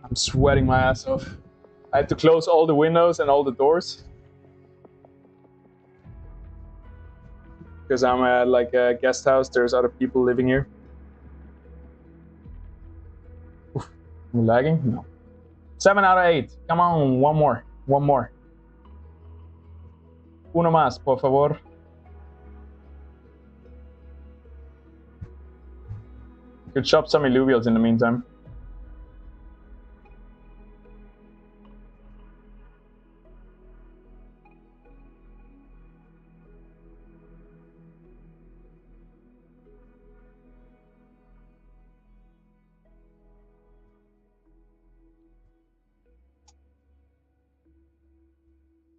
I'm sweating my ass off. I had to close all the windows and all the doors. Because I'm at like a guest house, there's other people living here. Oof. Am I lagging? No. 7 out of 8. Come on, one more. One more. Uno más, por favor. Could shop some Illuvials in the meantime.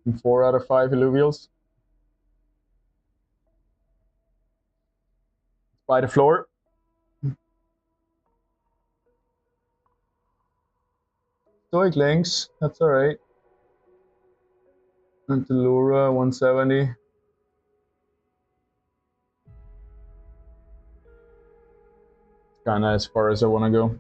And 4 out of 5 Illuvials. By the floor. Stoic links, that's alright. And Lura 170. Kinda as far as I wanna go.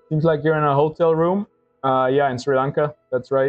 Seems like you're in a hotel room. Yeah, in Sri Lanka, that's right.